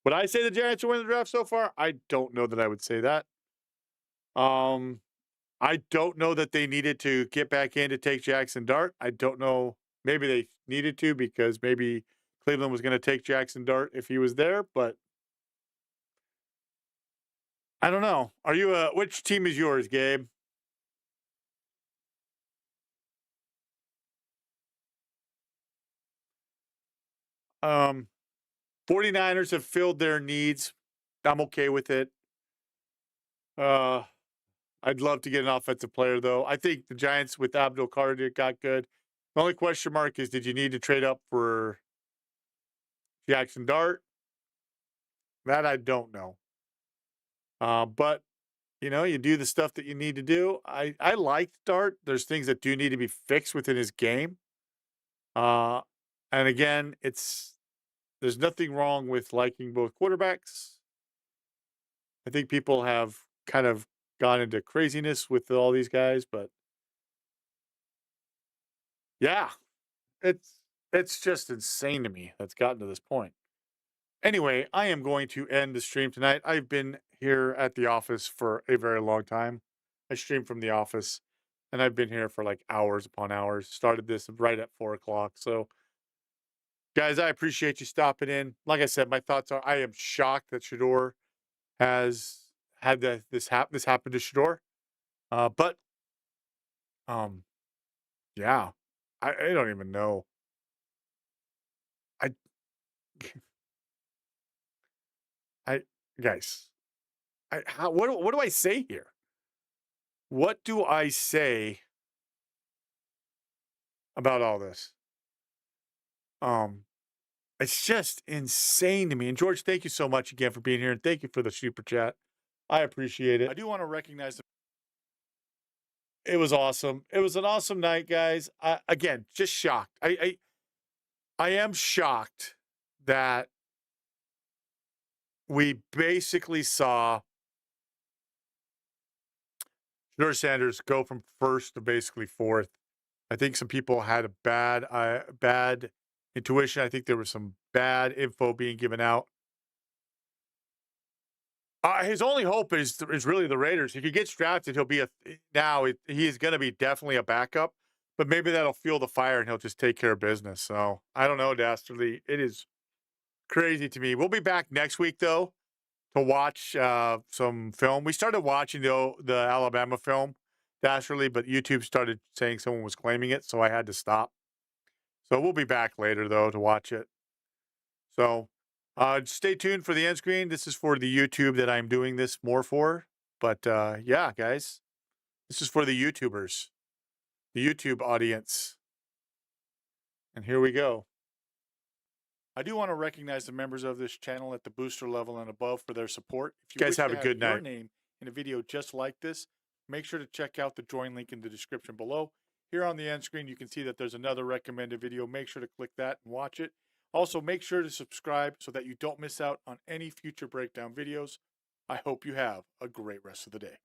Would I say the Giants will win the draft so far? I don't know that I would say that. I don't know that they needed to get back in to take Jackson Dart. I don't know. Maybe they needed to because maybe Cleveland was going to take Jackson Dart if he was there, but I don't know. Are you which team is yours, Gabe? Um 49ers have filled their needs. I'm okay with it. I'd love to get an offensive player, though. I think the Giants with Abdul Carter got good. The only question mark is, did you need to trade up for Jackson Dart? That I don't know. But, you know, you do the stuff that you need to do. I like Dart. There's things that do need to be fixed within his game. And again, there's nothing wrong with liking both quarterbacks. I think people have kind of gone into craziness with all these guys, but yeah, it's just insane to me that's gotten to this point. Anyway, I am going to end the stream tonight. I've been here at the office for a very long time. I stream from the office, and I've been here for like hours upon hours. Started this right at 4:00. So, guys, I appreciate you stopping in. Like I said, my thoughts are: I am shocked that Shedeur has had this happen to Shedeur. But yeah, I don't even know. I I guys, what do I say here? What do I say about all this? It's just insane to me. And George, thank you so much again for being here, and thank you for the super chat. I appreciate it. I do want to recognize it was awesome. It was an awesome night, guys. Again, just shocked. I am shocked that we basically saw Shedeur Sanders go from first to basically fourth. I think some people had a bad intuition. I think there was some bad info being given out. His only hope is really the Raiders. If he gets drafted, he'll be he is going to be definitely a backup, but maybe that'll fuel the fire and he'll just take care of business. So I don't know, Dastardly. It is crazy to me. We'll be back next week though to watch some film. We started watching the Alabama film, Dastardly, but YouTube started saying someone was claiming it, so I had to stop. So we'll be back later though to watch it. So stay tuned for the end screen. This is for the YouTube that I'm doing this more for. But yeah, guys, this is for the YouTubers, the YouTube audience. And here we go. I do want to recognize the members of this channel at the booster level and above for their support. If you guys have a good night. Your name in a video just like this, make sure to check out the join link in the description below. Here on the end screen, you can see that there's another recommended video. Make sure to click that and watch it. Also, make sure to subscribe so that you don't miss out on any future breakdown videos. I hope you have a great rest of the day.